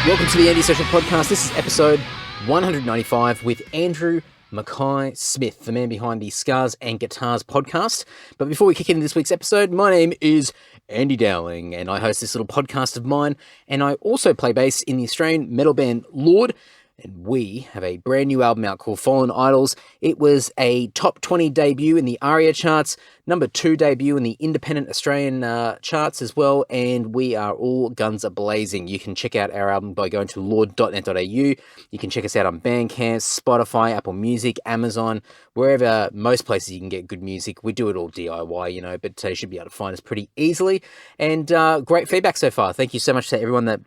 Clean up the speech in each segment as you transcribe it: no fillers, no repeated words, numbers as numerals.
Welcome to the Anti-Social Podcast. This is episode 195 with Andrew McKaySmith, the man behind the Scars and Guitars podcast. But before we kick into this week's episode, my name is Andy Dowling, and I host this little podcast of mine, and I also play bass in the Australian metal band Lord, and we have a brand new album out called Fallen Idols. It was a top 20 debut in the ARIA charts, number 2 debut in the independent Australian charts as well, and we are all guns a-blazing. You can check out our album by going to lord.net.au. You can check us out on Bandcamp, Spotify, Apple Music, Amazon, wherever, most places you can get good music. We do it all DIY, but you should be able to find us pretty easily, and great feedback so far. Thank you so much to everyone that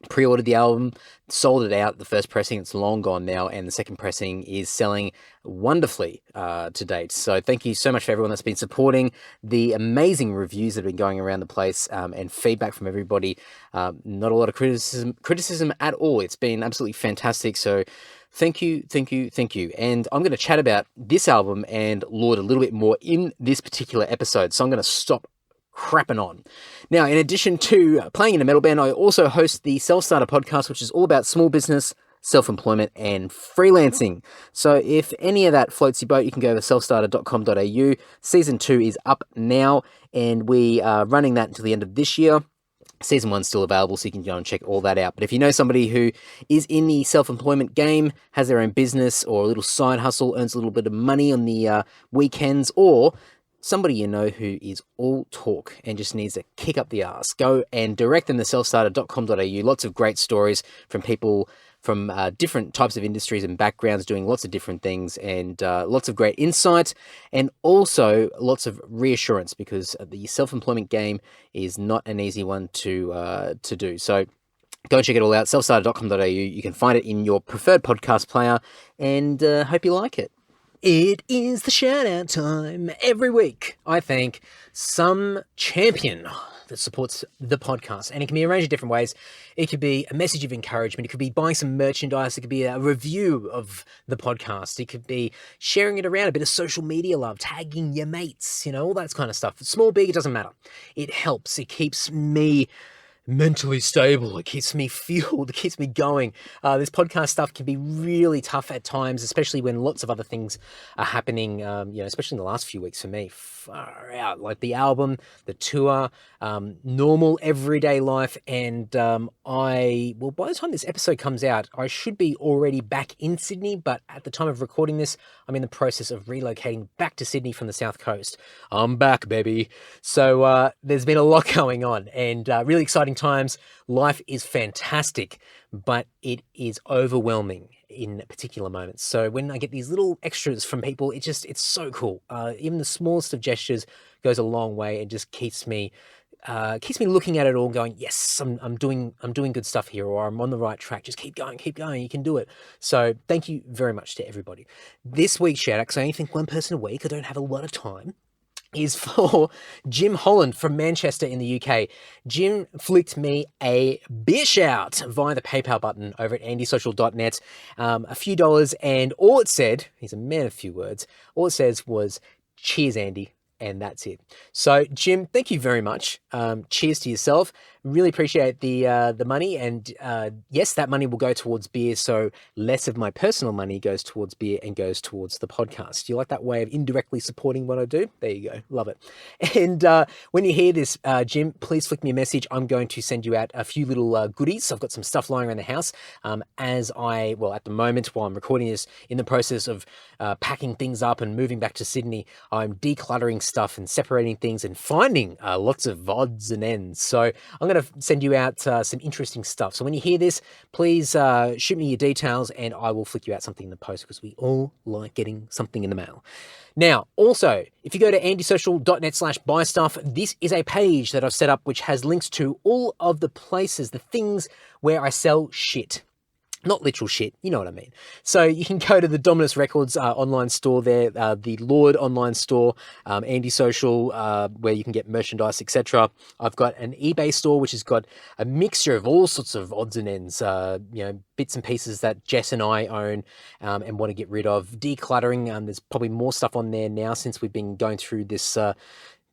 pre-ordered the album, sold it out. The first pressing, it's long gone now, and the second pressing is selling wonderfully to date. So thank you so much for everyone that's been supporting the amazing reviews that have been going around the place, and feedback from everybody. Not a lot of criticism at all. It's been absolutely fantastic. So thank you. And I'm going to chat about this album and Lord a little bit more in this particular episode. So I'm going to stop crapping on. Now, in addition to playing in a metal band, I also host the Self-Starter podcast, which is all about small business, self-employment, and freelancing. So if any of that floats your boat, you can go to selfstarter.com.au. Season 2 is up now, and we are running that until the end of this year. Season 1's still available, so you can go and check all that out. But if you know somebody who is in the self-employment game, has their own business or a little side hustle, earns a little bit of money on the weekends, or somebody you know who is all talk and just needs to kick up the arse, go and direct them to selfstarter.com.au. Lots of great stories from people from different types of industries and backgrounds doing lots of different things, and lots of great insight, and also lots of reassurance, because the self-employment game is not an easy one to do. So go and check it all out, selfstarter.com.au. You can find it in your preferred podcast player, and hope you like it. It is the shout-out time. Every week, I thank some champion that supports the podcast. And it can be arranged in different ways. It could be a message of encouragement. It could be buying some merchandise. It could be a review of the podcast. It could be sharing it around, a bit of social media love, tagging your mates, all that kind of stuff. Small, big, it doesn't matter. It helps. It keeps me mentally stable. It keeps me fueled. It keeps me going. This podcast stuff can be really tough at times, especially when lots of other things are happening, especially in the last few weeks for me. Far out, like the album, the tour, normal everyday life. And by the time this episode comes out, I should be already back in Sydney, but at the time of recording this, I'm in the process of relocating back to Sydney from the South Coast. I'm back, baby. So there's been a lot going on, and really exciting times. Life is fantastic, but it is overwhelming in particular moments. So when I get these little extras from people, it's so cool. Even the smallest of gestures goes a long way, and just keeps me looking at it all, going, yes, I'm doing good stuff here, or I'm on the right track. Just keep going. You can do it. So thank you very much to everybody. This week's shout out, because I only think one person a week, I don't have a lot of time, is for Jim Holland from Manchester in the UK. Jim flicked me a beer shout via the PayPal button over at andysocial.net, a few dollars, and all it said, he's a man of few words, all it says was, cheers, Andy. And that's it. So, Jim, thank you very much. Cheers to yourself. Really appreciate the money. And yes, that money will go towards beer. So less of my personal money goes towards beer and goes towards the podcast. Do you like that way of indirectly supporting what I do? There you go. Love it. And when you hear this, Jim, please flick me a message. I'm going to send you out a few little goodies. I've got some stuff lying around the house at the moment, while I'm recording this, in the process of packing things up and moving back to Sydney, I'm decluttering stuff and separating things and finding lots of odds and ends. So I'm going to send you out some interesting stuff. So when you hear this, please shoot me your details, and I will flick you out something in the post, because we all like getting something in the mail. Now, also, if you go to andysocial.net/buy stuff, this is a page that I've set up which has links to all of the places, the things where I sell shit. Not literal shit, you know what I mean. So you can go to the Dominus Records online store there, the Lord online store, Andy Social, where you can get merchandise, etc. I've got an eBay store which has got a mixture of all sorts of odds and ends, bits and pieces that Jess and I own and want to get rid of. Decluttering, there's probably more stuff on there now since we've been going through this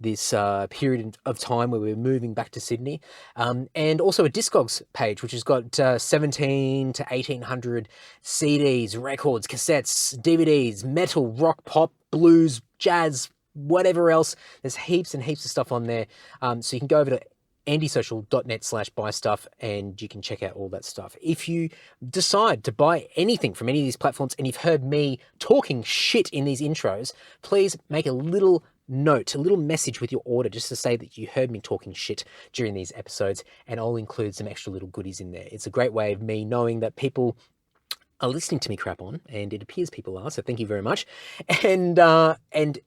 this period of time where we're moving back to Sydney, and also a Discogs page, which has got 17 to 1800 CDs, records, cassettes, DVDs, metal, rock, pop, blues, jazz, whatever else. There's heaps and heaps of stuff on there. So you can go over to andysocial.net/buy stuff and you can check out all that stuff. If you decide to buy anything from any of these platforms and you've heard me talking shit in these intros, please make a little note, a little message with your order just to say that you heard me talking shit during these episodes, and I'll include some extra little goodies in there. It's a great way of me knowing that people are listening to me crap on, and it appears people are, so thank you very much. And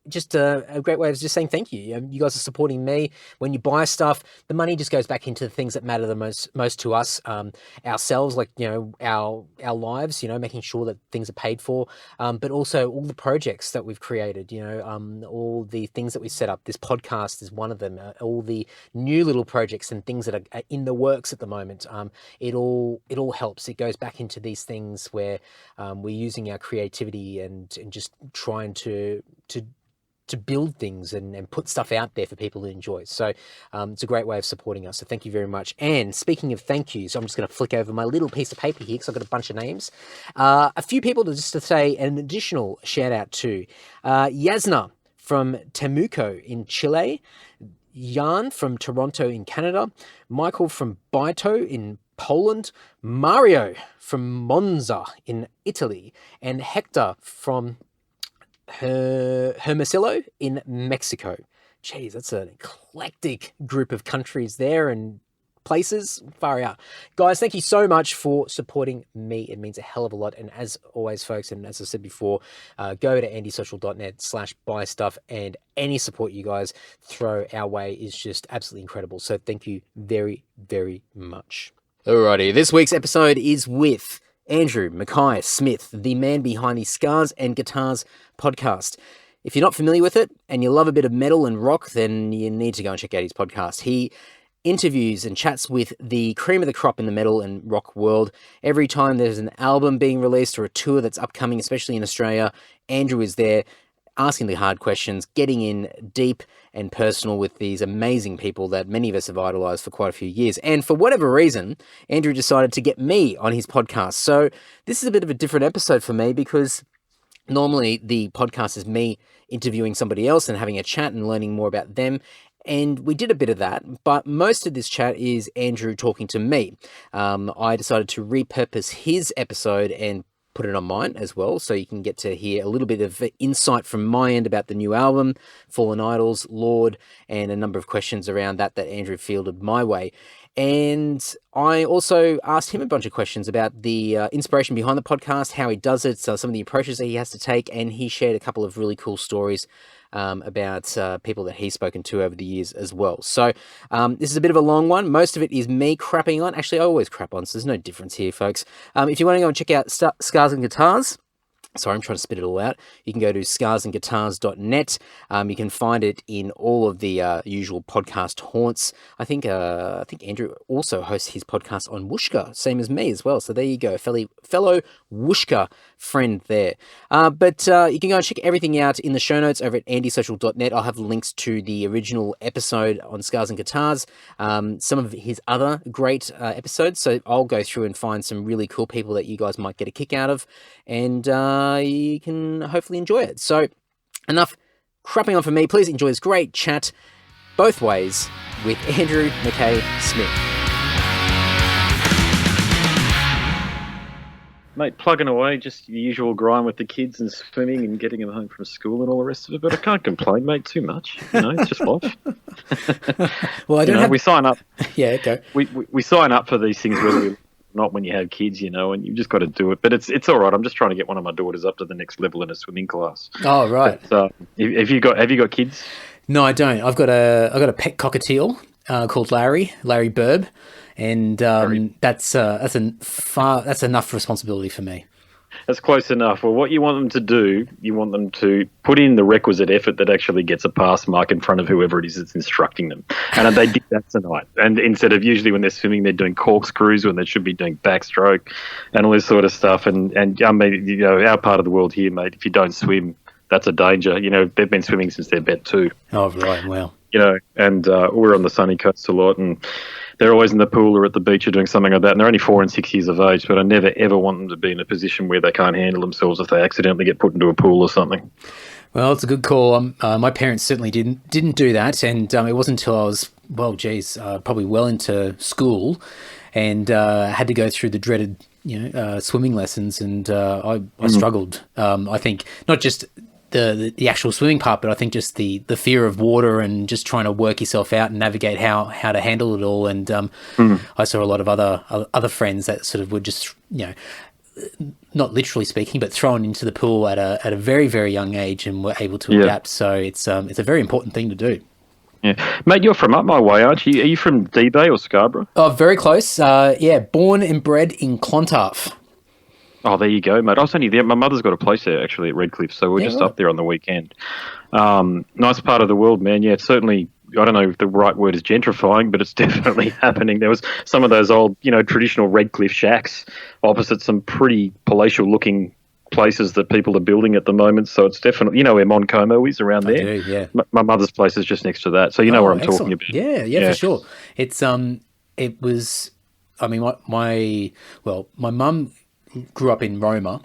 just a great way of just saying thank you. You guys are supporting me. When you buy stuff, the money just goes back into the things that matter the most to us, ourselves, like, our lives, making sure that things are paid for, but also all the projects that we've created, all the things that we set up. This podcast is one of them, all the new little projects and things that are in the works at the moment. It all helps. It goes back into these things where we're using our creativity and just trying to build things and put stuff out there for people to enjoy. So it's a great way of supporting us. So thank you very much. And speaking of thank yous, I'm just going to flick over my little piece of paper here because I've got a bunch of names. A few people to say an additional shout out to Yasna from Temuco in Chile, Jan from Toronto in Canada, Michael from Baito in Poland, Mario from Monza in Italy, and Hector from Hermosillo in Mexico. Jeez, that's an eclectic group of countries there and places. Far out. Guys, thank you so much for supporting me. It means a hell of a lot. And as always, folks, and as I said before, go to andysocial.net/buy stuff, and any support you guys throw our way is just absolutely incredible. So thank you very, very much. Alrighty, this week's episode is with Andrew McKaySmith, the man behind the Scars and Guitars podcast. If you're not familiar with it and you love a bit of metal and rock, then you need to go and check out his podcast. He interviews and chats with the cream of the crop in the metal and rock world. Every time there's an album being released or a tour that's upcoming, especially in Australia, Andrew is there asking the hard questions, getting in deep and personal with these amazing people that many of us have idolized for quite a few years. And for whatever reason, Andrew decided to get me on his podcast. So this is a bit of a different episode for me because normally the podcast is me interviewing somebody else and having a chat and learning more about them. And we did a bit of that, but most of this chat is Andrew talking to me. I decided to repurpose his episode and put it on mine as well, so you can get to hear a little bit of insight from my end about the new album, Fallen Idols, Lord, and a number of questions around that Andrew fielded my way. And I also asked him a bunch of questions about the inspiration behind the podcast, how he does it, so some of the approaches that he has to take, and he shared a couple of really cool stories about people that he's spoken to over the years as well. So this is a bit of a long one. Most of it is me crapping on. Actually, I always crap on, so there's no difference here, folks. If you want to go and check out Scars and Guitars, sorry, I'm trying to spit it all out. You can go to scarsandguitars.net. You can find it in all of the usual podcast haunts. I think Andrew also hosts his podcast on Whooshka, same as me as well. So there you go, fellow Whooshka friend there. But you can go and check everything out in the show notes over at andysocial.net. I'll have links to the original episode on Scars and Guitars, some of his other great episodes. So I'll go through and find some really cool people that you guys might get a kick out of, and you can hopefully enjoy it. So enough crapping on for me. Please enjoy this great chat both ways with Andrew McKaySmith. Mate, plugging away, just the usual grind with the kids and swimming and getting them home from school and all the rest of it. But I can't complain, mate, too much. It's just life. Well, I don't have... We sign up. Yeah, go. We sign up for these things whether not when you have kids, and you've just got to do it. But it's all right. I'm just trying to get one of my daughters up to the next level in a swimming class. Oh, right. But, have you got kids? No, I don't. I've got a pet cockatiel called Larry Burb, and that's enough responsibility for me. That's close enough. Well, what you want them to do, you want them to put in the requisite effort that actually gets a pass mark in front of whoever it is that's instructing them. And they did that tonight. And instead of usually when they're swimming, they're doing corkscrews when they should be doing backstroke and all this sort of stuff. And I mean, our part of the world here, mate, if you don't swim, that's a danger. They've been swimming since they're bet too. Oh, right. Well. and we're on the sunny coast a lot, and they're always in the pool or at the beach or doing something like that, and they're only 4 and 6 years of age, but I never, ever want them to be in a position where they can't handle themselves if they accidentally get put into a pool or something. Well, it's a good call. My parents certainly didn't do that, and it wasn't until I was, probably well into school, and had to go through the dreaded, swimming lessons, and I struggled. I think not just the actual swimming part, but I think just the fear of water and just trying to work yourself out and navigate how to handle it all. And I saw a lot of other friends that sort of were just, not literally speaking, but thrown into the pool at a very, very young age and were able to adapt. So it's a very important thing to do. Yeah, mate, you're from up my way, aren't you? Are you from D-Bay or Scarborough? Oh, very close. Born and bred in Clontarf. Oh, there you go, mate. I was only there. My mother's got a place there, actually, at Redcliffe, so we're just up there on the weekend. Nice part of the world, man. Yeah, it's certainly, I don't know if the right word is gentrifying, but it's definitely happening. There was some of those old, traditional Redcliffe shacks opposite some pretty palatial-looking places that people are building at the moment, so it's definitely, where Moncomo is around there. I do, yeah. My mother's place is just next to that, so where I'm talking about. Yeah, for sure. It's it was, I mean, my mum grew up in Roma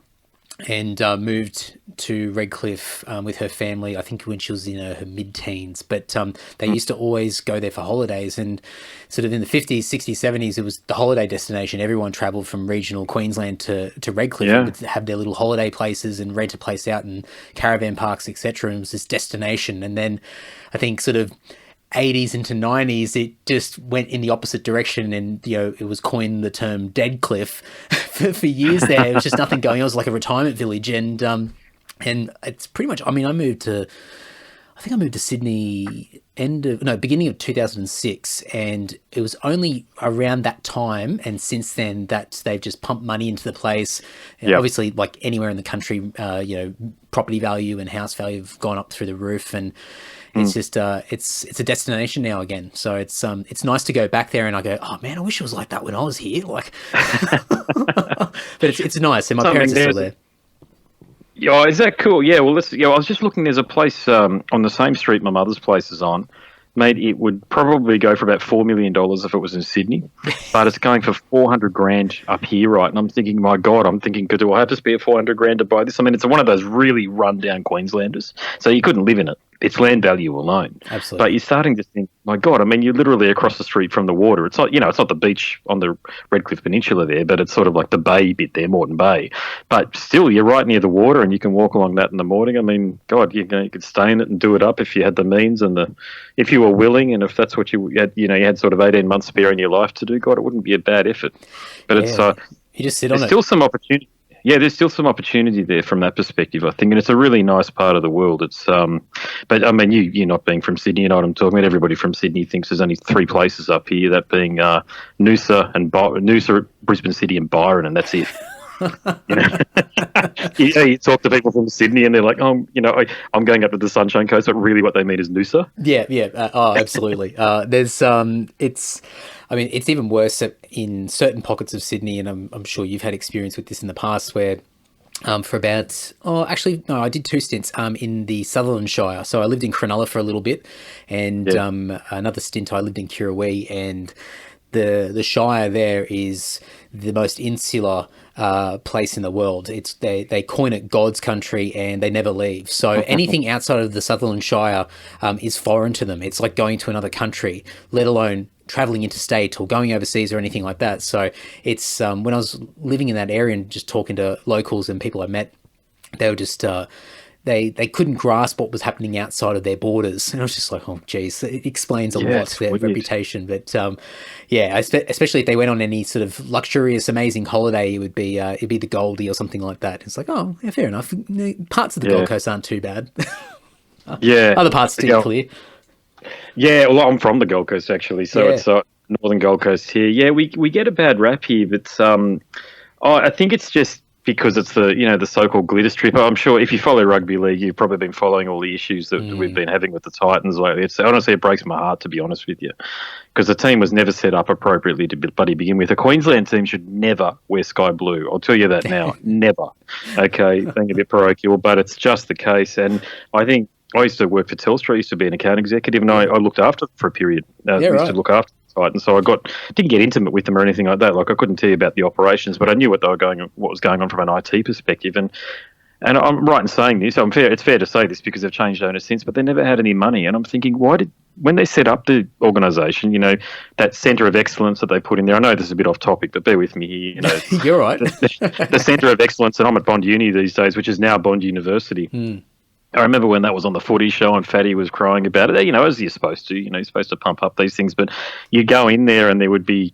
and moved to Redcliffe with her family, I think when she was in her mid-teens. But they used to always go there for holidays, and sort of in the 50s, 60s, 70s, it was the holiday destination. Everyone travelled from regional Queensland to Redcliffe and would have their little holiday places and rent a place out in caravan parks, etc. And it was this destination. And then I think sort of 80s into 90s, it just went in the opposite direction, and it was coined the term Dead Cliff for years there. It was just nothing going on. It was like a retirement village, and it's pretty much, I mean, I moved to Sydney beginning of 2006, and it was only around that time and since then that they've just pumped money into the place. And obviously, like anywhere in the country, property value and house value have gone up through the roof, and it's just it's a destination now again. So it's nice to go back there, and I go, oh man, I wish it was like that when I was here. Like, but it's nice, and my parents are still there. Yeah, is that cool? Yeah, well, I was just looking. There's a place on the same street my mother's place is on. Mate, it would probably go for about $4 million if it was in Sydney, but it's going for $400,000 up here, right? And I'm thinking, my God, do I have to spare $400,000 to buy this? I mean, it's one of those really run-down Queenslanders, so you couldn't live in it. It's land value alone. Absolutely. But you're starting to think, my God, I mean, you're literally across the street from the water. It's not, it's not the beach on the Redcliffe Peninsula there, but it's sort of like the bay bit there, Moreton Bay. But still, you're right near the water, and you can walk along that in the morning. I mean, God, you could stay in it and do it up if you had the means and if you were willing, and if that's what you had, you had sort of 18 months spare in your life to do. God, it wouldn't be a bad effort. But it's you just sit on it. There's still some opportunity. Yeah, there's still some opportunity there from that perspective, I think, and it's a really nice part of the world. It's, but I mean, you're not being from Sydney, you know what I'm talking about. Everybody from Sydney thinks there's only 3 places up here, that being Noosa, Brisbane City, and Byron, and that's it. You talk to people from Sydney, and they're like, "Oh, I'm going up to the Sunshine Coast," but really, what they mean is Noosa. Yeah. Absolutely. It's even worse in certain pockets of Sydney, and I'm sure you've had experience with this in the past, where for about, I did 2 stints in the Sutherland Shire. So I lived in Cronulla for a little bit, and another stint I lived in Kirrawee, and the Shire there is the most insular place in the world. It's they coin it God's country, and they never leave. So anything outside of the Sutherland Shire is foreign to them. It's like going to another country, let alone traveling interstate or going overseas or anything like that. So it's when I was living in that area and just talking to locals and people I met, they were just they couldn't grasp what was happening outside of their borders. And I was just like, oh geez, it explains a lot, their reputation. But especially if they went on any sort of luxurious, amazing holiday, it'd be the Goldie or something like that. It's like, oh yeah, fair enough. Parts of the Gold Coast aren't too bad. Other parts still clear. Yeah, well, I'm from the Gold Coast actually, so it's northern Gold Coast here. Yeah, we get a bad rap here, but I think it's just because it's the so-called glitter strip. I'm sure if you follow rugby league, you've probably been following all the issues that we've been having with the Titans lately. Honestly, it breaks my heart, to be honest with you, because the team was never set up appropriately to bloody begin with. A Queensland team should never wear sky blue. I'll tell you that now. Never. Okay, being a bit parochial, but it's just the case. And I think I used to work for Telstra. I used to be an account executive, and I looked after them for a period. I used to look after the Titans, so didn't get intimate with them or anything like that. Like I couldn't tell you about the operations, but I knew what was going on from an IT perspective. And I'm right in saying this. It's fair to say this because they've changed owners since, but they never had any money. And I'm thinking, when they set up the organisation, that centre of excellence that they put in there. I know this is a bit off topic, but bear with me here. You're right. The centre of excellence, and I'm at Bond Uni these days, which is now Bond University. I remember when that was on the footy show and Fatty was crying about it, as you're supposed to, you're supposed to pump up these things, but you go in there and there would be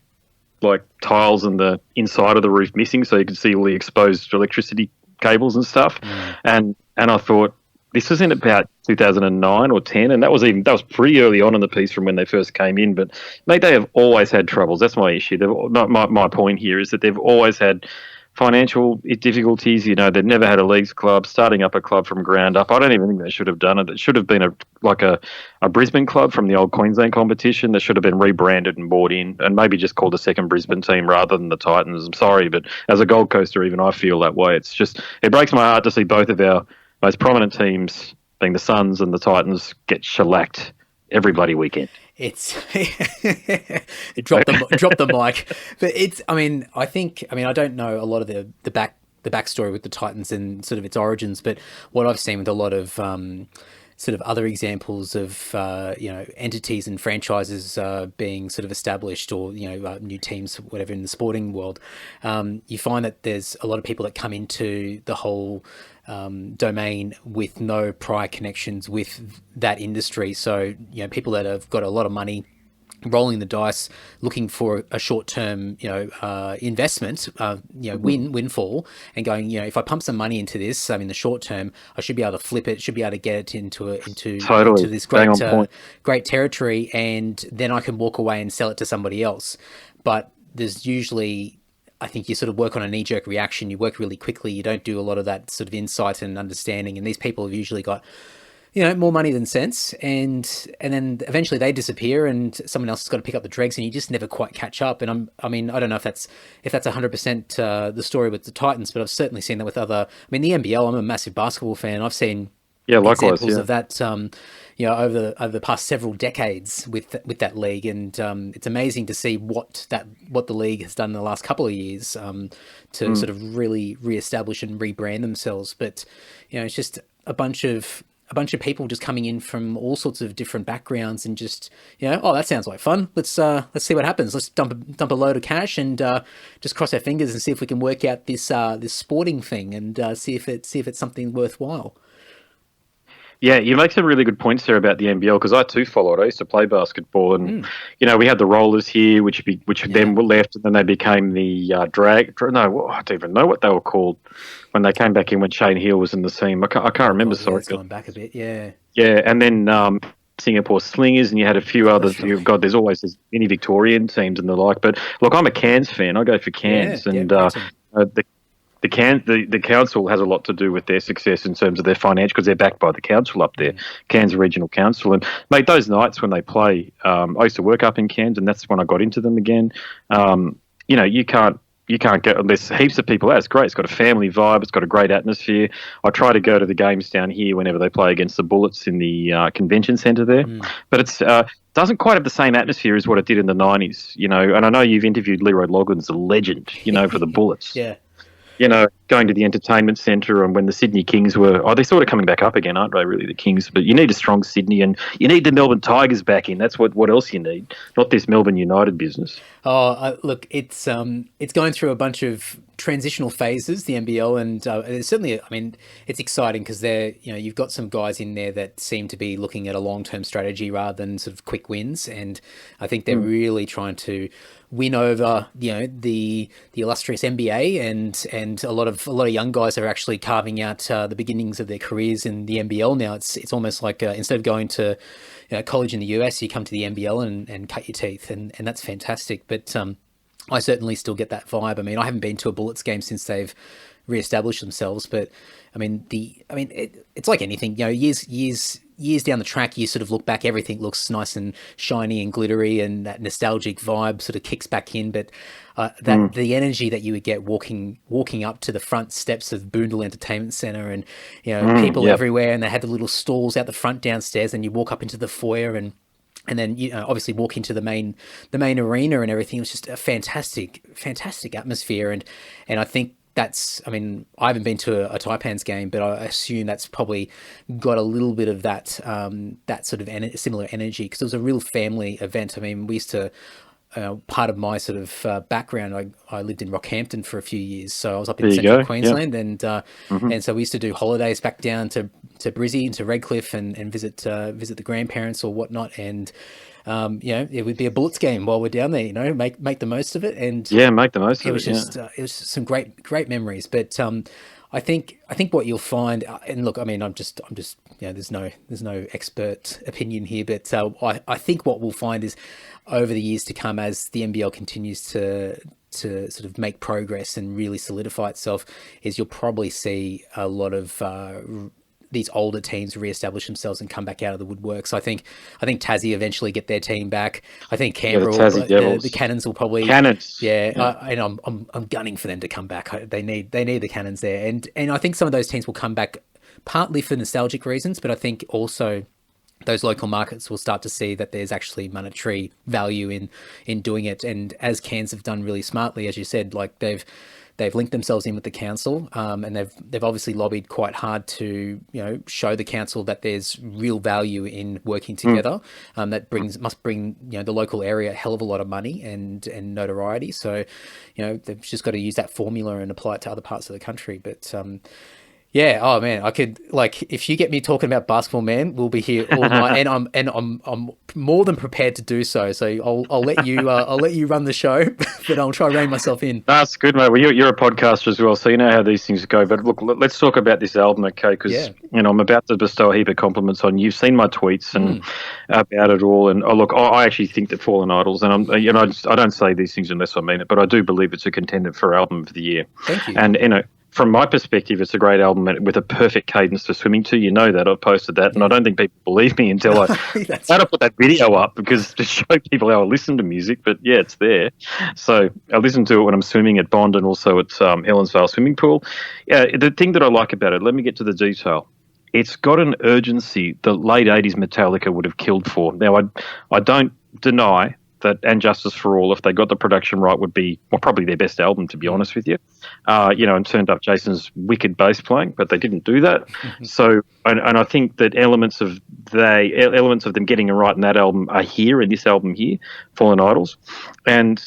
like tiles in the inside of the roof missing so you could see all the exposed electricity cables and stuff. And I thought, this was in about 2009 or 10, and that was pretty early on in the piece from when they first came in. But mate, they have always had troubles. That's my issue. My point here is that they've always had financial difficulties. They've never had a leagues club. Starting up a club from ground up, I don't even think they should have done it. It should have been a Brisbane club from the old Queensland competition that should have been rebranded and bought in, and maybe just called a second Brisbane team rather than the Titans. I'm sorry, but as a Gold Coaster, even I feel that way. It breaks my heart to see both of our most prominent teams, being the Suns and the Titans, get shellacked every bloody weekend. It's drop the mic, but I don't know a lot of the backstory with the Titans and sort of its origins, but what I've seen with a lot of sort of other examples of entities and franchises being sort of established, or new teams, whatever, in the sporting world, you find that there's a lot of people that come into the whole domain with no prior connections with that industry. So people that have got a lot of money rolling the dice, looking for a short-term investment, windfall, and going, if I pump some money into this, in the short term, I should be able to flip it, should be able to get it into this great territory, and then I can walk away and sell it to somebody else. But there's usually, I think, you sort of work on a knee-jerk reaction. You work really quickly. You don't do a lot of that sort of insight and understanding. And these people have usually got, more money than sense. And then eventually they disappear, and someone else has got to pick up the dregs, and you just never quite catch up. And I don't know if that's 100% the story with the Titans, but I've certainly seen that with other. The NBL. I'm a massive basketball fan. I've seen examples of that. Over the past several decades with that league, and it's amazing to see what the league has done in the last couple of years to sort of really reestablish and rebrand themselves. But it's just a bunch of people just coming in from all sorts of different backgrounds, and just that sounds like fun. Let's see what happens. Let's dump a load of cash and just cross our fingers and see if we can work out this sporting thing, and see if it's something worthwhile. Yeah, you make some really good points there about the NBL, because I too followed. I used to play basketball, and we had the Rollers here, which then were left, and then they became the Drag. No, I don't even know what they were called when they came back in when Shane Heal was in the team. I can't remember. Sorry, it's gone back a bit. Yeah, and then Singapore Slingers, and you had a few others. God, there's always these mini Victorian teams and the like. But look, I'm a Cairns fan. I go for Cairns, the council has a lot to do with their success in terms of their financial, because they're backed by the council up there, Cairns Regional Council. And mate, those nights when they play, I used to work up in Cairns, and that's when I got into them again. You can't get, there's heaps of people out. It's great. It's got a family vibe. It's got a great atmosphere. I try to go to the games down here whenever they play against the Bullets in the convention centre there. But it's doesn't quite have the same atmosphere as what it did in the 90s, And I know you've interviewed Leroy Loggins, the legend, for the Bullets. Yeah. Going to the entertainment centre, and when the Sydney Kings they're sort of coming back up again, aren't they, really, the Kings? But you need a strong Sydney, and you need the Melbourne Tigers back in. That's what else you need, not this Melbourne United business. Look, it's going through a bunch of transitional phases, the NBL, and it's certainly, it's exciting because you've got some guys in there that seem to be looking at a long-term strategy rather than sort of quick wins, and I think they're really trying to win over the illustrious NBA, and a lot of young guys are actually carving out the beginnings of their careers in the NBL now. It's almost like instead of going to college in the US, you come to the NBL and cut your teeth, and that's fantastic. But I certainly still get that vibe. I haven't been to a Bullets game since they've reestablish themselves. But I mean, it's like anything, you know, years down the track, you sort of look back, everything looks nice and shiny and glittery, and that nostalgic vibe sort of kicks back in. But the energy that you would get walking up to the front steps of Boondall Entertainment Centre, and you know, people everywhere, and they had the little stalls out the front downstairs, and you walk up into the foyer, and then you know, obviously walk into the main arena and everything. It was just a fantastic atmosphere, and I think that's, I mean, I haven't been to a Taipans game, but I assume that's probably got a little bit of that that sort of similar energy, because it was a real family event. I mean, we used to, part of my sort of background, I lived in Rockhampton for a few years, so I was up in central Queensland, and so we used to do holidays back down to Brizzy and to Redcliffe, and visit the grandparents or whatnot, and you know, it would be a Bullets game while we're down there, you know, make the most of it. And make the most of it. It was just it was some great memories. But I think what you'll find, and look, I mean, I'm just you know, there's no expert opinion here, but I think what we'll find is, over the years to come, as the NBL continues to sort of make progress and really solidify itself, is you'll probably see a lot of these older teams reestablish themselves and come back out of the woodwork. So I think Tassie eventually get their team back. I think Canberra, the Cannons will probably, and I'm gunning for them to come back. They need the Cannons there, and I think some of those teams will come back partly for nostalgic reasons, but I think also those local markets will start to see that there's actually monetary value in doing it. And as Cairns have done really smartly, as you said, like they've linked themselves in with the council, and they've obviously lobbied quite hard to, you know, show the council that there's real value in working together. That must bring, you know, the local area a hell of a lot of money and notoriety. So, you know, they've just got to use that formula and apply it to other parts of the country. But yeah, oh man, I could, like, if you get me talking about basketball, man, we'll be here all night, and I'm more than prepared to do so. So I'll let you run the show, but I'll try to rein myself in. That's good, mate. Well, you're a podcaster as well, so you know how these things go. But look, let's talk about this album, okay? Because you know, I'm about to bestow a heap of compliments on you. You've seen my tweets and about it all, and look, I actually think that Fallen Idols, and I don't say these things unless I mean it, but I do believe it's a contender for album of the year. Thank you. And you know, from my perspective, it's a great album with a perfect cadence for swimming to. You know that. I've posted that, and I don't think people believe me until I had to put that video up, because to show people how I listen to music. But yeah, it's there. So I listen to it when I'm swimming at Bond and also at Helensvale Swimming Pool. Yeah, the thing that I like about it, let me get to the detail. It's got an urgency the late 80s Metallica would have killed for. Now, I don't deny that And Justice for All, if they got the production right, would be, well, probably their best album, to be honest with you. You know, and turned up Jason's wicked bass playing, but they didn't do that. So, and I think that elements of them getting it right in that album are here, in this album here, Fallen Idols. And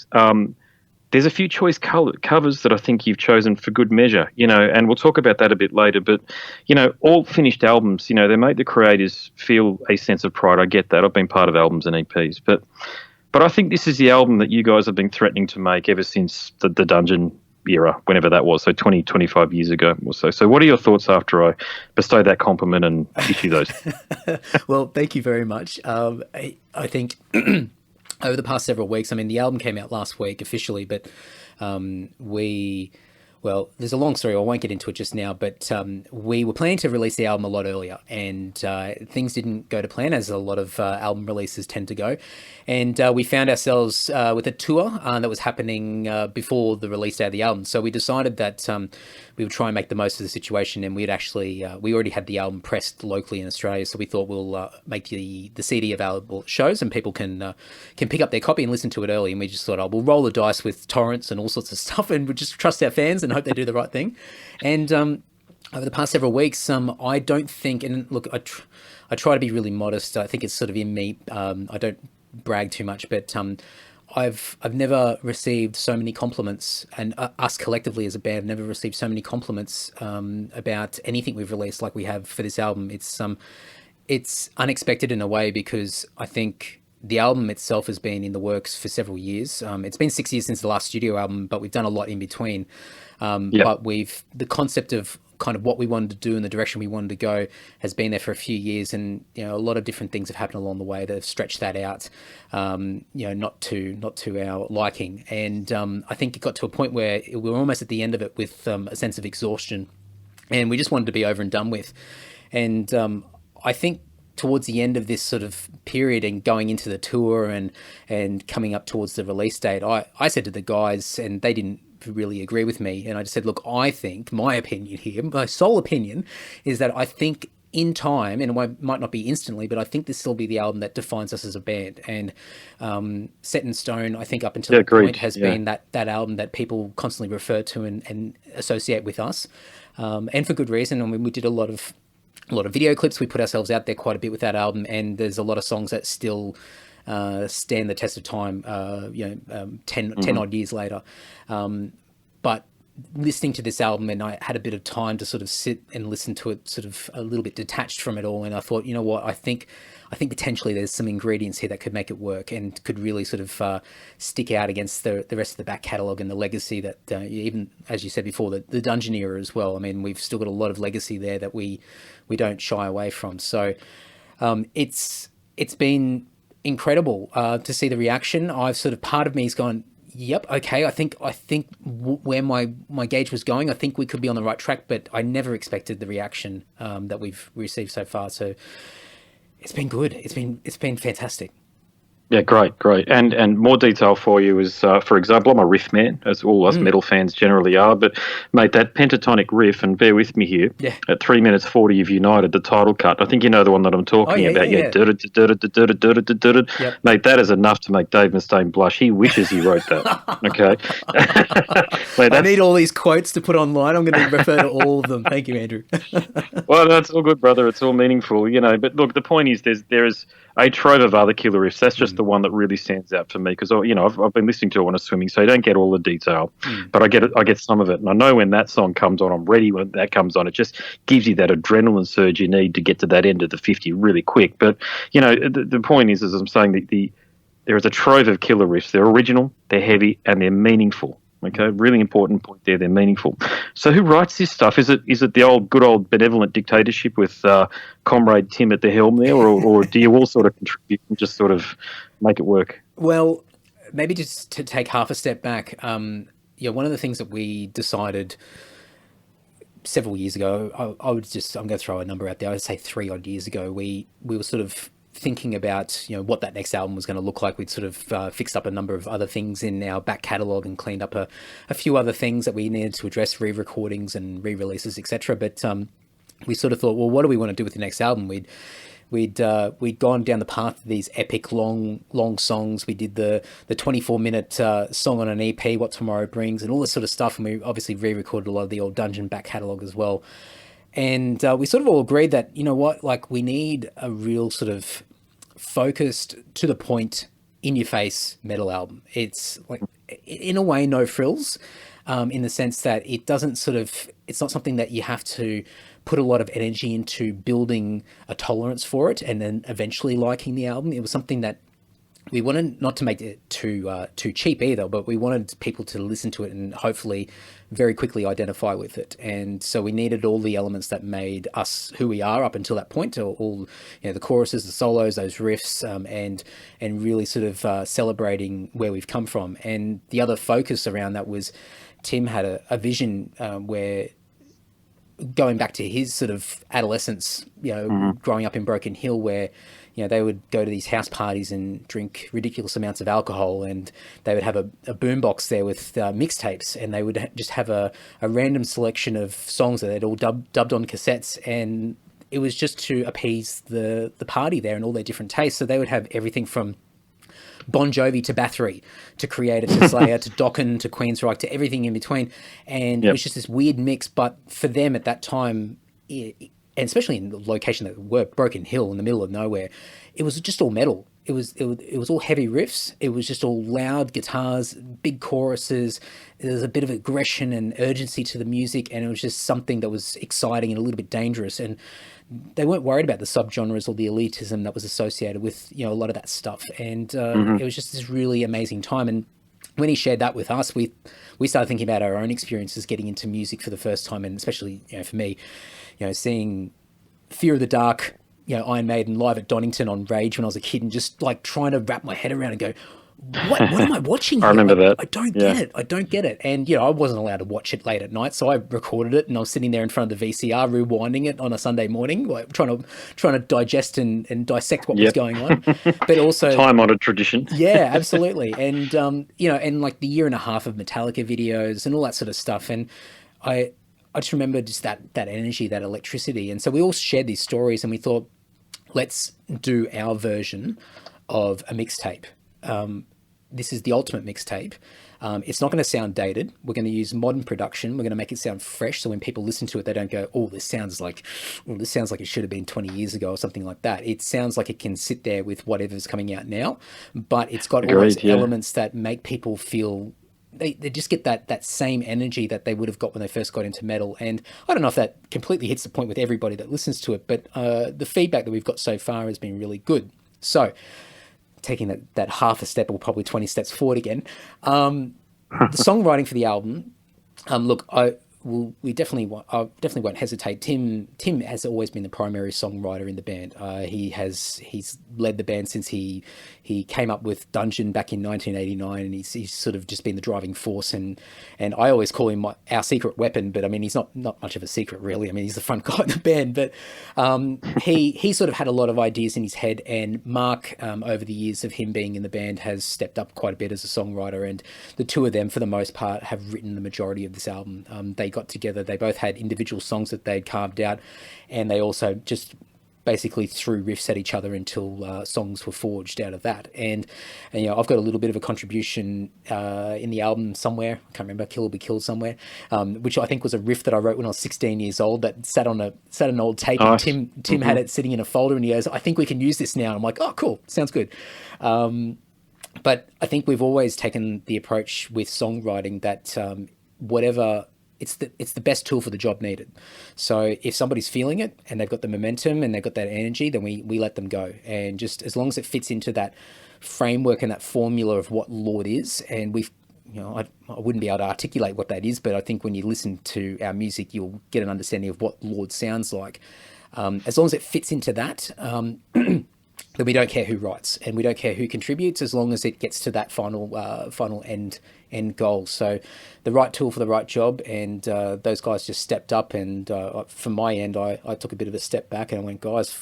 there's a few choice covers that I think you've chosen for good measure, you know, and we'll talk about that a bit later. But, you know, all finished albums, you know, they make the creators feel a sense of pride. I get that. I've been part of albums and EPs, but I think this is the album that you guys have been threatening to make ever since the Dungeon era, whenever that was, so 25 years ago or so. So what are your thoughts after I bestow that compliment and issue those? Well, thank you very much. I think over the past several weeks, I mean, the album came out last week officially, but well, there's a long story. I won't get into it just now, but we were planning to release the album a lot earlier, and things didn't go to plan, as a lot of album releases tend to go. And we found ourselves with a tour that was happening before the release date of the album. So we decided that we would try and make the most of the situation, and we'd actually we already had the album pressed locally in Australia, so we thought we'll make the CD available at shows, and people can pick up their copy and listen to it early. And we just thought, we'll roll the dice with torrents and all sorts of stuff, and we'll just trust our fans and hope they do the right thing. And over the past several weeks, I don't think, and look, I try to be really modest. I think it's sort of in me. I don't brag too much, but I've never received so many compliments, and us collectively as a band never received so many compliments about anything we've released like we have for this album. It's unexpected in a way, because I think the album itself has been in the works for several years. It's been 6 years since the last studio album, but we've done a lot in between. But the concept of kind of what we wanted to do and the direction we wanted to go has been there for a few years, and a lot of different things have happened along the way that have stretched that out, not to our liking. And I think it got to a point where we were almost at the end of it with a sense of exhaustion, and we just wanted to be over and done with. And I think towards the end of this sort of period and going into the tour and coming up towards the release date, I said to the guys, and they didn't really agree with me, and I just said, look, I think my opinion here, my sole opinion, is that I think in time, and it might not be instantly, but I think this will be the album that defines us as a band. And Set in Stone, I think up until that point, has been that album that people constantly refer to and associate with us, and for good reason. I mean, we did a lot of video clips. We put ourselves out there quite a bit with that album, and there's a lot of songs that still stand the test of time, 10 odd years later. But listening to this album, and I had a bit of time to sort of sit and listen to it sort of a little bit detached from it all, and I thought, you know what, I think potentially there's some ingredients here that could make it work and could really sort of stick out against the rest of the back catalogue and the legacy that, even as you said before, the Dungeon era as well. I mean, we've still got a lot of legacy there that we don't shy away from. So it's been incredible to see the reaction. I've sort of, part of me's gone, yep, okay, I think where my gauge was going, I think we could be on the right track, but I never expected the reaction that we've received so far. So it's been good. It's been fantastic. Yeah, great. And more detail for you is, for example, I'm a riff man, as all us metal fans generally are, but, mate, that pentatonic riff, and bear with me here, at 3 minutes 40 you've United, the title cut, I think you know the one that I'm talking about. Mate, that is enough to make Dave Mustaine blush. He wishes he wrote that, okay? Mate, I need all these quotes to put online. I'm going to refer to all of them. Thank you, Andrew. Well, that's all good, brother. It's all meaningful, but look, the point is there is a trove of other killer riffs. That's just the one that really stands out for me, because I've been listening to it when I'm swimming, so I don't get all the detail, but I get some of it, and I know when that song comes on, I'm ready when that comes on. It just gives you that adrenaline surge you need to get to that end of the 50 really quick. But the point is, as I'm saying, there is a trove of killer riffs. They're original, they're heavy, and they're meaningful. Okay, really important point there. They're meaningful. So who writes this stuff? Is it the good old benevolent dictatorship with Comrade Tim at the helm there, or do you all sort of contribute and just sort of make it work? Well, maybe just to take half a step back, one of the things that we decided several years ago, I'm going to throw a number out there, I would say 3 odd years ago, we were sort of thinking about what that next album was going to look like. We'd sort of fixed up a number of other things in our back catalogue and cleaned up a few other things that we needed to address, re-recordings and re-releases, etc. But we sort of thought, well, what do we want to do with the next album? We'd gone down the path of these epic long songs. We did the 24-minute song on an EP, What Tomorrow Brings, and all this sort of stuff, and we obviously re-recorded a lot of the old Dungeon back catalogue as well. And we sort of all agreed that, we need a real sort of focused, to the point, in-your-face metal album. It's like, in a way, no frills, in the sense that it doesn't it's not something that you have to put a lot of energy into building a tolerance for it and then eventually liking the album. It was something that we wanted not to make it too cheap either, but we wanted people to listen to it and hopefully very quickly identify with it. And so we needed all the elements that made us who we are up until that point, all the choruses, the solos, those riffs, and really sort of celebrating where we've come from. And the other focus around that was Tim had a vision where, going back to his sort of adolescence, growing up in Broken Hill, where they would go to these house parties and drink ridiculous amounts of alcohol, and they would have a boombox there with mixtapes, and they would just have a random selection of songs that they'd all dubbed on cassettes, and it was just to appease the party there and all their different tastes. So they would have everything from Bon Jovi to Bathory to Creator to Slayer to Dokken to Queensryche to everything in between, and it was just this weird mix. But for them at that time, and especially in the location that worked, Broken Hill in the middle of nowhere, it was just all metal. It was all heavy riffs. It was just all loud guitars, big choruses. There was a bit of aggression and urgency to the music, and it was just something that was exciting and a little bit dangerous. And they weren't worried about the subgenres or the elitism that was associated with a lot of that stuff. And it was just this really amazing time. And when he shared that with us, we started thinking about our own experiences getting into music for the first time, and especially, for me, seeing Fear of the Dark, Iron Maiden live at Donington on Rage when I was a kid, and just like trying to wrap my head around and go, what am I watching here? I remember that. I don't get it. I don't get it. And, I wasn't allowed to watch it late at night, so I recorded it, and I was sitting there in front of the VCR rewinding it on a Sunday morning, like trying to digest and dissect what was going on. But also time-honored tradition. Yeah, absolutely. And, and like the year and a half of Metallica videos and all that sort of stuff. And I just remember just that energy, that electricity. And so we all shared these stories, and we thought, let's do our version of a mixtape. This is the ultimate mixtape. It's not going to sound dated. We're going to use modern production. We're going to make it sound fresh, so when people listen to it, they don't go, "Oh, this sounds like it should have been 20 years ago," or something like that. It sounds like it can sit there with whatever's coming out now, but it's got all those elements that make people feel they just get that same energy that they would have got when they first got into metal. And I don't know if that completely hits the point with everybody that listens to it, but the feedback that we've got so far has been really good. So, taking that half a step or probably 20 steps forward again. The songwriting for the album, look, I definitely won't hesitate. Tim has always been the primary songwriter in the band. He's led the band since he came up with Dungeon back in 1989, and he's sort of just been the driving force. And I always call him our secret weapon, but I mean, he's not much of a secret really. I mean, he's the front guy in the band, but he sort of had a lot of ideas in his head. And Mark, over the years of him being in the band, has stepped up quite a bit as a songwriter. And the two of them, for the most part, have written the majority of this album. They got together. They both had individual songs that they'd carved out, and they also just basically threw riffs at each other until songs were forged out of that. And I've got a little bit of a contribution in the album somewhere. I can't remember, Kill or Be Killed somewhere, which I think was a riff that I wrote when I was 16 years old that sat on an old tape. And Tim had it sitting in a folder, and he goes, "I think we can use this now." And I'm like, "Oh, cool, sounds good." But I think we've always taken the approach with songwriting that whatever. It's the best tool for the job needed. So if somebody's feeling it and they've got the momentum and they've got that energy, then we let them go. And just as long as it fits into that framework and that formula of what Lord is, and I wouldn't be able to articulate what that is, but I think when you listen to our music, you'll get an understanding of what Lord sounds like. As long as it fits into that, then we don't care who writes and we don't care who contributes, as long as it gets to that final end goal. So the right tool for the right job, and those guys just stepped up. And from my end, I took a bit of a step back and I went, "Guys,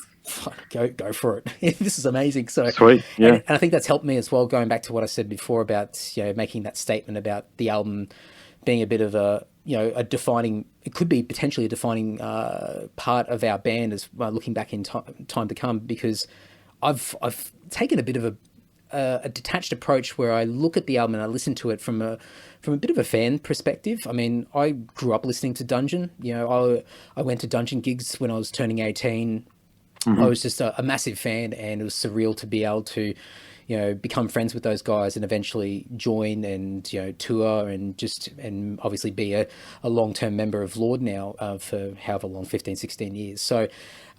go for it." This is amazing. So sweet, yeah. And I think that's helped me as well, going back to what I said before about making that statement about the album being a bit of a defining, it could be potentially a defining part of our band as looking back in time to come, because I've taken a bit of a detached approach where I look at the album and I listen to it from a bit of a fan perspective. I mean, I grew up listening to Dungeon. I went to Dungeon gigs when I was turning 18. Mm-hmm. I was just a massive fan, and it was surreal to be able to, become friends with those guys and eventually join and, tour and obviously be a long-term member of Lord now for however long, 15, 16 years. So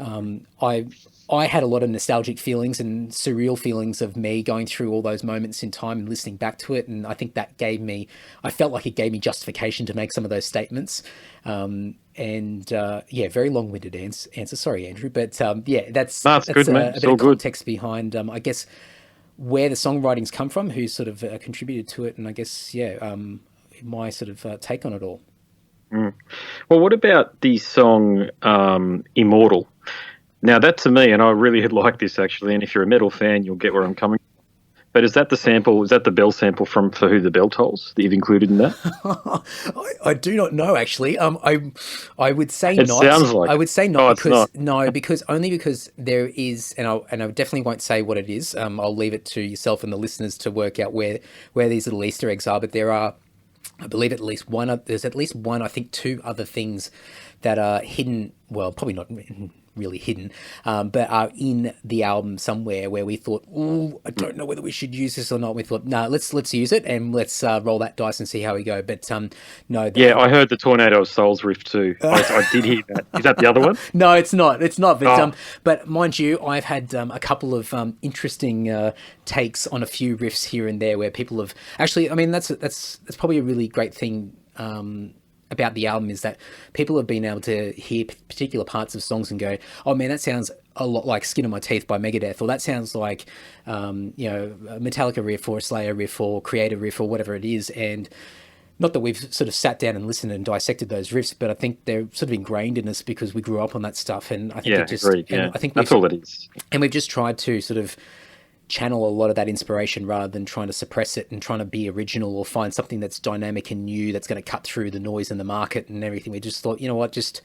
I had a lot of nostalgic feelings and surreal feelings of me going through all those moments in time and listening back to it. And I think that I felt like it gave me justification to make some of those statements. Very long-winded answer. Sorry, Andrew. But that's good, man. A bit of context behind, I guess, where the songwriting's come from, who sort of contributed to it. And I guess, my sort of take on it all. Mm. Well, what about the song Immortal? Now, that to me, and I really like this actually, and if you're a metal fan, you'll get where I'm coming from. But is that the bell sample from For Who the Bell Tolls that you've included in that? I do not know, actually. I would say it not. Sounds like I would say not, because because there is, and I definitely won't say what it is. I'll leave it to yourself and the listeners to work out where these little Easter eggs are. But there are, I believe, there's at least one, I think two other things that are hidden. Well, probably not really hidden, but are in the album somewhere where we thought, oh, I don't know whether we should use this or not. We thought, no, let's use it and let's roll that dice and see how we go. But no. Yeah, I heard the Tornado of Souls riff too. I did hear that. Is that the other one? No, it's not. It's not. But mind you, I've had a couple of interesting takes on a few riffs here and there where people have actually. I mean, that's probably a really great thing about the album, is that people have been able to hear particular parts of songs and go, oh man, that sounds a lot like Skin on My Teeth by Megadeth, or that sounds like a Metallica riff or a Slayer riff or Creator riff or whatever it is. And not that we've sort of sat down and listened and dissected those riffs, but I think they're sort of ingrained in us because we grew up on that stuff. And I think I think that's all it is. And we've just tried to sort of channel a lot of that inspiration rather than trying to suppress it and trying to be original or find something that's dynamic and new that's going to cut through the noise in the market and everything. We just thought, you know what, just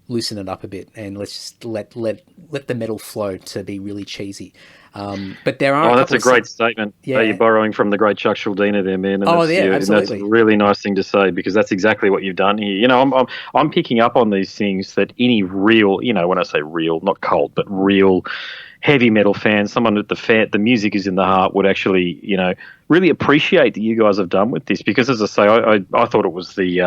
loosen it up a bit and let's just let the metal flow to be really cheesy. But there are. Oh, that's a great statement. Yeah, you're borrowing from the great Chuck Schuldiner there, man. And absolutely. And that's a really nice thing to say, because that's exactly what you've done here. You know, I'm picking up on these things that any real, you know, when I say real, not cold, but real heavy metal fan, someone that the music is in the heart, would actually, you know, really appreciate that you guys have done with this. Because as I say, I thought it was you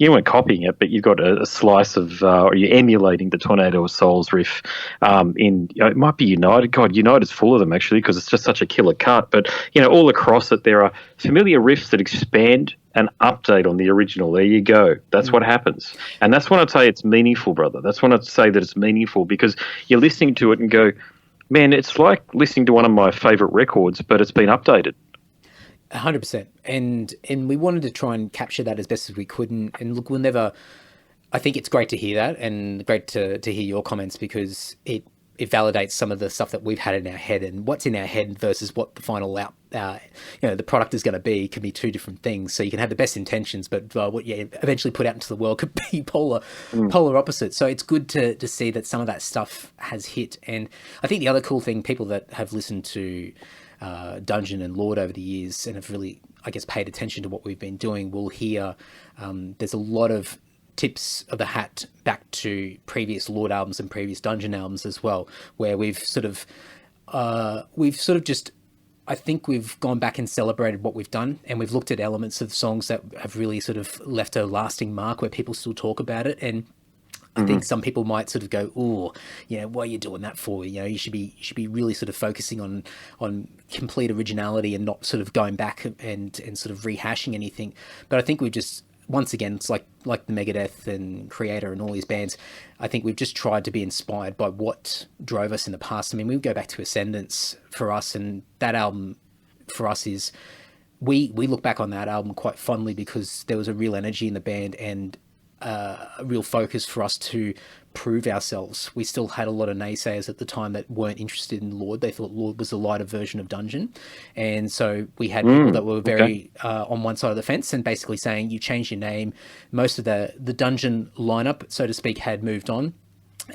weren't copying it, but you've got a slice of, or you're emulating the Tornado of Souls riff it might be United. God, United's full of them actually, because it's just such a killer cut. But, you know, all across it, there are familiar riffs that expand and update on the original. There you go. That's what happens. And that's when I'd say it's meaningful, brother. That's when I'd say that it's meaningful, because you're listening to it and go, man, it's like listening to one of my favourite records, but it's been updated. 100%. And we wanted to try and capture that as best as we could. And look, I think it's great to hear that, and great to hear your comments, because it validates some of the stuff that we've had in our head, and what's in our head versus what the final the product is going to be can be two different things. So you can have the best intentions, but what you eventually put out into the world could be polar opposite. So it's good to see that some of that stuff has hit. And I think the other cool thing, people that have listened to Dungeon and Lord over the years and have really, I guess, paid attention to what we've been doing will hear there's a lot of tips of the hat back to previous Lord albums and previous Dungeon albums as well, where we've sort of just, I think we've gone back and celebrated what we've done, and we've looked at elements of songs that have really sort of left a lasting mark where people still talk about it. And I think some people might sort of go, "Oh, you know, what are you doing that for? You know, you should be really sort of focusing on complete originality and not sort of going back and sort of rehashing anything." But I think we've just, once again, it's like the Megadeth and Creator and all these bands, I think we've just tried to be inspired by what drove us in the past. I mean, we go back to Ascendance for us, and that album for us is, we look back on that album quite fondly because there was a real energy in the band and a real focus for us to prove ourselves. We still had a lot of naysayers at the time that weren't interested in Lord. They thought Lord was a lighter version of Dungeon. And so we had people that were very on one side of the fence and basically saying, you changed your name. Most of the Dungeon lineup, so to speak, had moved on.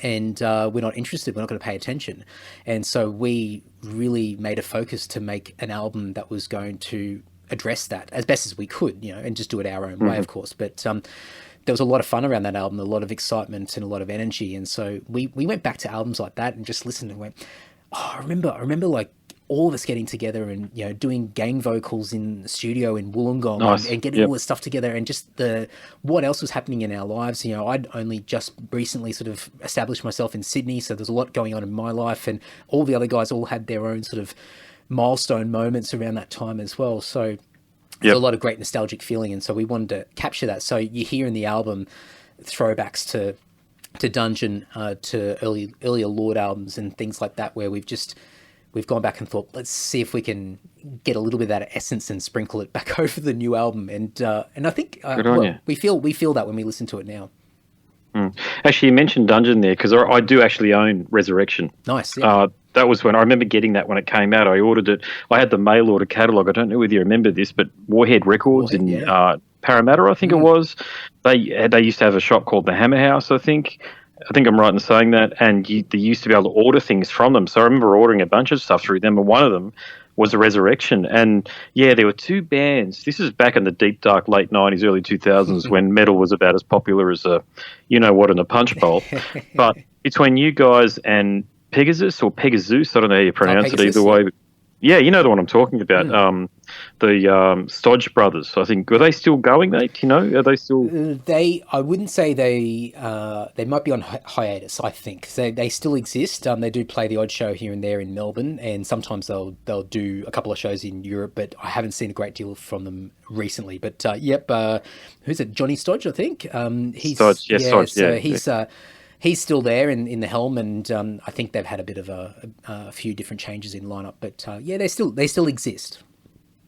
And we're not interested. We're not going to pay attention. And so we really made a focus to make an album that was going to address that as best as we could, you know, and just do it our own way, of course. But there was a lot of fun around that album, a lot of excitement and a lot of energy. And so we went back to albums like that and just listened and went, oh, I remember like all of us getting together and, you know, doing gang vocals in the studio in Wollongong and getting all this stuff together, and just what else was happening in our lives. You know, I'd only just recently sort of established myself in Sydney, so there's a lot going on in my life, and all the other guys all had their own sort of milestone moments around that time as well. So there's a lot of great nostalgic feeling, and so we wanted to capture that. So you hear in the album throwbacks to Dungeon, to earlier Lord albums and things like that, where we've gone back and thought, let's see if we can get a little bit of that essence and sprinkle it back over the new album. And I think we feel that when we listen to it now. Actually, you mentioned Dungeon there, because I do actually own Resurrection. Nice. Yeah. That was when I remember getting that when it came out. I ordered it. I had the mail order catalogue. I don't know whether you remember this, but Warhead Records in Parramatta, I think it was. They used to have a shop called the Hammer House, I think. I think I'm right in saying that. And they used to be able to order things from them. So I remember ordering a bunch of stuff through them, and one of them was a Resurrection. And yeah, there were two bands. This is back in the deep, dark late 90s, early 2000s when metal was about as popular as a, you know what, in a punch bowl. But between you guys and Pegasus or Pegasus, I don't know how you pronounce it either way. Yeah, you know the one I'm talking about. The Stodge brothers. I think, are they still going? Do you know? Are they still? I wouldn't say they might be on hiatus. I think they still exist. They do play the odd show here and there in Melbourne, and sometimes they'll do a couple of shows in Europe. But I haven't seen a great deal from them recently. But who's it? Johnny Stodge, I think. He's Stodge, yes, Stodge, so he's still there in the helm, and I think they've had a bit of a few different changes in lineup, but they still exist.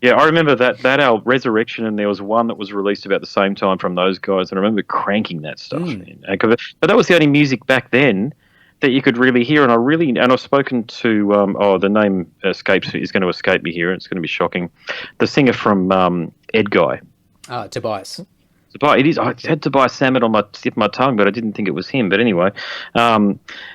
Yeah, I remember that our Resurrection, and there was one that was released about the same time from those guys, and I remember cranking that stuff. But that was the only music back then that you could really hear, and I've spoken to the name is going to escape me here, and it's going to be shocking. The singer from Ed Guy, Tobias. It is. I had to buy salmon on my tip of my tongue, but I didn't think it was him. But anyway,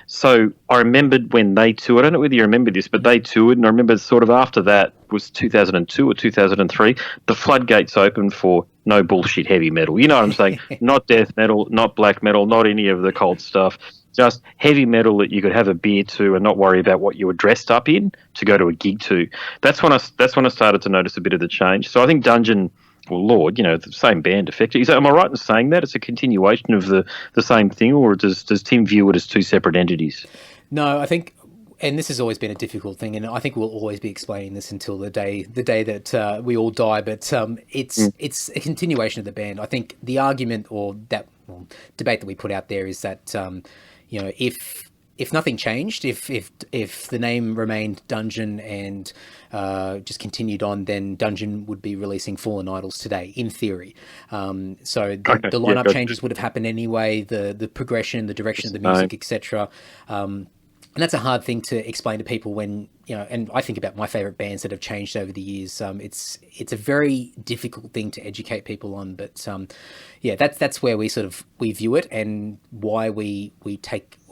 so I remembered when they toured. I don't know whether you remember this, but they toured, and I remember sort of after that was 2002 or 2003. The floodgates opened for no bullshit heavy metal. You know what I'm saying? Not death metal, not black metal, not any of the cold stuff. Just heavy metal that you could have a beer to and not worry about what you were dressed up in to go to a gig to. That's when I started to notice a bit of the change. So I think Dungeon. Well, Lord, the same band effectively. Am I right in saying that it's a continuation of the same thing, or does Tim view it as two separate entities? No, I think, and this has always been a difficult thing, and I think we'll always be explaining this until the day that we all die. But it's a continuation of the band. I think the argument or debate that we put out there is that if nothing changed, if the name remained Dungeon and just continued on, then Dungeon would be releasing Fallen Idols today, in theory. So the lineup changes would have happened anyway, the progression, the direction of the music, etc. And that's a hard thing to explain to people when, and I think about my favorite bands that have changed over the years. It's a very difficult thing to educate people on, but that's where we view it, and why we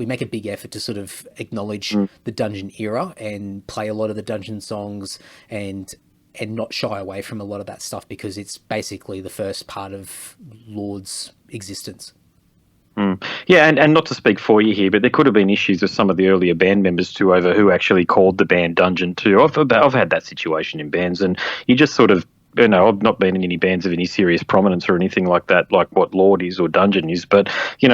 make a big effort to sort of acknowledge the Dungeon era and play a lot of the Dungeon songs and not shy away from a lot of that stuff, because it's basically the first part of Lord's existence. Yeah, and not to speak for you here, but there could have been issues with some of the earlier band members too over who actually called the band Dungeon too. I've had that situation in bands, and you just sort of, I've not been in any bands of any serious prominence or anything like that, like what Lord is or Dungeon is, but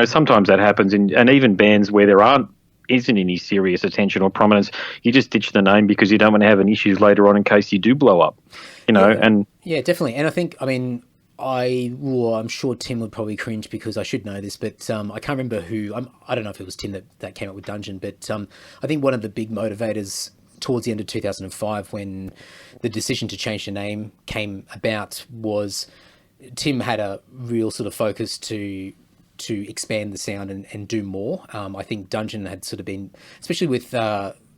sometimes that happens, and even bands where there isn't any serious attention or prominence, you just ditch the name because you don't want to have any issues later on in case you do blow up, and yeah, definitely. And I think, I'm sure Tim would probably cringe because I should know this, but I can't remember who. I don't know if it was Tim that came up with Dungeon, but I think one of the big motivators towards the end of 2005, when the decision to change the name came about, was Tim had a real sort of focus to expand the sound and do more. I think Dungeon had sort of been, especially with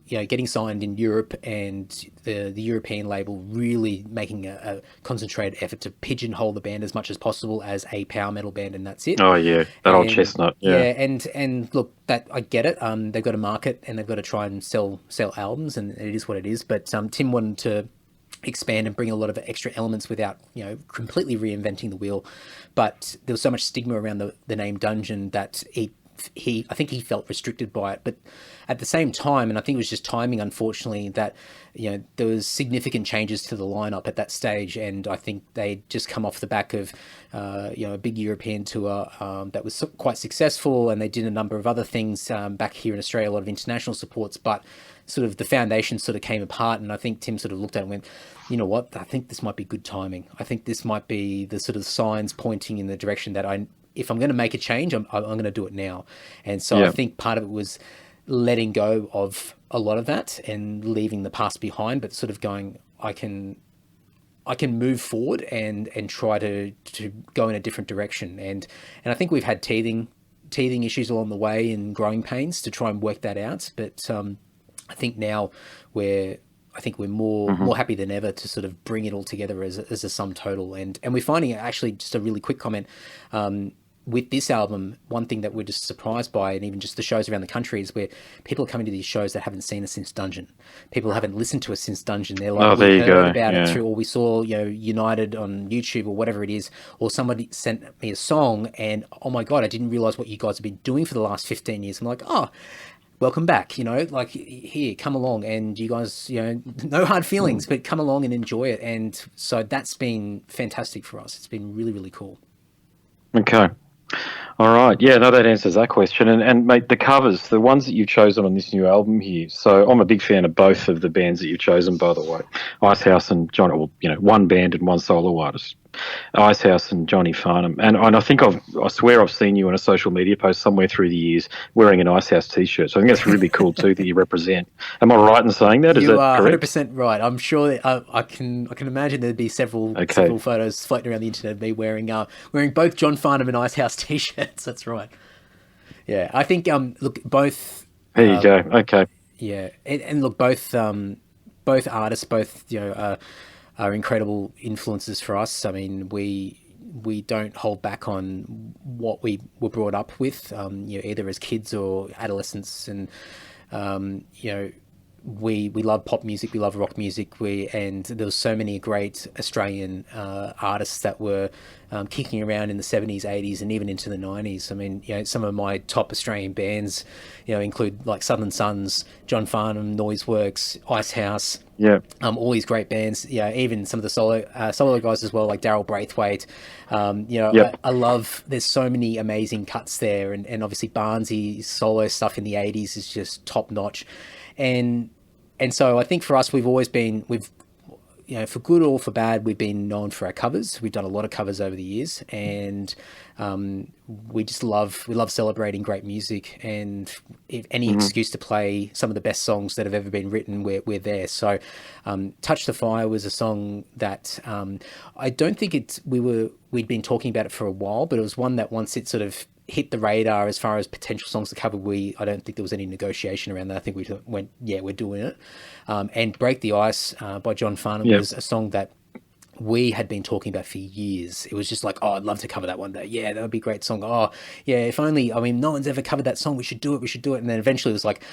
getting signed in Europe and the European label really making a concentrated effort to pigeonhole the band as much as possible as a power metal band, and that's it. Oh yeah, old chestnut. Yeah, and look, that I get it. They've got to market and they've got to try and sell albums, and it is what it is. But Tim wanted to expand and bring a lot of extra elements without completely reinventing the wheel. But there was so much stigma around the name Dungeon that I think he felt restricted by it. But at the same time, and I think it was just timing, unfortunately, that there was significant changes to the lineup at that stage, and I think they'd just come off the back of a big European tour that was quite successful, and they did a number of other things back here in Australia, a lot of international supports, but sort of the foundation sort of came apart, and I think Tim sort of looked at it and went, you know what, I think this might be good timing. I think this might be the sort of signs pointing in the direction that if I'm going to make a change, I'm going to do it now. And so I think part of it was letting go of a lot of that and leaving the past behind, but sort of going, I can move forward and try to go in a different direction. And I think we've had teething issues along the way and growing pains to try and work that out. But I think now we're more happy than ever to sort of bring it all together as a sum total. And we're finding, actually, just a really quick comment, with this album, one thing that we're just surprised by, and even just the shows around the country, is where people are coming to these shows that haven't seen us since Dungeon. People haven't listened to us since Dungeon. They're like, there we you heard go. about it Yeah. through, or we saw, United on YouTube or whatever it is, or somebody sent me a song, and oh my God, I didn't realize what you guys have been doing for the last 15 years. I'm like, oh, welcome back, like, here, come along, and you guys, no hard feelings, but come along and enjoy it. And so that's been fantastic for us. It's been really, really cool. Okay. All right. Yeah, no, that answers that question. And mate, the covers, the ones that you've chosen on this new album here. So I'm a big fan of both of the bands that you've chosen, by the way. Icehouse and John, well, one band and one solo artist. Icehouse and Johnny Farnham. And I think I swear I've seen you on a social media post somewhere through the years wearing an Icehouse t-shirt. So I think that's really cool too that you represent. Am I right in saying that? Is You that are correct? 100% right. I'm sure that, I can imagine there'd be several photos floating around the internet of me wearing both John Farnham and Icehouse t-shirts. That's right. Yeah, I think look, both. There you go. Okay. Yeah, and look, both artists, both are incredible influences for us. I mean, we don't hold back on what we were brought up with, either as kids or adolescents, and we love pop music, we love rock music, and there was so many great Australian artists that were kicking around in the 70s, 80s, and even into the 90s. I mean, some of my top Australian bands, include like Southern Sons, John Farnham, Noiseworks, Icehouse. Yeah. All these great bands. Yeah, even some of the solo guys as well, like Daryl Braithwaite. Yep. I love. There's so many amazing cuts there, and obviously Barnsy's solo stuff in the 80s is just top notch, and so I think for us, we've for good or for bad, we've been known for our covers. We've done a lot of covers over the years, and we love celebrating great music, and if any excuse to play some of the best songs that have ever been written, we're there. So Touch the Fire was a song that I don't think we'd been talking about it for a while, but it was one that once it sort of hit the radar as far as potential songs to cover, I don't think there was any negotiation around that. I think we went, yeah, we're doing it. And Break the Ice by John Farnham was a song that we had been talking about for years. It was just like, oh, I'd love to cover that one day. Yeah, that would be a great song. Oh, yeah, if only, I mean, no one's ever covered that song. We should do it. And then eventually it was like,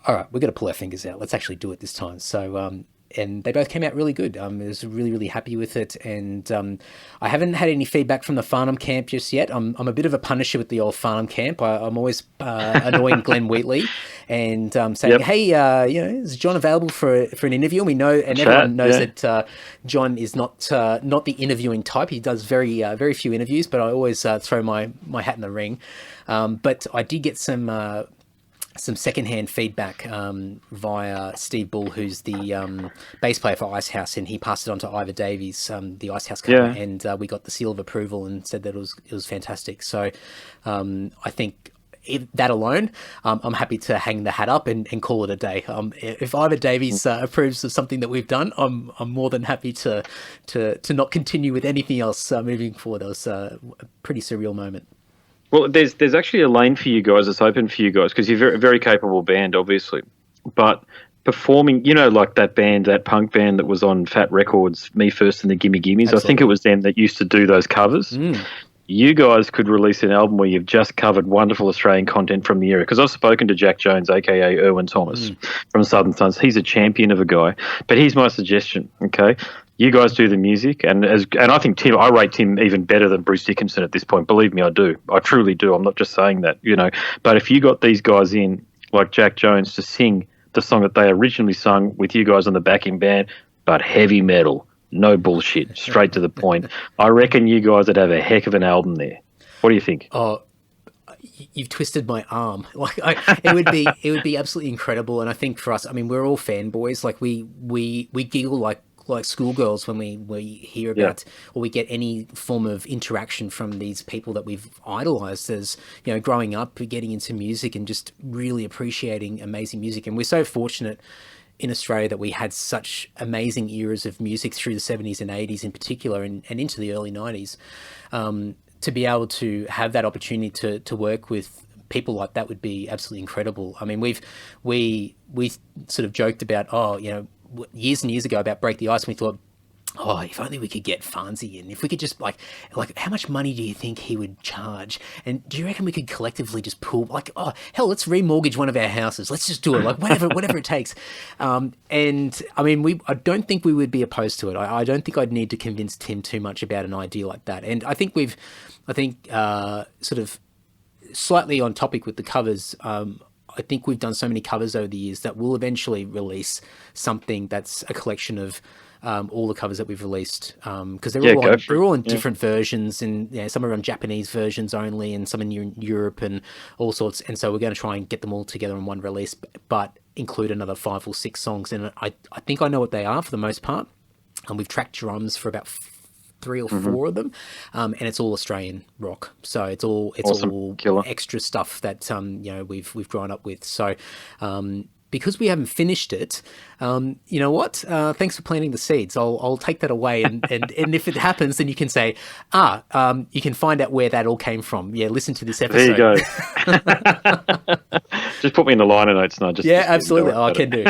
all right, we've got to pull our fingers out. Let's actually do it this time. So, and they both came out really good. I was really, really happy with it. And I haven't had any feedback from the Farnham camp just yet. I'm a bit of a punisher with the old Farnham camp. I'm always annoying Glenn Wheatley and saying, hey, is John available for an interview? And we know, and everyone knows that John is not the interviewing type. He does very few interviews, but I always throw my hat in the ring. But I did get some secondhand feedback via Steve Bull, who's the bass player for Icehouse, and he passed it on to Ivor Davies, the Icehouse cover, and we got the seal of approval and said that it was fantastic. So I think that alone, I'm happy to hang the hat up and call it a day. If Ivor Davies approves of something that we've done, I'm more than happy to not continue with anything else moving forward. It was a pretty surreal moment. Well, there's actually a lane for you guys that's open for you guys because you're a very capable band, obviously. But performing, like that band, that punk band that was on Fat Records, Me First and the Gimme Gimmes, I think it was them that used to do those covers. You guys could release an album where you've just covered wonderful Australian content from the era. Because I've spoken to Jack Jones, a.k.a. Erwin Thomas, from Southern Sons. He's a champion of a guy. But here's my suggestion, okay? You guys do the music, and I think I rate Tim even better than Bruce Dickinson at this point. Believe me, I do. I truly do. I'm not just saying that, But if you got these guys in, like Jack Jones, to sing the song that they originally sung with you guys on the backing band, but heavy metal, no bullshit, straight to the point, I reckon you guys would have a heck of an album there. What do you think? Oh, you've twisted my arm. Like it would be absolutely incredible. And I think for us, I mean, we're all fanboys. Like we giggle like schoolgirls when we hear about or we get any form of interaction from these people that we've idolized as growing up, getting into music and just really appreciating amazing music. And we're so fortunate in Australia that we had such amazing eras of music through the 70s and 80s in particular, and into the early 90s, to be able to have that opportunity to work with people like that would be absolutely incredible. I mean, we sort of joked about, years and years ago about Break the Ice, and we thought, Oh, if only we could get Fonzie in. If we could just how much money do you think he would charge? And do you reckon we could collectively just pull oh hell, let's remortgage one of our houses. Let's just do it. Like whatever it takes. And I mean, I don't think we would be opposed to it. I don't think I'd need to convince Tim too much about an idea like that. And I think sort of slightly on topic with the covers. I think we've done so many covers over the years that we'll eventually release something that's a collection of all the covers that we've released, because they're all in different versions, and some are on Japanese versions only, and some in Europe and all sorts. And so we're going to try and get them all together in one release, but include another 5 or 6 songs. And I think I know what they are for the most part. And we've tracked drums for about 3 or 4 of them, and it's all Australian rock. So it's all Killer. extra stuff that we've grown up with. So because we haven't finished it, you know what? Thanks for planting the seeds. I'll take that away, and if it happens, then you can say, you can find out where that all came from. Yeah, listen to this episode. There you go. Just put me in the liner notes now. Absolutely. I can do.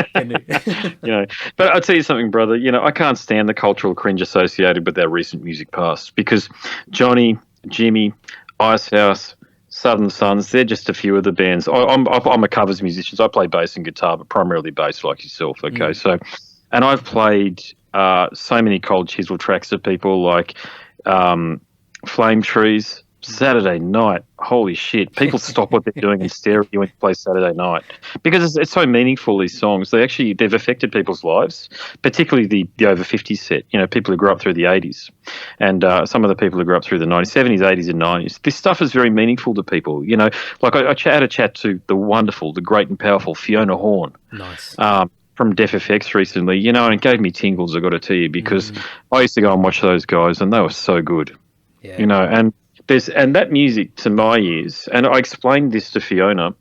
But I'll tell you something, brother. I can't stand the cultural cringe associated with our recent music past, because Johnny, Jimmy, Icehouse, Southern Sons, they're just a few of the bands. I'm a covers musician, so I play bass and guitar, but primarily bass like yourself, okay? So, and I've played so many Cold Chisel tracks of people like Flame Trees, Saturday Night. Holy shit. People stop what they're doing and stare at you when you play Saturday Night, because it's so meaningful, these songs. They've affected people's lives, particularly the over 50s set, people who grew up through the 80s, and some of the people who grew up through the 90s, 70s, 80s and 90s. This stuff is very meaningful to people, like I had a chat to the wonderful, the great and powerful Fiona Horn. Nice. From Def FX recently, and it gave me tingles, I got to tell you, because I used to go and watch those guys and they were so good, and that music, to my ears, and I explained this to Fiona,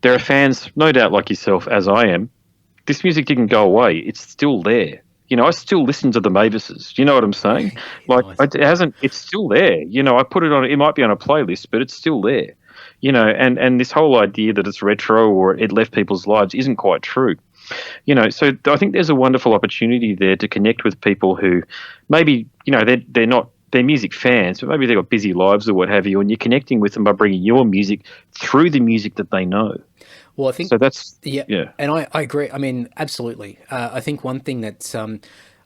there are fans, no doubt like yourself, as I am. This music didn't go away. It's still there. I still listen to the Mavises. You know what I'm saying? Like, nice. It's still there. I put it on, it might be on a playlist, but it's still there. And this whole idea that it's retro or it left people's lives isn't quite true. So I think there's a wonderful opportunity there to connect with people who maybe, they're music fans, but maybe they've got busy lives or what have you, and you're connecting with them by bringing your music through the music that they know. Well, I think so. That's and I agree. I mean, absolutely. I think one thing that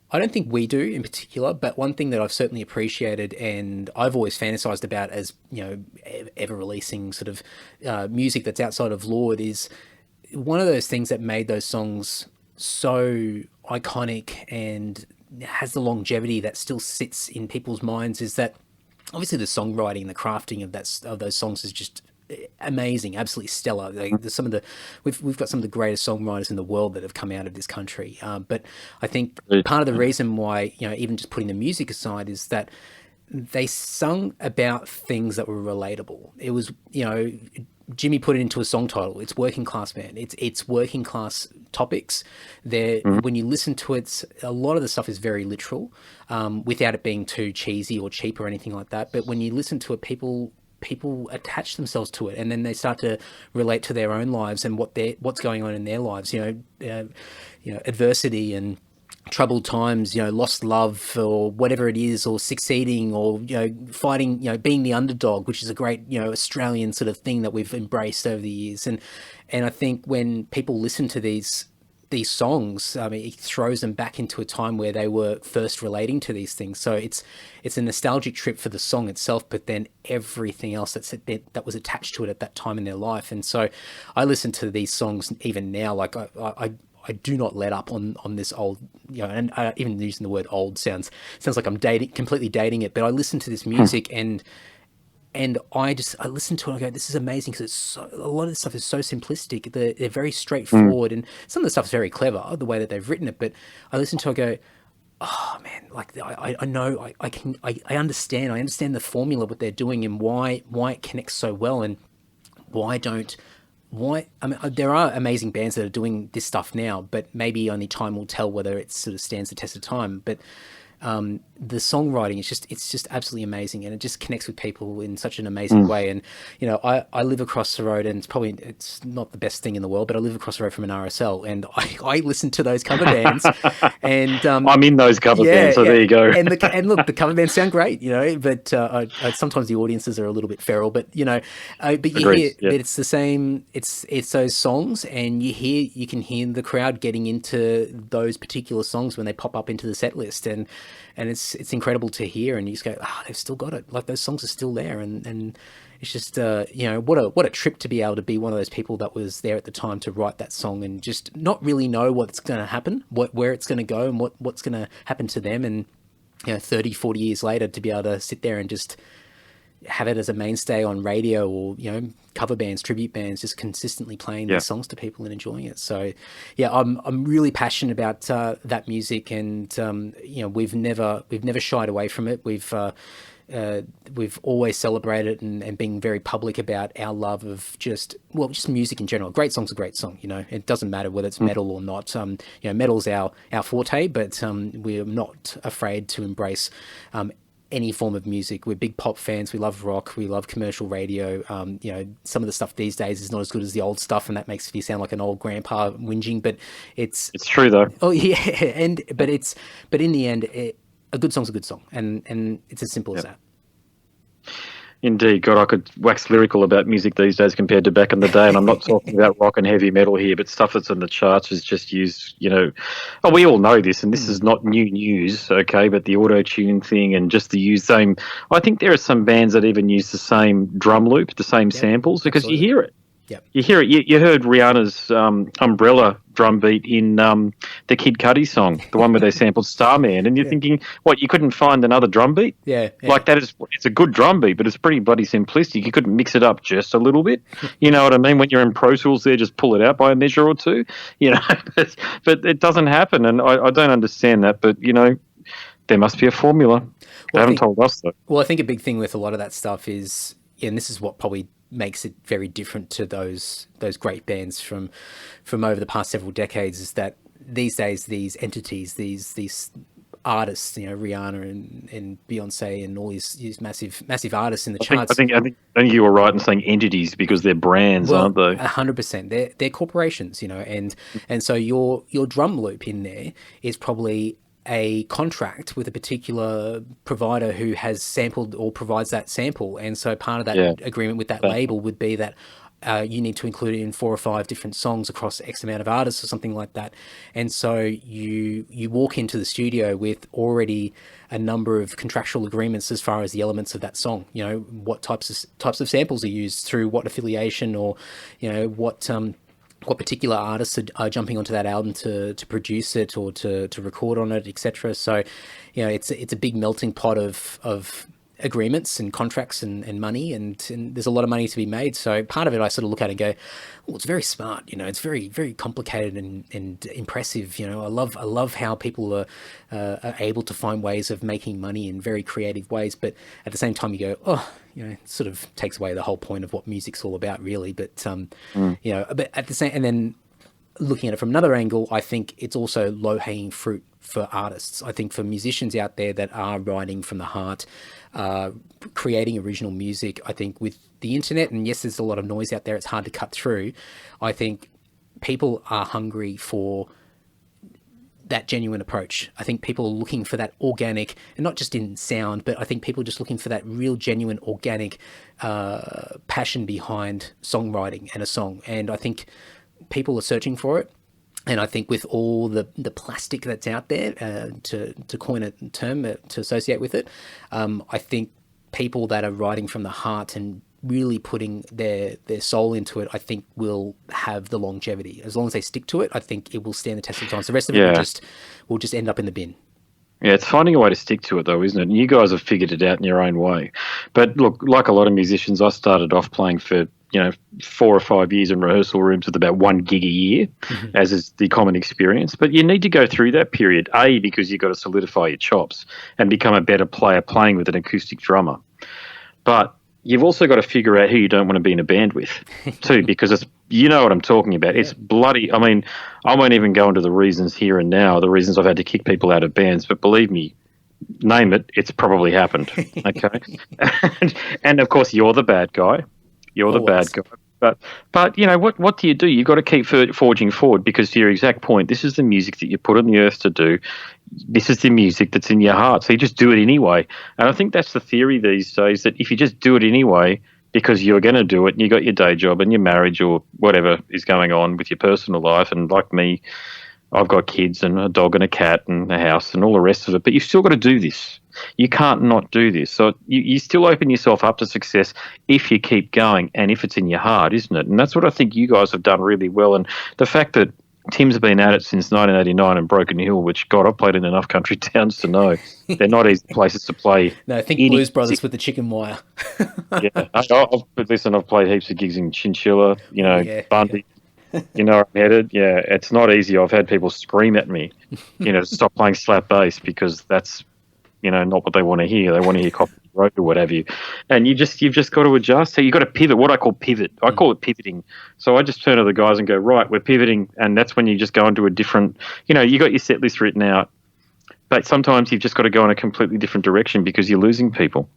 I don't think we do in particular, but one thing that I've certainly appreciated and I've always fantasized about as ever releasing sort of music that's outside of Lord is one of those things that made those songs so iconic and has the longevity that still sits in people's minds is that obviously the songwriting, the crafting of those songs is just amazing, absolutely stellar. There's we've got some of the greatest songwriters in the world that have come out of this country. But I think part of the reason why, even just putting the music aside, is that they sung about things that were relatable. It was, Jimmy put it into a song title. It's working class, man. It's working class topics. There, when you listen to it, a lot of the stuff is very literal, without it being too cheesy or cheap or anything like that. But when you listen to it, people attach themselves to it, and then they start to relate to their own lives and what's going on in their lives. Adversity and troubled times, lost love or whatever it is, or succeeding, or fighting, being the underdog, which is a great Australian sort of thing that we've embraced over the years. And I think when people listen to these songs, I mean, it throws them back into a time where they were first relating to these things. So it's a nostalgic trip for the song itself, but then everything else that was attached to it at that time in their life. And so I listen to these songs even now, like I do not let up on this old, and even using the word old sounds like I'm completely dating it, but I listen to this music and I listen to it and I go, this is amazing, because a lot of this stuff is so simplistic. They're very straightforward, and some of the stuff is very clever, the way that they've written it, but I listen to it and go, oh man, like I know, I understand the formula, what they're doing and why it connects so well, and why, I mean, there are amazing bands that are doing this stuff now, but maybe only time will tell whether it sort of stands the test of time. But the songwriting is it's just absolutely amazing, and it just connects with people in such an amazing way. And I live across the road, and it's not the best thing in the world, but I live across the road from an RSL, and I listen to those cover bands, and I'm in those cover bands, so there you go. And look, the cover bands sound great, but sometimes the audiences are a little bit feral, but but you hear that it's the same. It's those songs, and you can hear the crowd getting into those particular songs when they pop up into the set list, and it's incredible to hear, and you just go, they've still got it. Like, those songs are still there, and it's just what a trip to be able to be one of those people that was there at the time to write that song and just not really know what's going to happen, where it's going to go, and what's going to happen to them, and 30, 40 years later to be able to sit there and just have it as a mainstay on radio, or cover bands, tribute bands, just consistently playing these songs to people and enjoying it. So I'm really passionate about that music, and we've never shied away from it. We've always celebrated and been very public about our love of just music in general. Great song's a great song. It doesn't matter whether it's metal or not. Metal's our forte, but we're not afraid to embrace any form of music. We're big pop fans. We love rock. We love commercial radio. Some of the stuff these days is not as good as the old stuff, and that makes me sound like an old grandpa whinging. But it's true though. Oh yeah, but in the end, a good song's a good song, and it's as simple as that. Indeed. God, I could wax lyrical about music these days compared to back in the day, and I'm not talking about rock and heavy metal here, but stuff that's in the charts is just used, we all know this, and this is not new news, okay, but the auto-tune thing and just the same, I think there are some bands that even use the same drum loop, the same samples, because you hear it. Yep. You hear it. You heard Rihanna's Umbrella drum beat in the Kid Cudi song, the one where they sampled Starman, and you're thinking, what, you couldn't find another drum beat? Yeah. Like, it's a good drum beat, but it's pretty bloody simplistic. You couldn't mix it up just a little bit. You know what I mean? When you're in Pro Tools there, just pull it out by a measure or two, but it doesn't happen, and I don't understand that, but, there must be a formula. They haven't told us, though. Well, I think a big thing with a lot of that stuff is, and this is what probably makes it very different to those great bands from over the past several decades, is that these days these entities, these artists, Rihanna and Beyonce and all these massive artists in the charts. I think you were right in saying entities, because they're brands, aren't they? 100%. They're corporations, and so your drum loop in there is probably a contract with a particular provider who has sampled or provides that sample, and so part of that agreement with that label would be that you need to include it in 4 or 5 different songs across X amount of artists or something like that. And so you walk into the studio with already a number of contractual agreements as far as the elements of that song. What types of samples are used, through what affiliation, or what particular artists are jumping onto that album to produce it or to record on it, etc. So, it's a big melting pot of agreements and contracts and money, and there's a lot of money to be made. So part of it I sort of look at and go, well, it's very smart, it's very, very complicated and impressive. I love how people are able to find ways of making money in very creative ways, but at the same time you go, it sort of takes away the whole point of what music's all about, really. But but at the same, and then looking at it from another angle, I think it's also low-hanging fruit for artists. I think for musicians out there that are writing from the heart, creating original music, I think with the internet, and yes, there's a lot of noise out there, it's hard to cut through. I think people are hungry for that genuine approach. I think people are looking for that organic, and not just in sound, but I think people are just looking for that real, genuine, organic passion behind songwriting and a song. And I think people are searching for it. And I think with all the plastic that's out there, to coin a term to associate with it, I think people that are writing from the heart and really putting their soul into it, I think will have the longevity. As long as they stick to it, I think it will stand the test of time. So the rest of it will just end up in the bin. Yeah, it's finding a way to stick to it, though, isn't it? And you guys have figured it out in your own way. But look, like a lot of musicians, I started off playing for 4 or 5 years in rehearsal rooms with about 1 gig a year, as is the common experience. But you need to go through that period, A, because you've got to solidify your chops and become a better player playing with an acoustic drummer. But you've also got to figure out who you don't want to be in a band with, too, because it's, you know what I'm talking about. It's bloody, I mean, I won't even go into the reasons here and now, the reasons I've had to kick people out of bands, but believe me, name it, it's probably happened. Okay. And of course, you're the bad guy. You're the bad guy. But what do? You've got to keep forging forward, because to your exact point, this is the music that you put on the earth to do. This is the music that's in your heart. So you just do it anyway. And I think that's the theory these days, that if you just do it anyway, because you're going to do it, and you got your day job and your marriage or whatever is going on with your personal life, and like me, I've got kids and a dog and a cat and a house and all the rest of it, but you've still got to do this. You can't not do this. So you still open yourself up to success if you keep going and if it's in your heart, isn't it? And that's what I think you guys have done really well. And the fact that Tim's been at it since 1989 in Broken Hill, which, God, I've played in enough country towns to know they're not easy places to play. No, I think Blues Brothers with the chicken wire. Yeah. I've played heaps of gigs in Chinchilla, Bundy. You know where I'm headed? Yeah, it's not easy. I've had people scream at me, stop playing slap bass, because that's, not what they want to hear. They want to hear Copy Road or what have you. And you've just got to adjust. So you've got to pivot, what I call pivot. I call it pivoting. So I just turn to the guys and go, right, we're pivoting. And that's when you just go into a different, you got your set list written out, but sometimes you've just got to go in a completely different direction because you're losing people.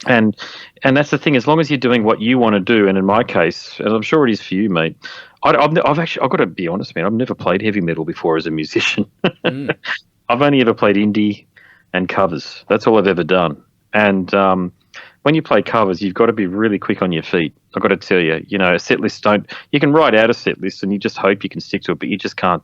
And that's the thing. As long as you're doing what you want to do, and in my case, and I'm sure it is for you, mate, I've got to be honest, man. I've never played heavy metal before as a musician. I've only ever played indie and covers. That's all I've ever done. And when you play covers, you've got to be really quick on your feet. I've got to tell you, a set list you can write out a set list and you just hope you can stick to it, but you just can't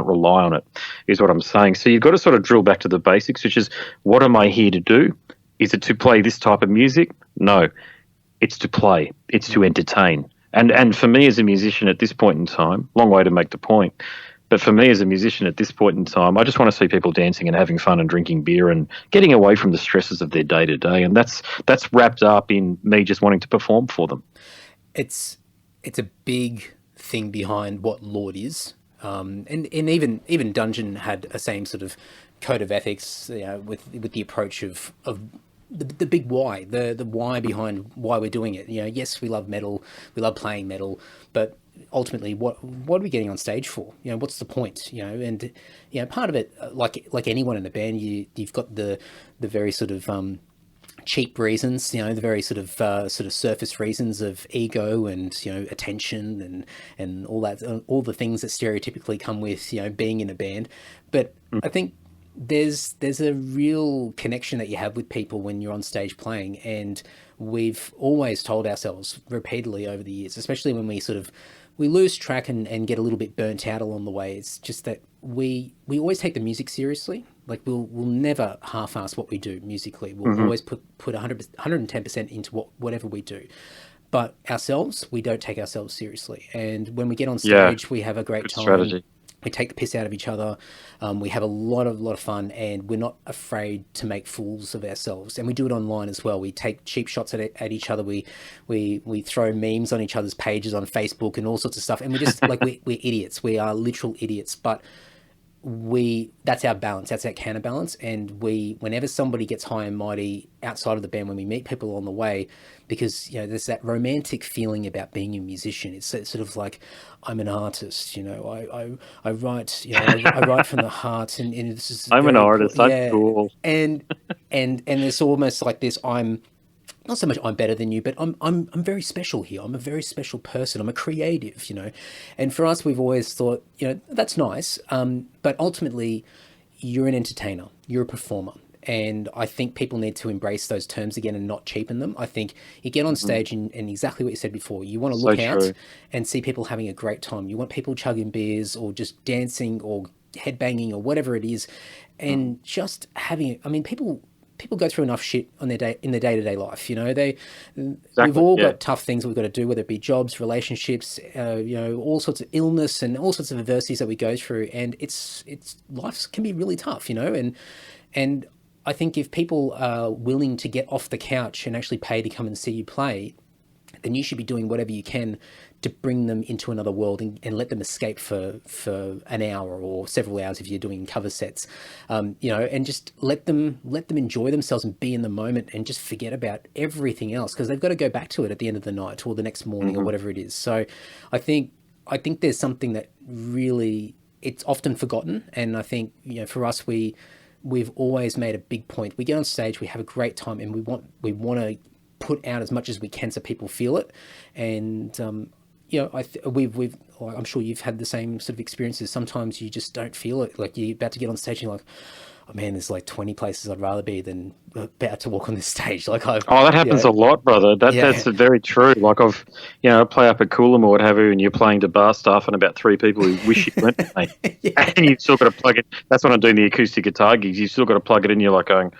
rely on it, is what I'm saying. So you've got to sort of drill back to the basics, which is, what am I here to do? Is it to play this type of music? No, it's to play. It's to entertain. And for me as a musician at this point in time, long way to make the point, but for me as a musician at this point in time, I just want to see people dancing and having fun and drinking beer and getting away from the stresses of their day-to-day. And that's wrapped up in me just wanting to perform for them. It's a big thing behind what Lord is. And even Dungeon had a same sort of code of ethics, with the approach of the big why, the why behind why we're doing it. Yes, we love metal, we love playing metal, but ultimately, what are we getting on stage for? What's the point? And part of it, like anyone in a band, you've got the very sort of cheap reasons, the very sort of surface reasons of ego and attention and all that, all the things that stereotypically come with being in a band. But I think there's a real connection that you have with people when you're on stage playing, and we've always told ourselves repeatedly over the years, especially when we lose track and get a little bit burnt out along the way. It's just that we always take the music seriously. Like we'll never half-ass what we do musically. We'll always put 110% into whatever we do. But ourselves, we don't take ourselves seriously. And when we get on stage, we have a great time. Strategy. We take the piss out of each other. We have a lot of fun, and we're not afraid to make fools of ourselves. And we do it online as well. We take cheap shots at each other. We throw memes on each other's pages on Facebook and all sorts of stuff. And we're just we're idiots. We are literal idiots. But that's our balance. That's our counterbalance. And whenever somebody gets high and mighty outside of the band, when we meet people on the way, because there's that romantic feeling about being a musician. It's sort of like, I'm an artist. I write. I write from the heart, and this is. I'm an artist. That's cool. And it's almost like this. I'm not so much I'm better than you, but I'm very special here. I'm a very special person. I'm a creative, And for us, we've always thought, that's nice. But ultimately, you're an entertainer. You're a performer. And I think people need to embrace those terms again and not cheapen them. I think you get on stage and exactly what you said before, you want to look out and see people having a great time. You want people chugging beers or just dancing or headbanging or whatever it is. And just having, people go through enough shit in their day-to-day life. We've all got tough things we've got to do, whether it be jobs, relationships, all sorts of illness and all sorts of adversities that we go through. And it's life can be really tough, and I think if people are willing to get off the couch and actually pay to come and see you play, then you should be doing whatever you can to bring them into another world and let them escape for an hour or several hours if you're doing cover sets, and just let them enjoy themselves and be in the moment and just forget about everything else, because they've got to go back to it at the end of the night or the next morning or whatever it is. So I think there's something that really, it's often forgotten. And I think, for us, we we've always made a big point. We get on stage, we have a great time, and we want to put out as much as we can so people feel it. And I'm sure you've had the same sort of experiences. Sometimes you just don't feel it. Like you're about to get on stage and you're like, oh man, there's like 20 places I'd rather be than about to walk on this stage. Like that happens a lot, brother. That's very true. Like I've, play up at Coolum or what have you, and you're playing to bar staff and about 3 people who wish you went, mate. And you've still got to plug it. That's when I'm doing the acoustic guitar gigs. You've still got to plug it in. You're like going,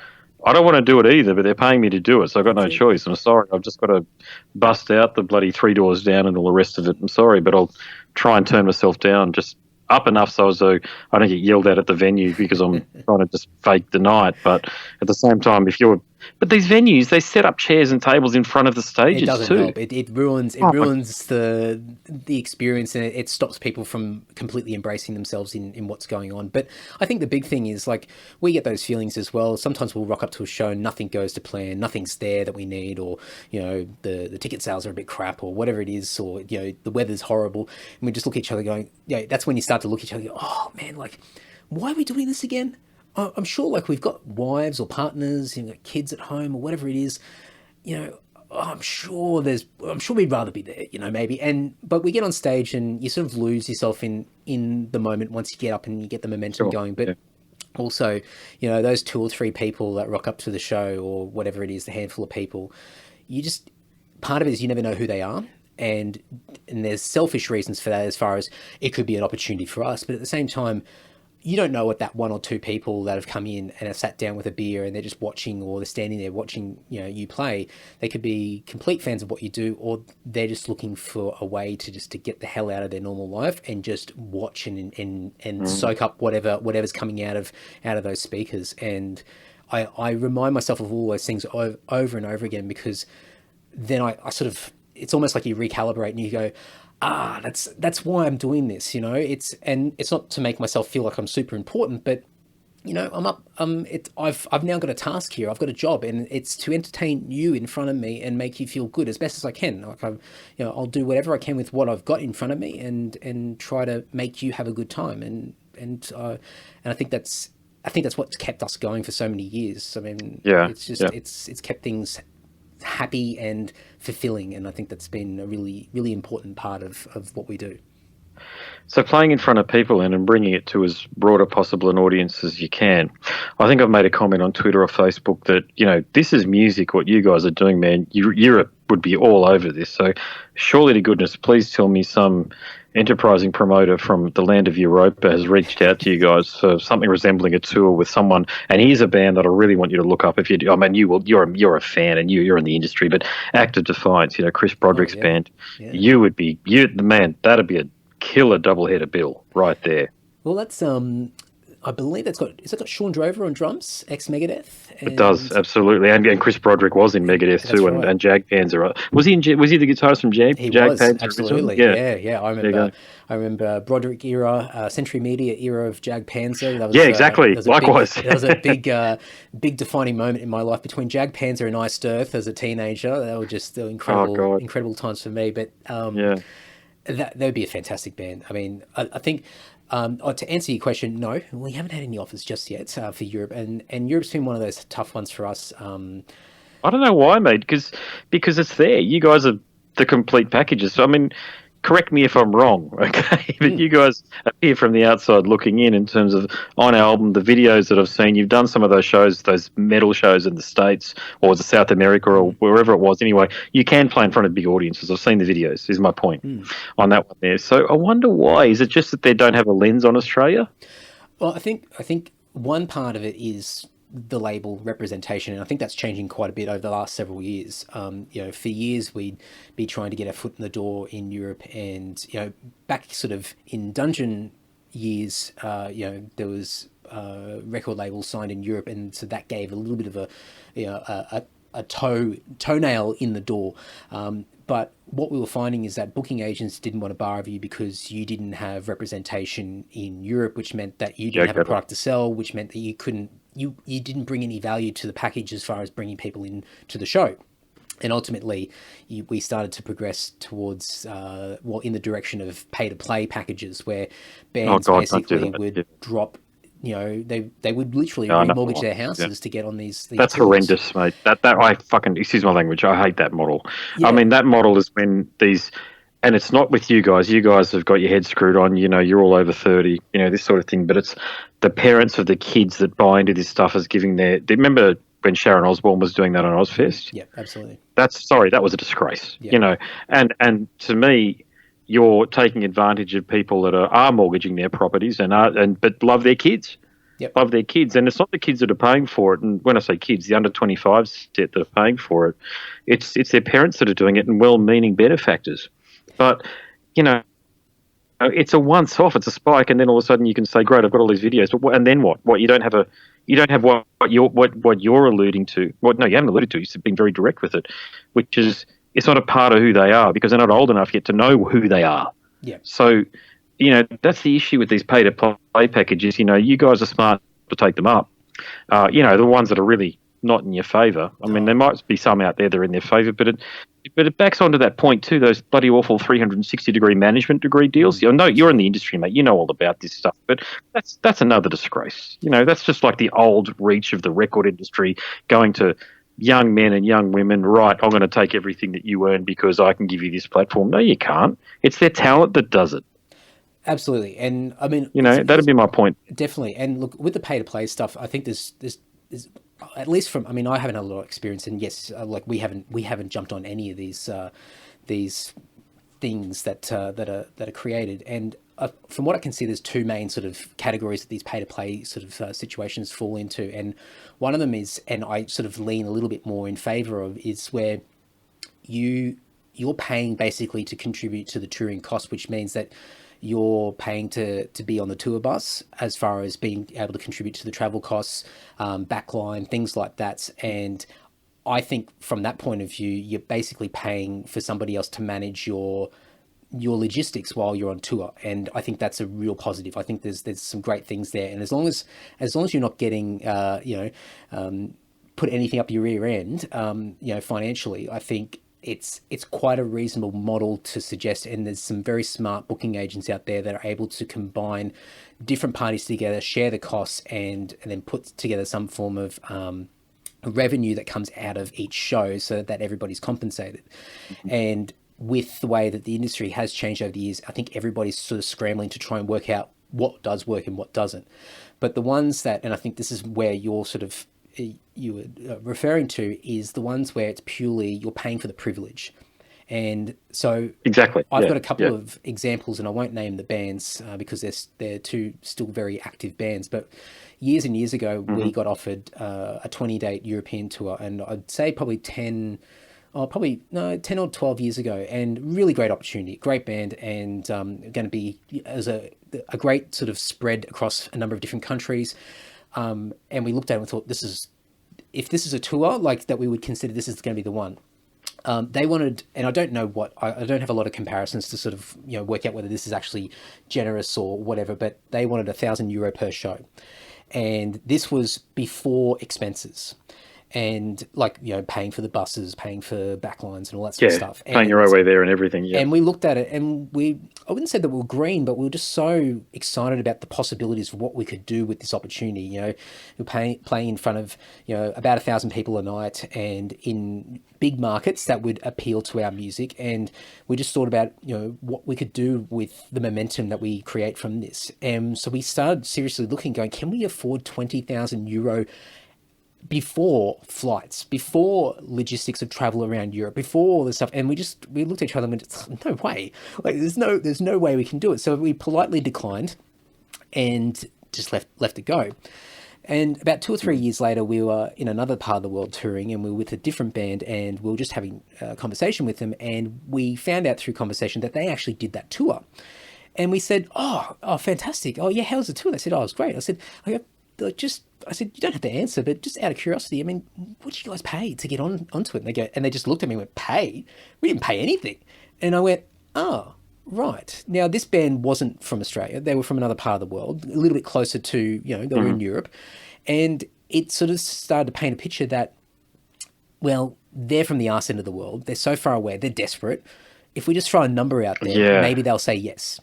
I don't want to do it either, but they're paying me to do it, so I've got no choice. I'm sorry. I've just got to bust out the bloody 3 doors down and all the rest of it. I'm sorry, but I'll try and turn myself down just up enough so I don't get yelled at the venue because I'm trying to just fake the night. But at the same time, but these venues, they set up chairs and tables in front of the stages too. It doesn't help. It ruins the experience, and it stops people from completely embracing themselves in what's going on. But I think the big thing is, like, we get those feelings as well. Sometimes we'll rock up to a show, nothing goes to plan, nothing's there that we need, or the ticket sales are a bit crap, or whatever it is, or the weather's horrible, and we just look at each other going, that's when you start to look at each other and go, oh man, like, why are we doing this again? I'm sure, like, we've got wives or partners, got kids at home or whatever it is. I'm sure we'd rather be there, maybe. But we get on stage and you sort of lose yourself in the moment once you get up and you get the momentum going. But also, those 2 or 3 people that rock up to the show or whatever it is, the handful of people, part of it is you never know who they are. And there's selfish reasons for that, as far as it could be an opportunity for us. But at the same time, you don't know what that 1 or 2 people that have come in and have sat down with a beer and they're just watching, or they're standing there watching, you play. They could be complete fans of what you do, or they're just looking for a way to get the hell out of their normal life and just watch and soak up whatever's coming out of those speakers. And I remind myself of all those things over and over again, because then I sort of, it's almost like you recalibrate and you go, that's why I'm doing this, it's not to make myself feel like I'm super important, but I've now got a task here. I've got a job, and it's to entertain you in front of me and make you feel good as best as I can. Like I'll do whatever I can with what I've got in front of me and try to make you have a good time. And I think that's what's kept us going for so many years. I mean, it's just, it's kept things happy and fulfilling, and I think that's been a really, really important part of what we do. So playing in front of people and bringing it to as broad a possible an audience as you can. I think I've made a comment on Twitter or Facebook that, this is music, what you guys are doing, man. Europe would be all over this. So surely to goodness, please tell me some enterprising promoter from the land of Europa has reached out to you guys for something resembling a tour with someone. And here's a band that I really want you to look up if you do. I mean, you're a fan and you're in the industry, but Act of Defiance, Chris Broderick's band, that'd be a killer doubleheader bill right there. Well, that's I believe has it got Sean Drover on drums, ex-Megadeth? It does, absolutely. And Chris Broderick was in Megadeth too, right. and Jag Panzer. Was he the guitarist from Jag? He Jag was, Panzer absolutely. Yeah. I remember Broderick era, Century Media era of Jag Panzer. That was, exactly. Likewise. That was a big defining moment in my life between Jag Panzer and Iced Earth as a teenager. They were just incredible times for me. But that would be a fantastic band. I mean, I think... to answer your question, no, we haven't had any offers just yet for Europe, and Europe's been one of those tough ones for us. I don't know why, mate, because it's there. You guys are the complete packages. So, I mean, correct me if I'm wrong, okay? But you guys appear from the outside looking in terms of on our album, the videos that I've seen. You've done some of those shows, those metal shows in the States or was it South America or wherever it was. Anyway, you can play in front of big audiences. I've seen the videos, is my point on that one there. So I wonder why. Is it just that they don't have a lens on Australia? Well, I think one part of it is the label representation, and I think that's changing quite a bit over the last several years. For years we'd be trying to get our foot in the door in Europe, and back sort of in Dungeon years, there was record labels signed in Europe, and so that gave a little bit of a toenail in the door. But what we were finding is that booking agents didn't want to bar of you because you didn't have representation in Europe, which meant that you didn't have a product to sell, which meant that you couldn't. You didn't bring any value to the package as far as bringing people in to the show. And ultimately, we started to progress towards, in the direction of pay-to-play packages where bands basically would drop they would literally No, no, remortgage their yeah. houses to get on these That's tours. horrendous, mate. That I fucking, excuse my language, I hate that model. Yeah. I mean, that model is when these, and it's not with you guys. You guys have got your head screwed on. You're all over 30. This sort of thing. But it's the parents of the kids that buy into this stuff as giving remember when Sharon Osbourne was doing that on Ozfest? Yeah, absolutely. That was a disgrace. Yeah. And to me, you're taking advantage of people that are mortgaging their properties but love their kids. Yep. Love their kids, and it's not the kids that are paying for it. And when I say kids, the under 25s set that are paying for it, it's their parents that are doing it, and well-meaning benefactors. But it's a once-off, it's a spike, and then all of a sudden you can say, "Great, I've got all these videos." But and then what? What you don't have what you're alluding to. No, you haven't alluded to. You've been very direct with it, which is it's not a part of who they are because they're not old enough yet to know who they are. Yeah. So. That's the issue with these pay-to-play packages. You guys are smart to take them up. The ones that are really not in your favour. I mean, there might be some out there that are in their favour, but it backs onto that point too. Those bloody awful 360-degree management degree deals. No, you're in the industry, mate. You know all about this stuff. But that's another disgrace. That's just like the old reach of the record industry going to young men and young women. Right, I'm going to take everything that you earn because I can give you this platform. No, you can't. It's their talent that does it. Absolutely. And I mean, that'd be my point. Definitely. And look, with the pay to play stuff, I think there's at least from, I mean, I haven't had a lot of experience, and yes, like we haven't jumped on any of these things that are created. And from what I can see, there's two main sort of categories that these pay to play sort of situations fall into. And one of them is, and I sort of lean a little bit more in favor of, is where you're paying basically to contribute to the touring cost, which means that you're paying to be on the tour bus as far as being able to contribute to the travel costs, backline, things like that. And I think from that point of view, you're basically paying for somebody else to manage your logistics while you're on tour. And I think that's a real positive. I think there's some great things there. And as long as you're not getting, put anything up your rear end, financially, I think it's quite a reasonable model to suggest, and there's some very smart booking agents out there that are able to combine different parties together, share the costs, and then put together some form of revenue that comes out of each show so that everybody's compensated. Mm-hmm. And with the way that the industry has changed over the years, I think everybody's sort of scrambling to try and work out what does work and what doesn't. But the ones that, and I think this is where you're sort of you were referring to, is the ones where it's purely you're paying for the privilege. And so exactly, I've got a couple of examples, and I won't name the bands because they're two still very active bands. But years and years ago, we got offered a 20-date European tour, and I'd say probably 10 or 12 years ago, and really great opportunity, great band, and going to be as a great sort of spread across a number of different countries. And we looked at it and thought, if this is a tour like that, we would consider this is going to be the one. They wanted, and I don't know I don't have a lot of comparisons to sort of, work out whether this is actually generous or whatever, but they wanted €1,000 per show. And this was before expenses. And paying for the buses, paying for backlines and all that sort of stuff. Paying your own way there and everything. Yeah. And we looked at it, and I wouldn't say that we were green, but we were just so excited about the possibilities of what we could do with this opportunity. We're playing in front of, about 1,000 people a night, and in big markets that would appeal to our music. And we just thought about, what we could do with the momentum that we create from this. And so we started seriously looking, going, can we afford €20,000 before flights, before logistics of travel around Europe, before all this stuff? And we looked at each other and went, no way, there's no way we can do it. So we politely declined and just left it go. And about 2 or 3 years later, we were in another part of the world touring, and we were with a different band, and we were just having a conversation with them, and we found out through conversation that they actually did that tour. And we said, oh, fantastic. Oh yeah, how's the tour? They said, oh, it was great. I said, you don't have to answer, but just out of curiosity, I mean, what did you guys pay to get onto it? And they just looked at me and went, pay? We didn't pay anything. And I went, oh, right. Now, this band wasn't from Australia. They were from another part of the world, a little bit closer to, they were in Europe. And it sort of started to paint a picture that, well, they're from the arse end of the world. They're so far away. They're desperate. If we just throw a number out there, maybe they'll say yes.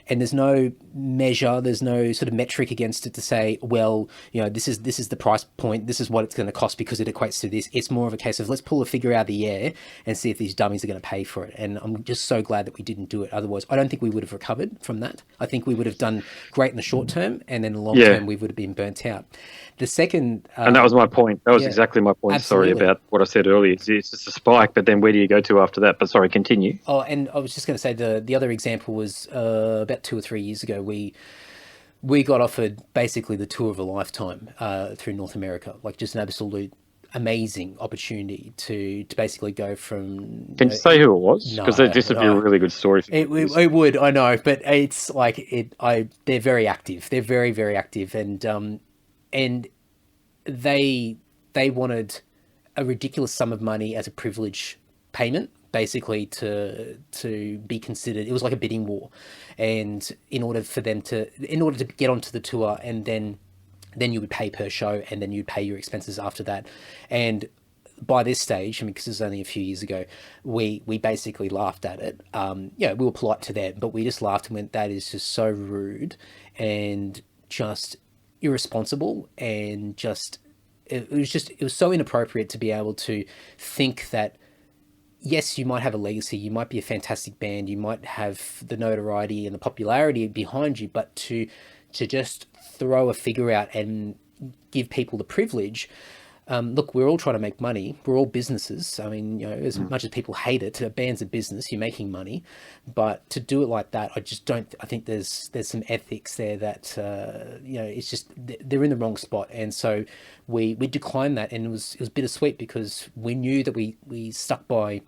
and there's no measure, there's no sort of metric against it to say, well, this is the price point, this is what it's going to cost because it equates to this. It's more of a case of let's pull a figure out of the air and see if these dummies are going to pay for it. And I'm just so glad that we didn't do it. Otherwise, I don't think we would have recovered from that. I think we would have done great in the short term, and then in the long term we would have been burnt out. The second, and that was my point. That was exactly my point. Absolutely. Sorry about what I said earlier. It's just a spike, but then where do you go to after that? But sorry, continue. Oh, and I was just going to say the other example was about 2 or 3 years ago. We got offered basically the tour of a lifetime through North America, like just an absolute amazing opportunity to basically go from. Can you say who it was? Because this would be a really good story. It would, I know, but it's like they're very active. They're very, very active, and they wanted a ridiculous sum of money as a privilege payment, basically to be considered. It was like a bidding war, and in order to get onto the tour, and then you would pay per show, and then you'd pay your expenses after that. And by this stage, I mean, because it was only a few years ago, we basically laughed at it. We were polite to them, but we just laughed and went, that is just so rude and just irresponsible, and it was so inappropriate to be able to think that, yes, you might have a legacy, you might be a fantastic band, you might have the notoriety and the popularity behind you, but to just throw a figure out and give people the privilege. Look, we're all trying to make money. We're all businesses. I mean, as much as people hate it, a band's a business. You're making money, but to do it like that, I just don't. I think there's some ethics there that it's just they're in the wrong spot, and so we declined that, and it was bittersweet because we knew that we stuck by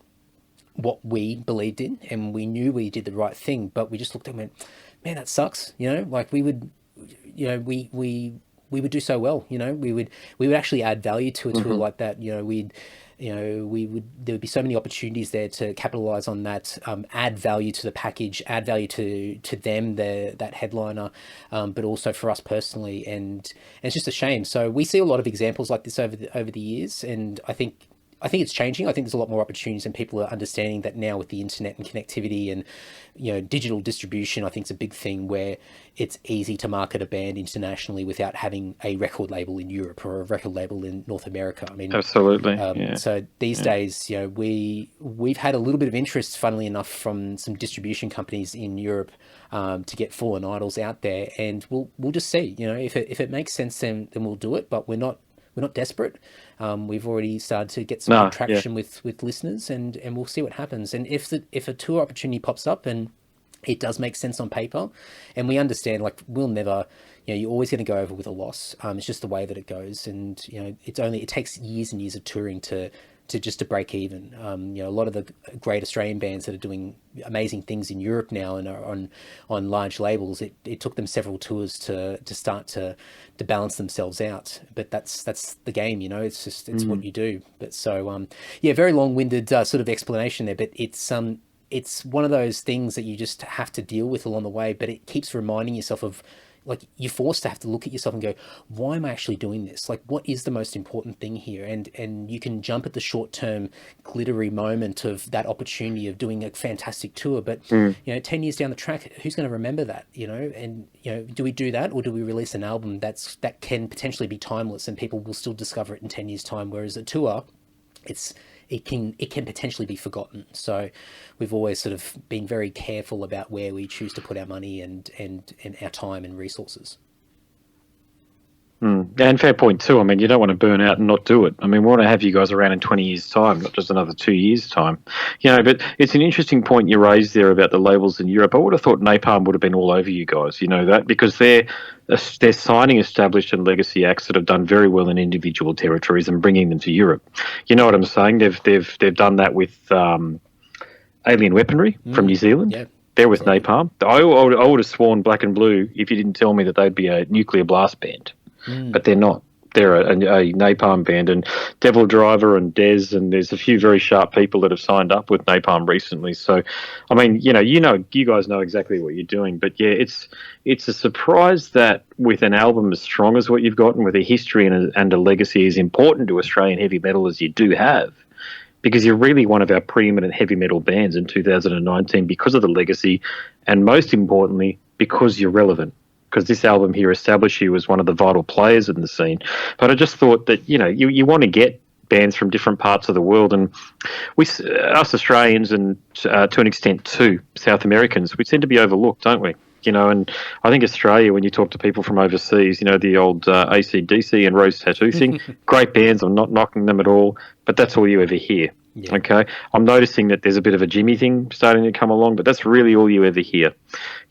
what we believed in, and we knew we did the right thing, but we just looked at it and went, man, that sucks. Like we would, we would do so well. We would actually add value to a tour like that. There would be so many opportunities there to capitalize on that, add value to the package, add value to them, that headliner, but also for us personally. And it's just a shame. So we see a lot of examples like this over the years, and I think it's changing. I think there's a lot more opportunities, and people are understanding that now with the internet and connectivity and digital distribution. I think it's a big thing where it's easy to market a band internationally without having a record label in Europe or a record label in North America. I mean, absolutely. So these days, we've had a little bit of interest, funnily enough, from some distribution companies in Europe to get Fallen Idols out there, and we'll just see. If it makes sense, then we'll do it. But we're not desperate. We've already started to get some traction with listeners, and we'll see what happens. And if a tour opportunity pops up and it does make sense on paper, and we understand, like, we'll never, you're always going to go over with a loss. It's just the way that it goes, and it takes years and years of touring to break even. A lot of the great Australian bands that are doing amazing things in Europe now and are on large labels, it took them several tours to start to balance themselves out. But that's the game, it's what you do. But so, very long-winded sort of explanation there, but it's one of those things that you just have to deal with along the way, but it keeps reminding yourself of, like, you're forced to have to look at yourself and go, why am I actually doing this? Like, what is the most important thing here? And you can jump at the short-term glittery moment of that opportunity of doing a fantastic tour, but 10 years down the track, who's going to remember that? And do we do that, or do we release an album that can potentially be timeless and people will still discover it in 10 years' time? Whereas a tour, it can potentially be forgotten. So we've always sort of been very careful about where we choose to put our money and our time and resources. And fair point too. I mean, you don't want to burn out and not do it. I mean, we want to have you guys around in 20 years' time, not just another 2 years' time. But it's an interesting point you raised there about the labels in Europe. I would have thought Napalm would have been all over you guys, that, because they're signing established and legacy acts that have done very well in individual territories and bringing them to Europe. You know what I'm saying? They've done that with Alien Weaponry from New Zealand. Yeah. They're with Napalm. I would have sworn Black and Blue if you didn't tell me that they'd be a nuclear blast band. But they're not. They're a Napalm band, and Devil Driver and Dez, and there's a few very sharp people that have signed up with Napalm recently. So, I mean, you guys know exactly what you're doing. But yeah, it's a surprise that with an album as strong as what you've got, and with a history and a legacy as important to Australian heavy metal as you do have, because you're really one of our preeminent heavy metal bands in 2019 because of the legacy, and most importantly, because you're relevant. Because this album here established you as one of the vital players in the scene. But I just thought that, you want to get bands from different parts of the world, and us Australians and to an extent too South Americans, we tend to be overlooked, don't we? And I think Australia, when you talk to people from overseas, the old AC/DC and Rose Tattoo thing, great bands, I'm not knocking them at all, but that's all you ever hear. Yeah. Okay, I'm noticing that there's a bit of a Jimmy thing starting to come along, but that's really all you ever hear.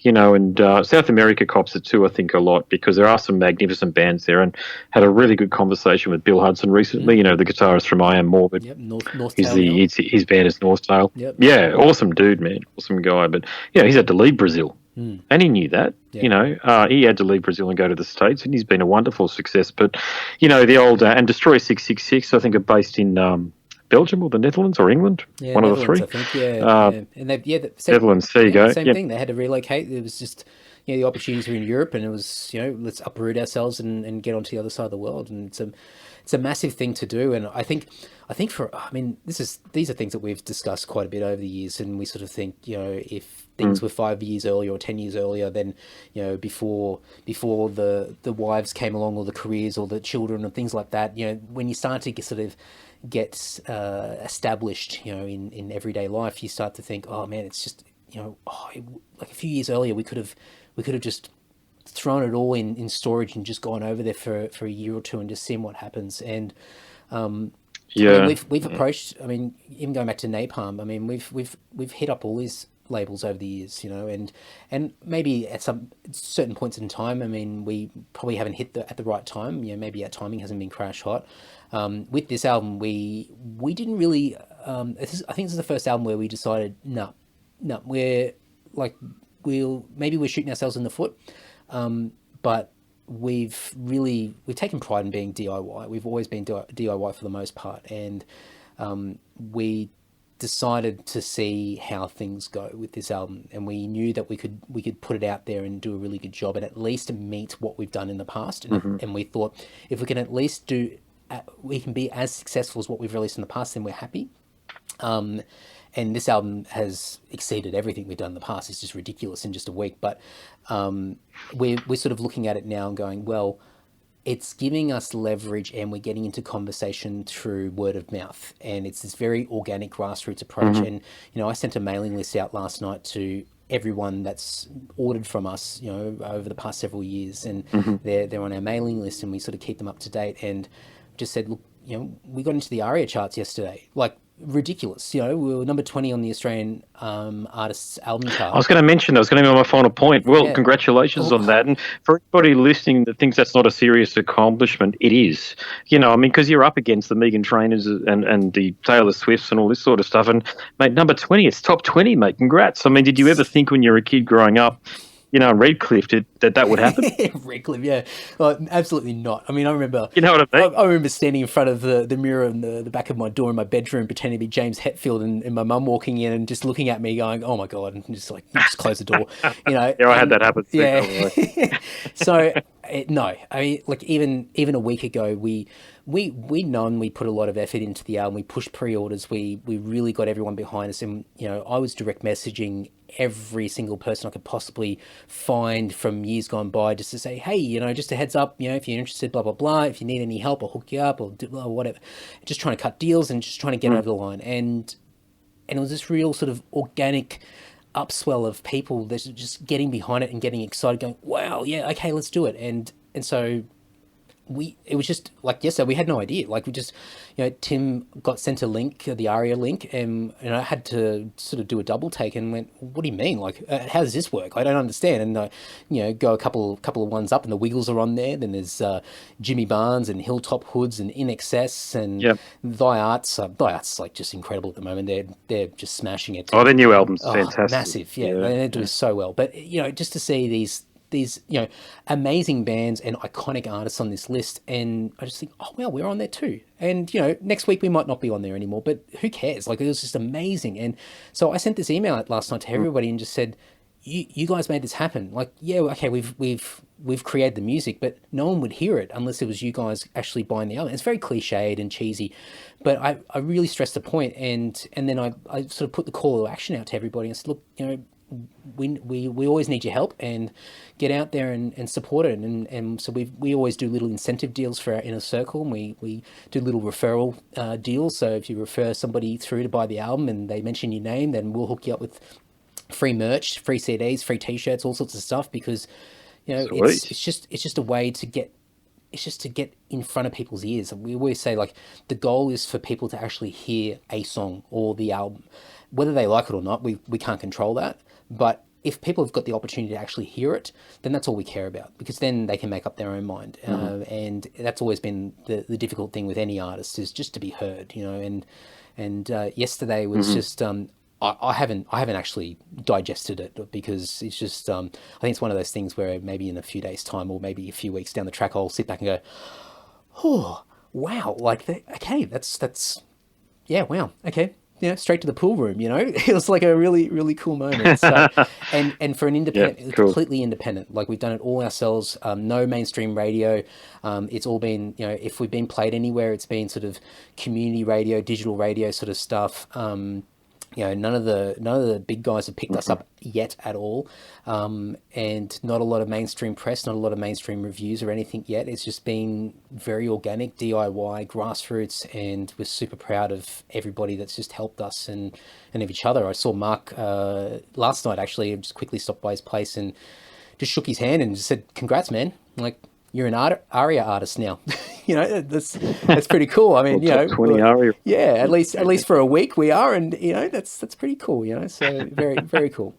And South America cops it too, I think, a lot, because there are some magnificent bands there, and had a really good conversation with Bill Hudson recently, the guitarist from I Am Morbid. Yep, Northtail. His band is Northtail. Yep. Yeah, awesome dude, man, awesome guy. But, he's had to leave Brazil. And he knew that, he had to leave Brazil and go to the States, and he's been a wonderful success. But, the old, and Destroy 666, I think, are based in Belgium or the Netherlands or England, one of the three. I think, and Netherlands, there you go. Same thing, they had to relocate. It was just, the opportunities were in Europe, and it was, let's uproot ourselves and get onto the other side of the world. And it's a massive thing to do. And I think these are things that we've discussed quite a bit over the years, and we sort of think, if things were 5 years earlier or 10 years earlier, then, before the wives came along, or the careers, or the children and things like that, when you start to get established, in everyday life, you start to think, oh man, it's just, like a few years earlier, we could have just thrown it all in storage and just gone over there for a year or two and just seen what happens. And we've approached, even going back to Napalm, we've hit up all these labels over the years, and maybe at some certain points in time, we probably haven't hit at the right time. Maybe our timing hasn't been crash hot. With this album, we didn't really. I think this is the first album where we decided, no, we're shooting ourselves in the foot, but we've taken pride in being DIY. We've always been DIY for the most part, and we decided to see how things go with this album, and we knew that we could put it out there and do a really good job, and at least meet what we've done in the past. And we thought, if we can at least we can be as successful as what we've released in the past, then we're happy. And this album has exceeded everything we've done in the past. It's just ridiculous in just a week. But we're sort of looking at it now and going, well, it's giving us leverage, and we're getting into conversation through word of mouth. And it's this very organic grassroots approach. And, I sent a mailing list out last night to everyone that's ordered from us, over the past several years. And they're on our mailing list, and we sort of keep them up to date. And just said, look, we got into the ARIA charts yesterday. Like, ridiculous. We were number 20 on the Australian artists album chart. I was going to mention that. Was going to be my final point. Well, congratulations on that. And for everybody listening that thinks that's not a serious accomplishment, it is. Because you're up against the Megan Trainors and the Taylor Swifts and all this sort of stuff. And, mate, number 20, it's top 20, mate. Congrats. Did you ever think when you were a kid growing up, Redcliffe, that would happen? Redcliffe, yeah. Well, absolutely not. I remember... You know what I mean? I remember standing in front of the mirror in the back of my door in my bedroom, pretending to be James Hetfield, and my mum walking in and just looking at me going, oh my God, and just close the door. Yeah, I had that happen too. Yeah. So, no. Even a week ago, we known we put a lot of effort into the album. We pushed pre-orders. We really got everyone behind us. And, I was direct messaging every single person I could possibly find from years gone by, just to say, hey, just a heads up, if you're interested, blah, blah, blah. If you need any help, I'll hook you up, or whatever. Just trying to cut deals and just trying to get over the line. And it was this real sort of organic upswell of people that's just getting behind it and getting excited, going, wow, yeah, okay, let's do it. And so it was just like yesterday, we had no idea. Like, we just, Tim got sent a link, the ARIA link, and I had to sort of do a double take and went, what do you mean? Like, how does this work? I don't understand. And go a couple of ones up, and the Wiggles are on there. Then there's Jimmy Barnes and Hilltop Hoods and In Excess and Thy Art's like just incredible at the moment. They're just smashing it. Oh, their new album's fantastic. Massive, yeah. They're doing so well. But just to see these amazing bands and iconic artists on this list, and I just think, oh wow, we're on there too. And next week we might not be on there anymore, but who cares? Like, it was just amazing. And so I sent this email out last night to everybody and just said, you guys made this happen. Like, yeah, okay, we've created the music, but no one would hear it unless it was you guys actually buying the album. It's very cliched and cheesy, but I really stressed the point, and then I sort of put the call to action out to everybody and said, look, we always need your help, and get out there and support it. And so we always do little incentive deals for our inner circle, and we do little referral deals. So if you refer somebody through to buy the album and they mention your name, then we'll hook you up with free merch, free CDs, free T-shirts, all sorts of stuff, because it's just a way to get in front of people's ears. We always say, like, the goal is for people to actually hear a song or the album. Whether they like it or not, we can't control that. But if people have got the opportunity to actually hear it, then that's all we care about, because then they can make up their own mind. And that's always been the difficult thing with any artist, is just to be heard, And yesterday was just... I haven't actually digested it, because it's just I think it's one of those things where maybe in a few days' time, or maybe a few weeks down the track, I'll sit back and go, oh wow, that's wow, okay, straight to the pool room. It was like a really, really cool moment. So, and for an independent, completely independent, like, we've done it all ourselves. No mainstream radio. It's all been, if we've been played anywhere, it's been sort of community radio, digital radio sort of stuff. None of the big guys have picked us up yet at all, and not a lot of mainstream press, not a lot of mainstream reviews or anything yet. It's just been very organic, DIY, grassroots, and we're super proud of everybody that's just helped us and of each other. I saw Mark last night, actually. I just quickly stopped by his place and just shook his hand and just said, "Congrats, man! Like, you're an ARIA artist now." That's pretty cool. I mean, 20 ARIA. Yeah, at least for a week we are, and that's pretty cool. So very, very cool.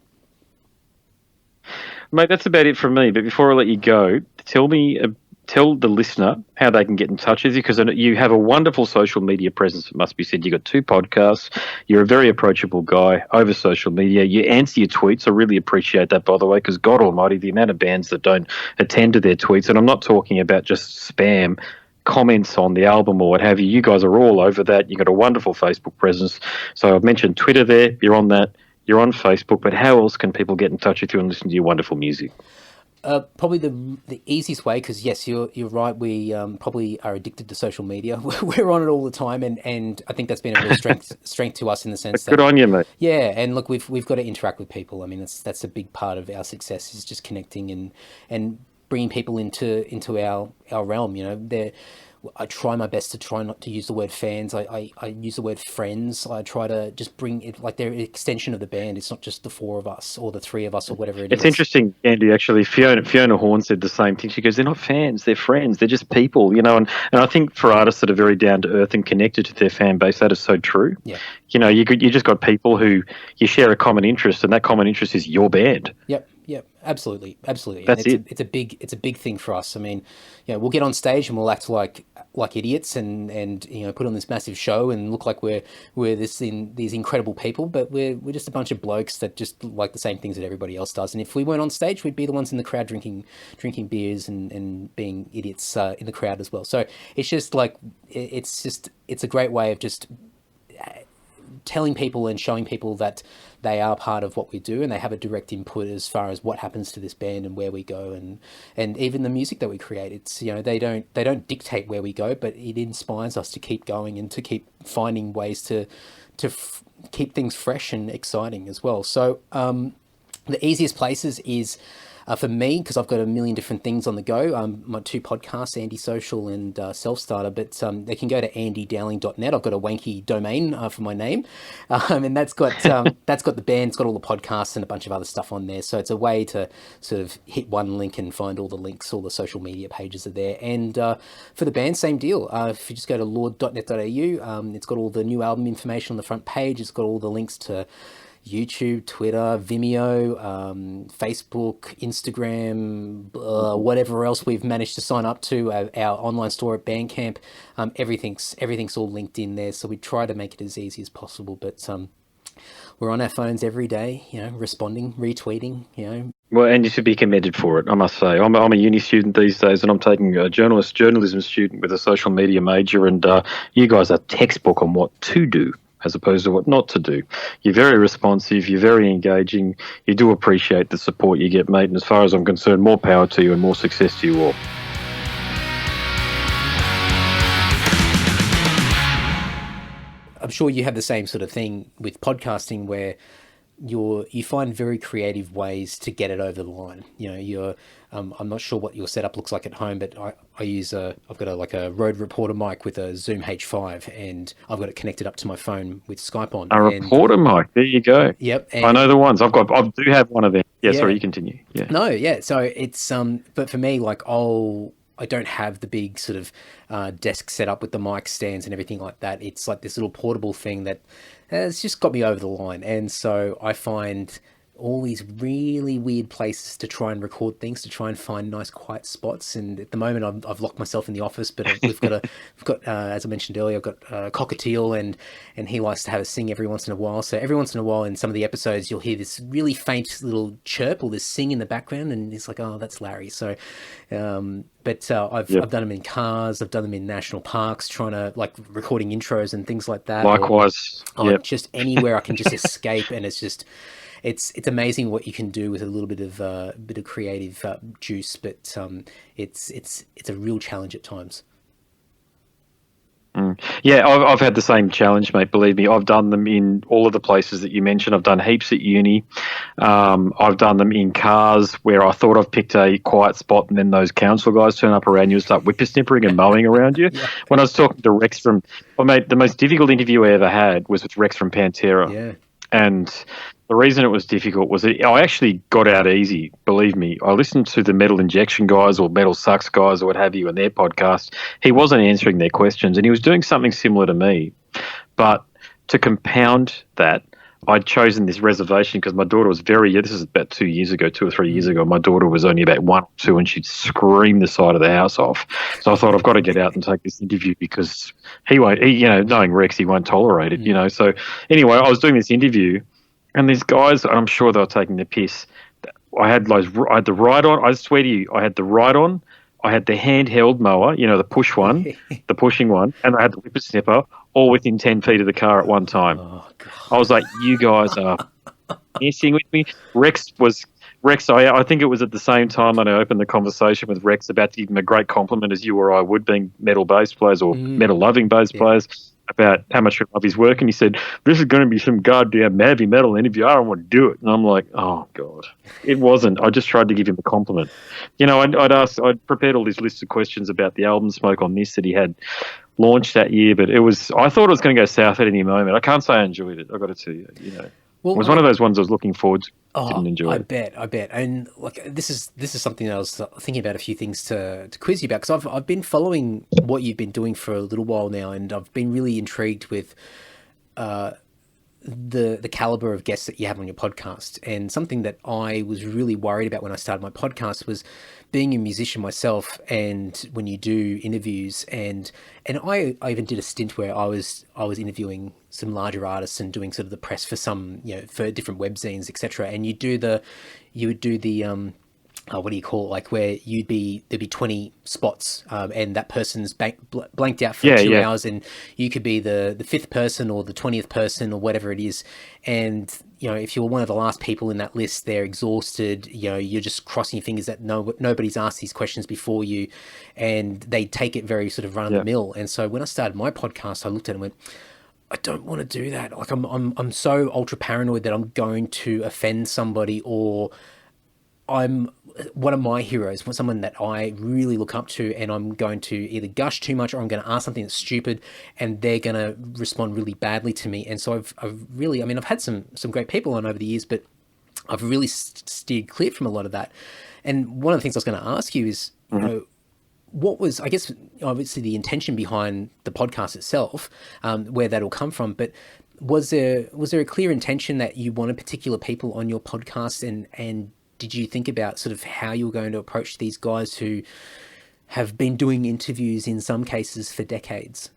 Mate, that's about it from me. But before I let you go, tell the listener how they can get in touch with you, because you have a wonderful social media presence, it must be said. You've got 2 podcasts. You're a very approachable guy over social media. You answer your tweets. I really appreciate that, by the way, because God almighty, the amount of bands that don't attend to their tweets, and I'm not talking about just spam comments on the album or what have you. You guys are all over that. You've got a wonderful Facebook presence. So I've mentioned Twitter there. You're on that. You're on Facebook. But how else can people get in touch with you and listen to your wonderful music? Probably the easiest way, because yes, you're right. We probably are addicted to social media. We're on it all the time, and I think that's been a real strength to us, in the sense that, good on you, mate. Yeah, and look, we've got to interact with people. I mean, that's a big part of our success, is just connecting and bringing people into our realm. I try my best to try not to use the word fans. I use the word friends. I try to just bring it like they're an extension of the band. It's not just the 4 of us or the 3 of us or whatever it is. It's interesting, Andy, actually. Fiona Horn said the same thing. She goes, they're not fans, they're friends. They're just people, and I think for artists that are very down to earth and connected to their fan base, that is so true. Yeah. You just got people who you share a common interest, and that common interest is your band. Yep, absolutely. That's it. It's a big thing for us. I mean, we'll get on stage and we'll act like idiots and put on this massive show and look like we're these incredible people, but we're just a bunch of blokes that just like the same things that everybody else does. And if we weren't on stage, we'd be the ones in the crowd drinking beers and being idiots in the crowd as well. So it's just like it's a great way of just telling people and showing people that they are part of what we do, and they have a direct input as far as what happens to this band and where we go, and even the music that we create. It's they don't dictate where we go, but it inspires us to keep going and to keep finding ways to keep things fresh and exciting as well. So the easiest places is for me, because I've got a million different things on the go, my 2 podcasts, Andy Social and Self-Starter, but they can go to andydowling.net. I've got a wanky domain for my name, and that's got the band, it's got all the podcasts and a bunch of other stuff on there. So it's a way to sort of hit one link and find all the links, all the social media pages are there. And for the band, same deal. If you just go to lord.net.au, it's got all the new album information on the front page. It's got all the links to YouTube, Twitter, Vimeo, Facebook, Instagram, whatever else we've managed to sign up to, our online store at Bandcamp. Everything's all linked in there, so we try to make it as easy as possible. But we're on our phones every day, responding, retweeting, Well, and you should be commended for it, I must say. I'm a uni student these days, and I'm taking a journalism student with a social media major, and you guys are textbook on what to do as opposed to what not to do. You're very responsive, you're very engaging, you do appreciate the support you get, mate, and as far as I'm concerned, more power to you and more success to you all. I'm sure you have the same sort of thing with podcasting, where you find very creative ways to get it over the line. You know, I'm not sure what your setup looks like at home, but I use I've got a Rode Reporter mic with a Zoom H5, and I've got it connected up to my phone with Skype on. A reporter mic. There you go. Yep. I know the ones. I do have one of them. Yeah, sorry, you continue. Yeah. No, yeah. So it's but for me, like I don't have the big sort of desk setup with the mic stands and everything like that. It's like this little portable thing that has just got me over the line. And so I find all these really weird places to try and record things, to try and find nice quiet spots. And at the moment, I've locked myself in the office, but we've got as I mentioned earlier, I've got Cockatiel, and he likes to have a sing every once in a while. So every once in a while in some of the episodes, you'll hear this really faint little chirp or this sing in the background, and it's like, oh, that's Larry. So, I've done them in cars, I've done them in national parks, trying to like recording intros and things like that. Likewise, just anywhere I can just escape, and it's just. It's amazing what you can do with a little bit of creative juice, but it's a real challenge at times. Yeah, I've had the same challenge, mate. Believe me, I've done them in all of the places that you mentioned. I've done heaps at uni. I've done them in cars where I thought I've picked a quiet spot, and then those council guys turn up around you and start whippersnippering and mowing around you. Yeah. When I was talking to Rex mate, the most difficult interview I ever had was with Rex from Pantera. Yeah. And the reason it was difficult was that I actually got out easy, believe me. I listened to the Metal Injection guys or Metal Sucks guys or what have you in their podcast. He wasn't answering their questions, and he was doing something similar to me. But to compound that, I'd chosen this reservation because my daughter was this is about 2 or 3 years ago. My daughter was only about 1 or 2, and she'd scream the side of the house off. So I thought, I've got to get out and take this interview because knowing Rex, he won't tolerate it, So anyway, I was doing this interview, and these guys, I'm sure they were taking the piss. I had the ride-on. I swear to you, I had the ride-on. I had the handheld mower, the push one, the pushing one, and I had the whippersnipper all within 10 feet of the car at one time. Oh, God. I was like, you guys are messing with me. Rex, I think it was at the same time that I opened the conversation with Rex about to give him a great compliment, as you or I would, being metal bass players or metal-loving bass players, about how much I love his work. And he said, this is going to be some goddamn heavy metal interview. I don't want to do it. And I'm like, oh, God. It wasn't. I just tried to give him a compliment. I'd prepared all these lists of questions about the album Smoke on This that he had launched that year, but I thought it was going to go south at any moment. I can't say I enjoyed it. I've got to tell you, Well, it was one of those ones I was looking forward to. Didn't enjoy it. I bet. And like this is something that I was thinking about, a few things to quiz you about, because I've been following what you've been doing for a little while now, and I've been really intrigued with the caliber of guests that you have on your podcast. And something that I was really worried about when I started my podcast was being a musician myself, and when you do interviews, and I even did a stint where I was interviewing some larger artists and doing sort of the press for some, for different webzines, etc. And you would do the what do you call it? Like where there'd be 20 spots, and that person's blanked out for 2 hours, and you could be the 5th person or the 20th person or whatever it is. And, if you're one of the last people in that list, they're exhausted, you're just crossing your fingers that nobody's asked these questions before you, and they take it very sort of run of the mill. And so when I started my podcast, I looked at it and went, I don't want to do that. Like I'm so ultra paranoid that I'm going to offend somebody, or I'm one of my heroes, someone that I really look up to, and I'm going to either gush too much or I'm going to ask something that's stupid and they're going to respond really badly to me. And so I've had some great people on over the years, but I've really steered clear from a lot of that. And one of the things I was going to ask you is, what was, I guess, obviously the intention behind the podcast itself, where that'll come from, but was there a clear intention that you wanted particular people on your podcast, and did you think about sort of how you were going to approach these guys who have been doing interviews in some cases for decades?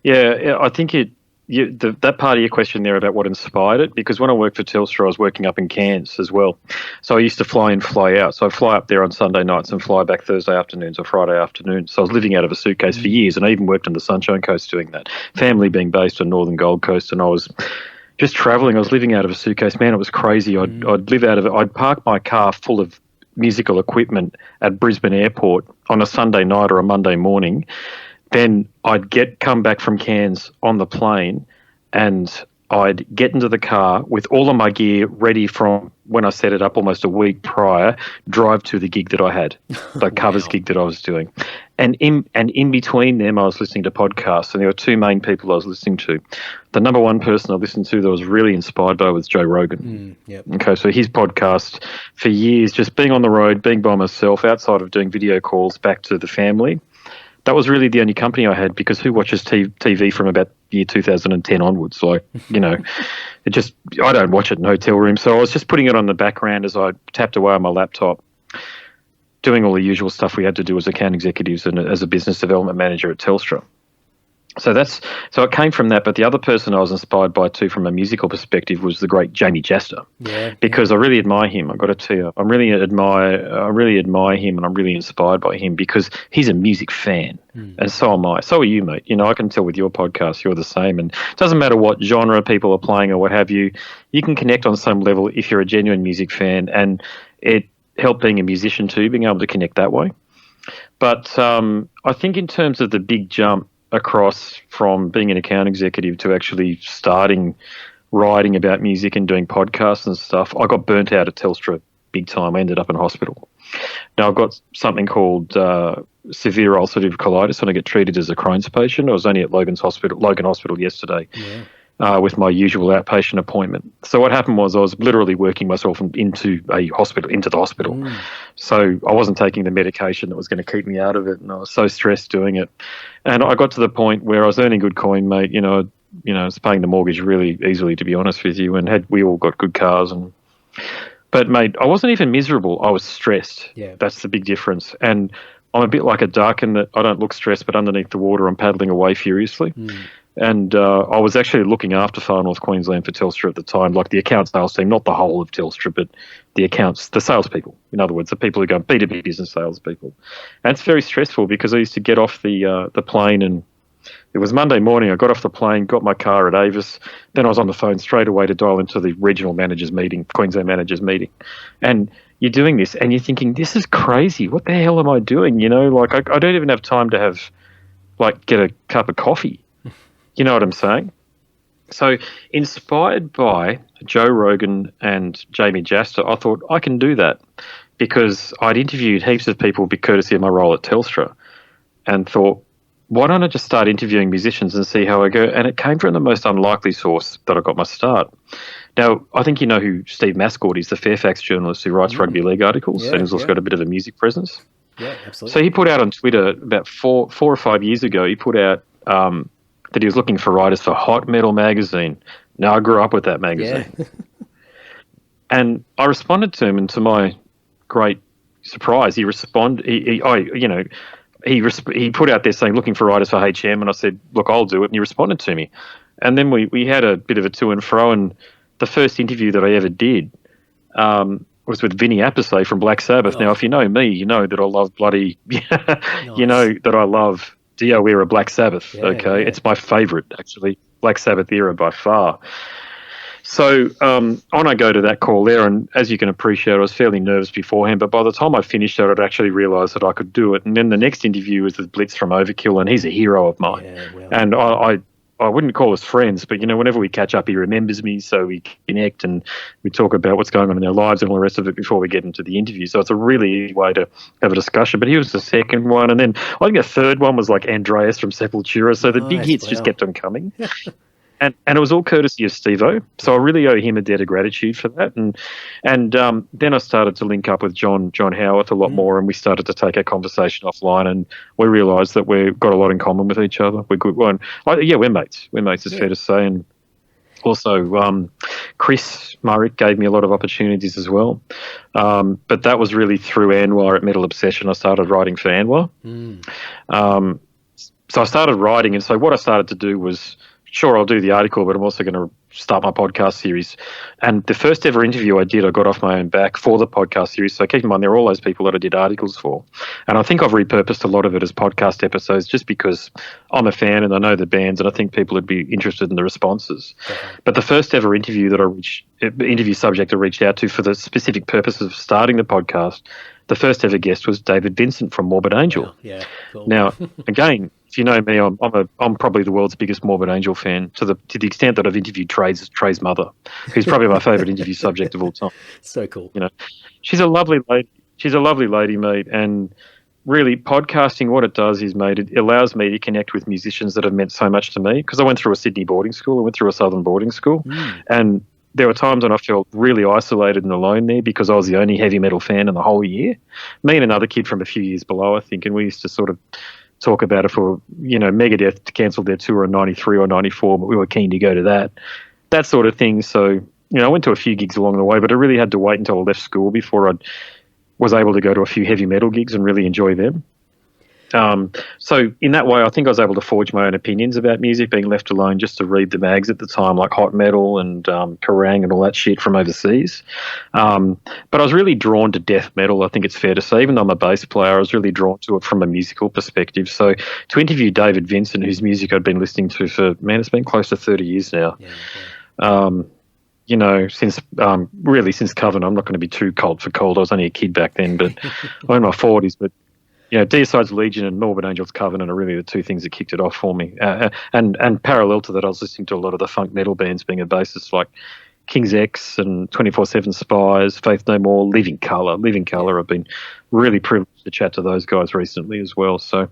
Yeah, I think that part of your question there about what inspired it, because when I worked for Telstra, I was working up in Cairns as well. So I used to fly in, fly out. So I'd fly up there on Sunday nights and fly back Thursday afternoons or Friday afternoons. So I was living out of a suitcase for years, and I even worked on the Sunshine Coast doing that. Family being based on Northern Gold Coast, and I was just traveling. I was living out of a suitcase. Man, it was crazy. I'd live out of it. I'd park my car full of musical equipment at Brisbane Airport on a Sunday night or a Monday morning. Then I'd come back from Cairns on the plane, and I'd get into the car with all of my gear ready from when I set it up almost a week prior, drive to the gig that I had, the covers gig that I was doing. And in between them, I was listening to podcasts, and there were two main people I was listening to. The number one person I listened to that I was really inspired by was Joe Rogan. Okay, so his podcast for years, just being on the road, being by myself, outside of doing video calls back to the family, that was really the only company I had, because who watches TV from about year 2010 onwards? Like, you know, I don't watch it in hotel rooms. So I was just putting it on the background as I tapped away on my laptop, doing all the usual stuff we had to do as account executives and as a business development manager at Telstra. So it came from that. But the other person I was inspired by too, from a musical perspective, was the great Jamie Jester. Because I really admire him. I've got to tell you, I really admire him, and I'm really inspired by him because he's a music fan, and so am I. So are you, mate. You know, I can tell with your podcast you're the same. And it doesn't matter what genre people are playing or what have you. You can connect on some level if you're a genuine music fan, and it helped being a musician too, being able to connect that way. But I think in terms of the big jump across from being an account executive to actually starting writing about music and doing podcasts and stuff, I got burnt out at Telstra big time. I ended up in hospital. Now, I've got something called severe ulcerative colitis, and I get treated as a Crohn's patient. I was only at Logan Hospital yesterday with my usual outpatient appointment. So what happened was I was literally working myself into the hospital. So I wasn't taking the medication that was going to keep me out of it, and I was so stressed doing it. And I got to the point where I was earning good coin, mate. You know, I was paying the mortgage really easily, to be honest with you, and we all got good cars. But mate, I wasn't even miserable. I was stressed. That's the big difference. And I'm a bit like a duck in that I don't look stressed, but underneath the water I'm paddling away furiously. And I was actually looking after Far North Queensland for Telstra at the time, like the account sales team, not the whole of Telstra, but the salespeople. In other words, the people who go B2B business salespeople. And it's very stressful because I used to get off the plane, and it was Monday morning. I got off the plane, got my car at Avis. Then I was on the phone straight away to dial into the regional managers meeting, Queensland managers meeting. And you're doing this and you're thinking, this is crazy. What the hell am I doing? You know, like I don't even have time to get a cup of coffee. You know what I'm saying? So inspired by Joe Rogan and Jamie Jester, I thought I can do that, because I'd interviewed heaps of people courtesy of my role at Telstra, and thought, why don't I just start interviewing musicians and see how I go? And it came from the most unlikely source that I got my start. Now, I think you know who Steve Mascord is, the Fairfax journalist who writes rugby league articles, and he's also got a bit of a music presence. Yeah, absolutely. So he put out on Twitter about four or 5 years ago, he put out that he was looking for writers for Hot Metal magazine. Now, I grew up with that magazine. And I responded to him, and to my great surprise, he responded. He put out there saying looking for writers for HM, and I said, look, I'll do it. And he responded to me. And then we had a bit of a to and fro, and the first interview that I ever did was with Vinny Appice from Black Sabbath. Now, if you know me, you know that I love you know that I love Dio era Black Sabbath. It's my favourite, actually, Black Sabbath era by far. So on I go to that call there, and as you can appreciate, I was fairly nervous beforehand, but by the time I finished it, I'd actually realised that I could do it. And then the next interview was with Blitz from Overkill, and he's a hero of mine. And I wouldn't call us friends, but, you know, whenever we catch up, he remembers me, so we connect and we talk about what's going on in their lives and all the rest of it before we get into the interview. So it's a really easy way to have a discussion. But he was the second one, and then I think the third one was like Andreas from Sepultura. So the big hits just kept on coming. And it was all courtesy of Steve-O. So I really owe him a debt of gratitude for that. And then I started to link up with John Howarth a lot more, and we started to take our conversation offline, and we realised that we've got a lot in common with each other. We're good. We're mates. We're mates, it's fair to say. And also Chris Murray gave me a lot of opportunities as well. But that was really through Anwar at Metal Obsession. I started writing for Anwar. So I started writing, and so what I started to do was, sure, I'll do the article, but I'm also going to start my podcast series. And the first ever interview I did, I got off my own back for the podcast series. So keep in mind, there are all those people that I did articles for. And I think I've repurposed a lot of it as podcast episodes just because I'm a fan and I know the bands and I think people would be interested in the responses. But the first ever interview subject I reached out to for the specific purpose of starting the podcast the first ever guest was David Vincent from Morbid Angel. Wow. Yeah, cool. Now, again, if you know me, I'm probably the world's biggest Morbid Angel fan to the extent that I've interviewed Trey's mother, who's probably my favourite interview subject of all time. So cool. You know, she's a lovely lady. She's a lovely lady, mate, and really, podcasting, what it does is, mate, it allows me to connect with musicians that have meant so much to me, because I went through a Sydney boarding school, I went through a Southern boarding school, and there were times when I felt really isolated and alone there because I was the only heavy metal fan in the whole year. Me and another kid from a few years below, I think, and we used to sort of talk about it for, Megadeth cancelled their tour in 93 or 94, but we were keen to go to that sort of thing. So, I went to a few gigs along the way, but I really had to wait until I left school before I was able to go to a few heavy metal gigs and really enjoy them. So in that way, I think I was able to forge my own opinions about music, being left alone just to read the mags at the time, like Hot Metal and Kerrang and all that shit from overseas. But I was really drawn to death metal, I think it's fair to say. Even though I'm a bass player, I was really drawn to it from a musical perspective. So to interview David Vincent, whose music I'd been listening to for, it's been close to 30 years now. Since Coven, I'm not going to be too cold for cold. I was only a kid back then, but I'm in my 40s. But, Deicide's Legion and Morbid Angel's Covenant are really the two things that kicked it off for me. And parallel to that, I was listening to a lot of the funk metal bands, being a bassist, like King's X and 24/7 Spies, Faith No More, Living Colour. I've been really privileged to chat to those guys recently as well. So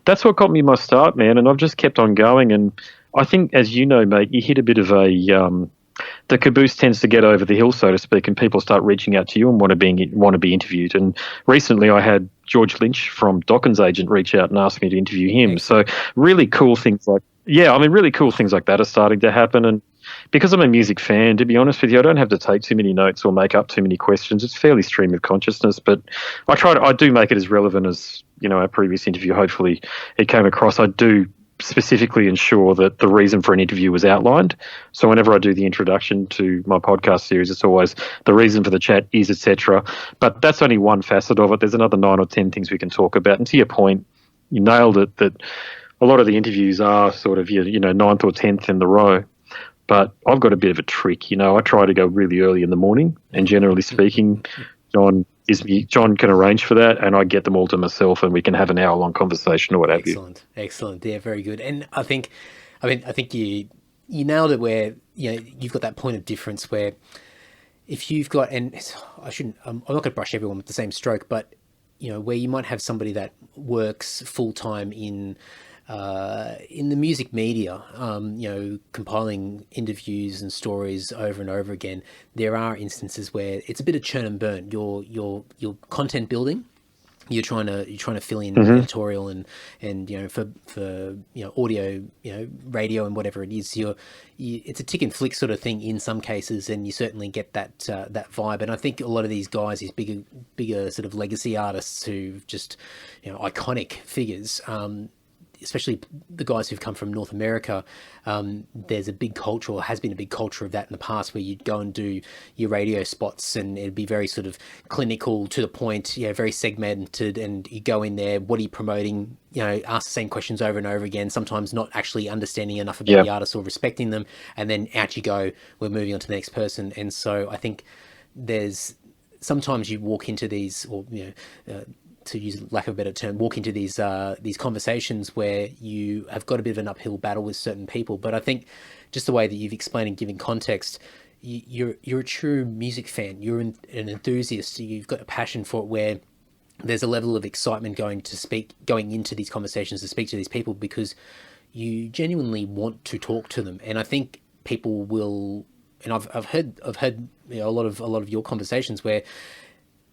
that's what got me my start, man, and I've just kept on going. And I think, as you know, mate, you hit a bit of the caboose tends to get over the hill, so to speak, and people start reaching out to you and want to be interviewed. And recently I had George Lynch from Docken's agent reach out and ask me to interview him. So really cool things like that are starting to happen. And because I'm a music fan, to be honest with you, I don't have to take too many notes or make up too many questions. It's fairly stream of consciousness, but I do make it as relevant as, our previous interview. Hopefully it came across. I do specifically ensure that the reason for an interview was outlined. So whenever I do the introduction to my podcast series, it's always the reason for the chat is, etc. But that's only one facet of it. There's another 9 or 10 things we can talk about. And to your point, you nailed it, that a lot of the interviews are sort of your 9th or 10th in the row. But I've got a bit of a trick. I try to go really early in the morning, and generally speaking, John can arrange for that, and I get them all to myself, and we can have an hour-long conversation or what have you. Excellent. Yeah, very good. And I think you nailed it, where you've got that point of difference where if you've got, and I'm not going to brush everyone with the same stroke, but where you might have somebody that works full time in the music media, compiling interviews and stories over and over again. There are instances where it's a bit of churn and burn. Your content building, you're trying to fill in editorial and for audio, radio and whatever it is. It's a tick and flick sort of thing in some cases, and you certainly get that vibe. And I think a lot of these guys, these bigger sort of legacy artists who just iconic figures. Especially the guys who've come from North America, there's a big culture, or has been a big culture of that in the past, where you'd go and do your radio spots and it'd be very sort of clinical, to the point, very segmented, and you go in there, what are you promoting? Ask the same questions over and over again, sometimes not actually understanding enough about the artist or respecting them, and then out you go, we're moving on to the next person. And so I think sometimes you walk into these, or to use lack of a better term, walk into these conversations where you have got a bit of an uphill battle with certain people. But I think just the way that you've explained and given context, you're a true music fan. You're an enthusiast. You've got a passion for it, where there's a level of excitement going into these conversations to speak to these people, because you genuinely want to talk to them. And I think people will, and I've heard a lot of your conversations where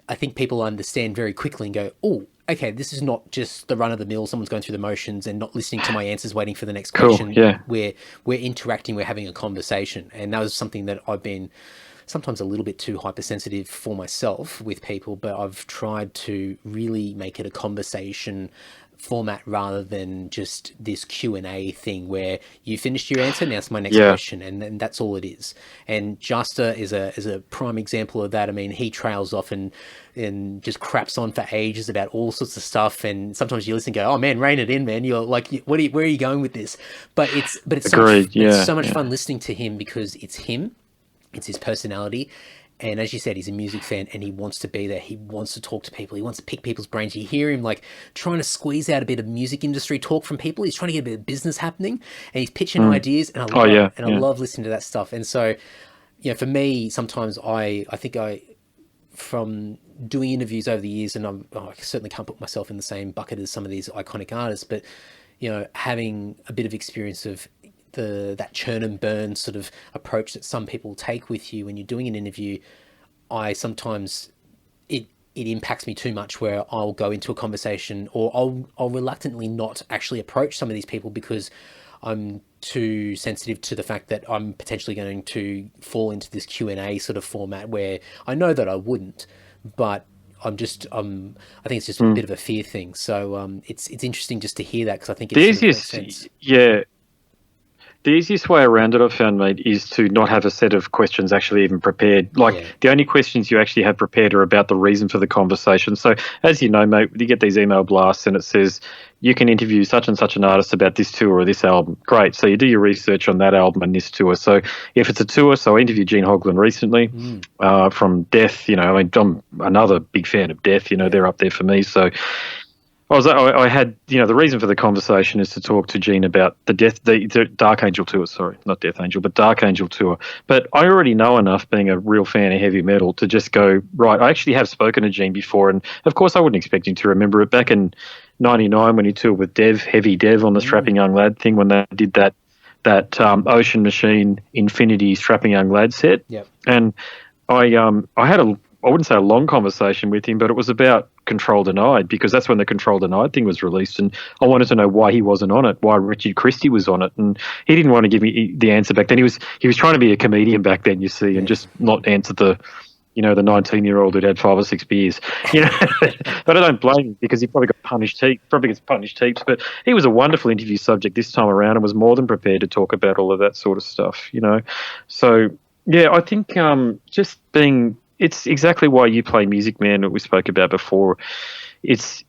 I think people understand very quickly and go, oh, okay, this is not just the run of the mill, someone's going through the motions and not listening to my answers, waiting for the next question. Yeah. We're interacting, we're having a conversation. And that was something that I've been sometimes a little bit too hypersensitive for myself with people, but I've tried to really make it a conversation format rather than just this Q&A thing where you finished your answer, now it's my next question, and then that's all it is. And Justa is a prime example of that. I mean, he trails off and just craps on for ages about all sorts of stuff, and sometimes you listen and go, oh man, rein it in, man, you're like, where are you going with this? But it's so much fun listening to him, because it's him, it's his personality, And as you said, he's a music fan and he wants to be there. He wants to talk to people. He wants to pick people's brains. You hear him like trying to squeeze out a bit of music industry talk from people. He's trying to get a bit of business happening and he's pitching ideas. And I love listening to that stuff. And so, for me, sometimes I think from doing interviews over the years, and I certainly can't put myself in the same bucket as some of these iconic artists, but having a bit of experience of that churn and burn sort of approach that some people take with you when you're doing an interview, I sometimes it impacts me too much, where I'll go into a conversation or I'll reluctantly not actually approach some of these people because I'm too sensitive to the fact that I'm potentially going to fall into this Q&A sort of format where I know that I wouldn't, but I think it's just a bit of a fear thing. So it's interesting just to hear that, because I think it's the easiest, the easiest way around it, I've found, mate, is to not have a set of questions actually even prepared. The only questions you actually have prepared are about the reason for the conversation. So, as you know, mate, you get these email blasts and it says, you can interview such and such an artist about this tour or this album. Great. So you do your research on that album and this tour. So if it's a tour, so I interviewed Gene Hoglan recently from Death. I'm another big fan of Death. They're up there for me. So I had, the reason for the conversation is to talk to Gene about the Dark Angel tour. Sorry, not Death Angel, but Dark Angel tour. But I already know enough, being a real fan of heavy metal, to just go, right, I actually have spoken to Gene before. And of course I wouldn't expect him to remember it. Back in 99 when he toured with Heavy Dev on the Strapping Young Lad thing, when they did that Ocean Machine Infinity Strapping Young Lad set. Yep. And I had I wouldn't say a long conversation with him, but it was about Control Denied, because that's when the Control Denied thing was released, and I wanted to know why he wasn't on it, why Richard Christie was on it, and he didn't want to give me the answer back then. He was trying to be a comedian back then, you see, and just not answer the 19-year-old who'd had 5 or 6 beers, But I don't blame him, because he probably gets punished heaps. But he was a wonderful interview subject this time around and was more than prepared to talk about all of that sort of stuff, So, yeah, I think it's exactly why you play music, man, that we spoke about before. It's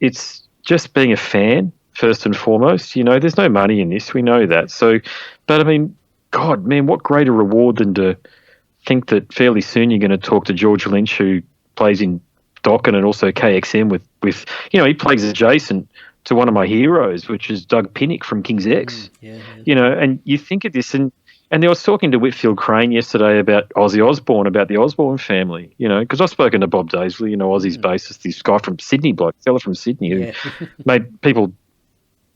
just being a fan, first and foremost. There's no money in this. We know that. So, but I mean, God, man, what greater reward than to think that fairly soon you're going to talk to George Lynch, who plays in Dokken and also KXM with he plays adjacent to one of my heroes, which is Doug Pinnick from King's X. And you think of this, and I was talking to Whitfield Crane yesterday about Ozzy Osbourne, about the Osbourne family, because I've spoken to Bob Daisley, Ozzy's bassist, this guy from Sydney, fella from Sydney, who made people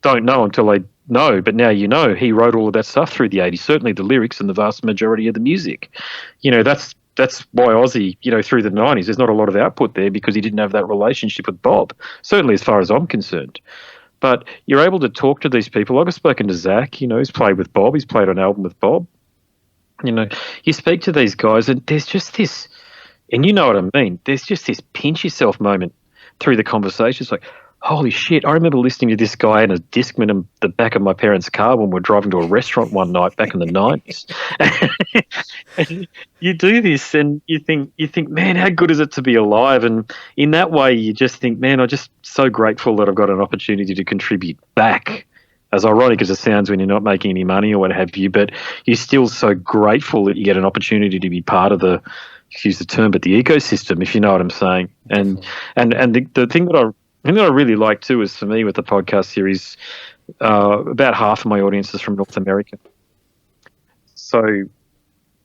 don't know until they know, but now he wrote all of that stuff through the 80s, certainly the lyrics and the vast majority of the music. That's why Ozzy, through the 90s, there's not a lot of output there, because he didn't have that relationship with Bob, certainly as far as I'm concerned. But you're able to talk to these people. I've spoken to Zach, he's played with Bob. He's played on an album with Bob. You speak to these guys and there's just this, and you know what I mean, there's just this pinch yourself moment through the conversation. It's like, holy shit, I remember listening to this guy in a Discman in the back of my parents' car when we were driving to a restaurant one night back in the 90s. And you do this and you think, man, how good is it to be alive? And in that way, you just think, man, I'm just so grateful that I've got an opportunity to contribute back. As ironic as it sounds when you're not making any money or what have you, but you're still so grateful that you get an opportunity to be part of the, excuse the term, but the ecosystem, if you know what I'm saying. And the thing that I really like too is, for me, with the podcast series, about half of my audience is from North America. So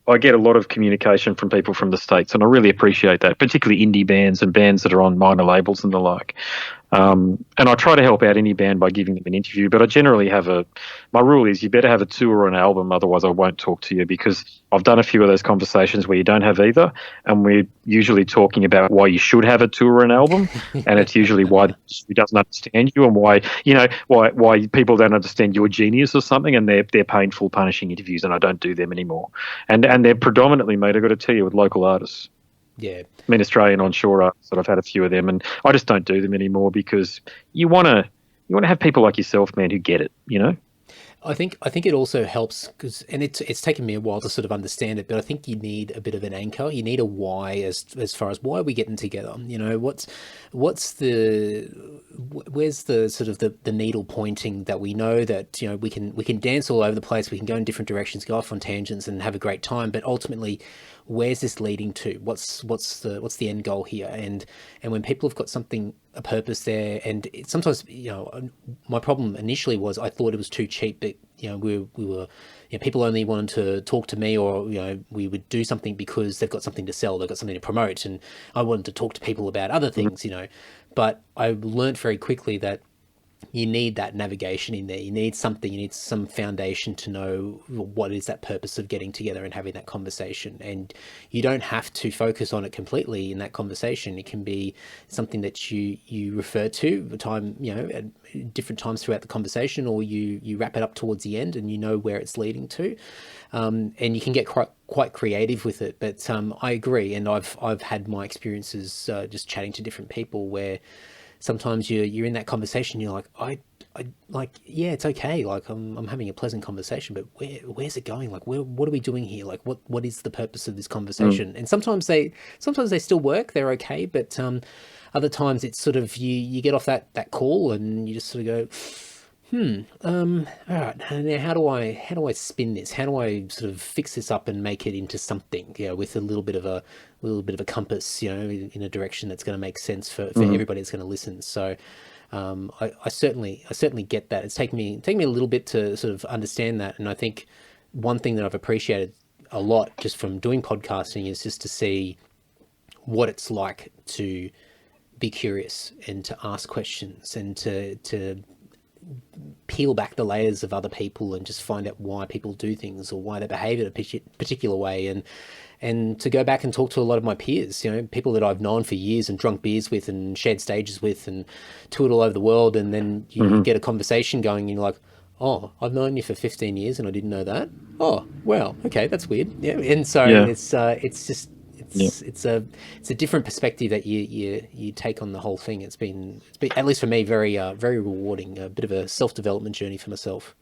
I get a lot of communication from people from the States, and I really appreciate that, particularly indie bands and bands that are on minor labels and the like. And I try to help out any band by giving them an interview, but I generally my rule is you better have a tour or an album, otherwise I won't talk to you, because I've done a few of those conversations where you don't have either, and we're usually talking about why you should have a tour or an album, and it's usually why the industry doesn't understand you, and why people don't understand your genius or something, and they're painful, punishing interviews, and I don't do them anymore. And they're predominantly, mate, I've got to tell you, with local artists. Yeah. I mean, Australian onshore artists, I've had a few of them, and I just don't do them anymore, because you want to have people like yourself, man, who get it, I think it also helps because, and it's taken me a while to sort of understand it, but I think you need a bit of an anchor. You need a why as far as why are we getting together? Where's the sort of the needle pointing that we know that, we can dance all over the place. We can go in different directions, go off on tangents and have a great time. But ultimately, where's this leading to? What's the end goal here? And when people have got a purpose there, and sometimes, my problem initially was I thought it was too cheap, but we were, people only wanted to talk to me, or we would do something because they've got something to sell, they've got something to promote, and I wanted to talk to people about other things, But I learned very quickly that you need that navigation in there. You need some foundation to know what is that purpose of getting together and having that conversation. And you don't have to focus on it completely in that conversation. It can be something that you refer to at different times throughout the conversation, or you wrap it up towards the end and you know where it's leading to. And you can get quite creative with it. But I agree. And I've had my experiences just chatting to different people where sometimes you're in that conversation, you're like, I yeah, it's okay. Like I'm having a pleasant conversation, but where's it going? Like, what are we doing here? Like, what is the purpose of this conversation? And sometimes they still work, they're okay. But other times it's sort of, you get off that call and you just sort of go, all right, now how do I spin this? How do I sort of fix this up and make it into something, with a little bit of a compass, in a direction that's going to make sense for everybody that's going to listen. So, I certainly get that. It's taken me a little bit to sort of understand that. And I think one thing that I've appreciated a lot just from doing podcasting is just to see what it's like to be curious and to ask questions and to peel back the layers of other people and just find out why people do things or why they behave in a particular way, and to go back and talk to a lot of my peers, people that I've known for years and drunk beers with and shared stages with and toured all over the world, and then you get a conversation going and you're like, oh, I've known you for 15 years and I didn't know that. Oh, well, okay, that's weird. Yeah, and so it's a different perspective that you take on the whole thing. It's been at least for me very rewarding, a bit of a self-development journey for myself.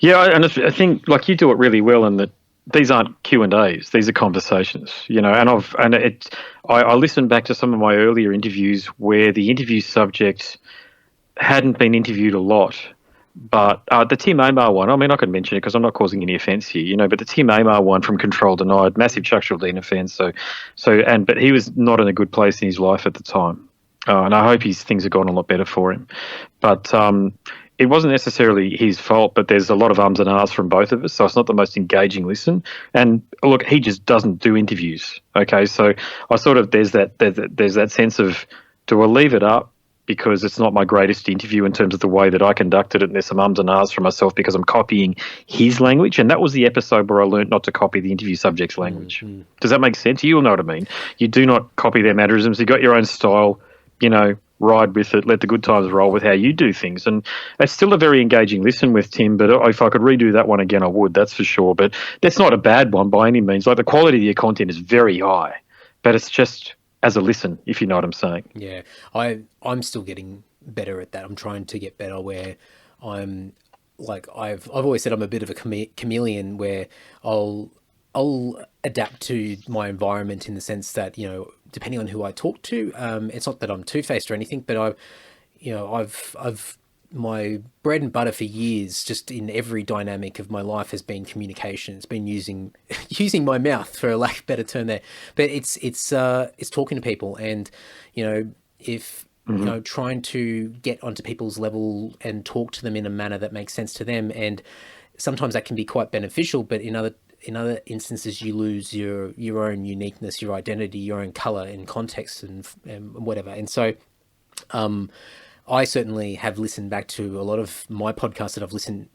Yeah, and I think like you do it really well, in that these aren't Q&As; these are conversations. I listened back to some of my earlier interviews where the interview subject hadn't been interviewed a lot. But the Tim Amar one, I mean, I could mention it because I'm not causing any offence here, but the Tim Amar one from Control Denied, massive Chuck Schuldiner fan. But he was not in a good place in his life at the time. And I hope things have gone a lot better for him. But it wasn't necessarily his fault, but there's a lot of ums and ahs from both of us, so it's not the most engaging listen. And look, he just doesn't do interviews. Okay, so I sort of, there's that sense of, do I leave it up because it's not my greatest interview in terms of the way that I conducted it, and there's some ums and ahs for myself because I'm copying his language. And that was the episode where I learned not to copy the interview subject's language. Mm-hmm. Does that make sense? You'll know what I mean. You do not copy their mannerisms. You got your own style, ride with it, let the good times roll with how you do things. And it's still a very engaging listen with Tim, but if I could redo that one again, I would, that's for sure. But that's not a bad one by any means. Like, the quality of your content is very high, but it's just as a listen, if you know what I'm saying. Yeah, I'm still getting better at that. I'm trying to get better where I'm like, I've always said I'm a bit of a chameleon where I'll adapt to my environment in the sense that, depending on who I talk to, it's not that I'm two-faced or anything, but I've my bread and butter for years, just in every dynamic of my life, has been communication. It's been using my mouth, for a lack of a better term there. But it's talking to people, and if trying to get onto people's level and talk to them in a manner that makes sense to them, and sometimes that can be quite beneficial. But in other instances, you lose your own uniqueness, your identity, your own color and context and whatever. And so, I certainly have listened back to a lot of my podcasts that I've listened,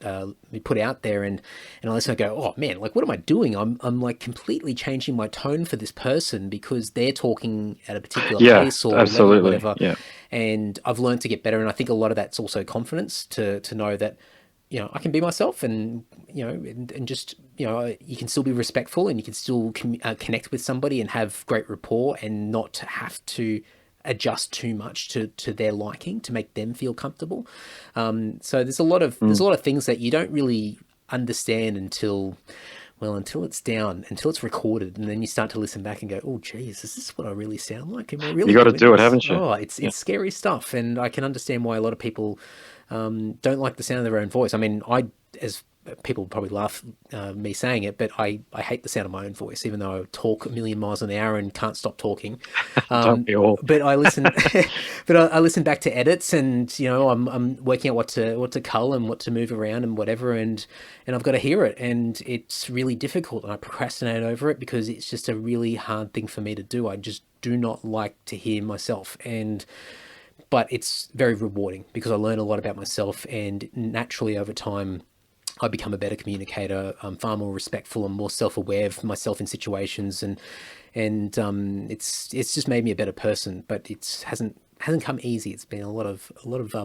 put out there, and I listen and go, oh man, like, what am I doing? I'm like completely changing my tone for this person because they're talking at a particular pace or level or whatever. Yeah. And I've learned to get better. And I think a lot of that's also confidence to know that, I can be myself, and, and just, you can still be respectful, and you can still connect with somebody and have great rapport, and not have to adjust too much to their liking to make them feel comfortable. So there's a lot of things that you don't really understand until it's down, until it's recorded, and then you start to listen back and go, oh geez, is this what I really sound like? Am I really? You got to do it, haven't you? Oh, it's scary stuff, and I can understand why a lot of people don't like the sound of their own voice. I mean, as people probably laugh me saying it, but I hate the sound of my own voice, even though I talk a million miles an hour and can't stop talking. Don't we all? But I listen, I listen back to edits, and I'm working out what to cull and what to move around and whatever, and I've got to hear it, and it's really difficult, and I procrastinate over it because it's just a really hard thing for me to do. I just do not like to hear myself, but it's very rewarding because I learn a lot about myself, and naturally over time I become a better communicator. I'm far more respectful and more self-aware of myself in situations, and it's just made me a better person. But it hasn't come easy. It's been a lot of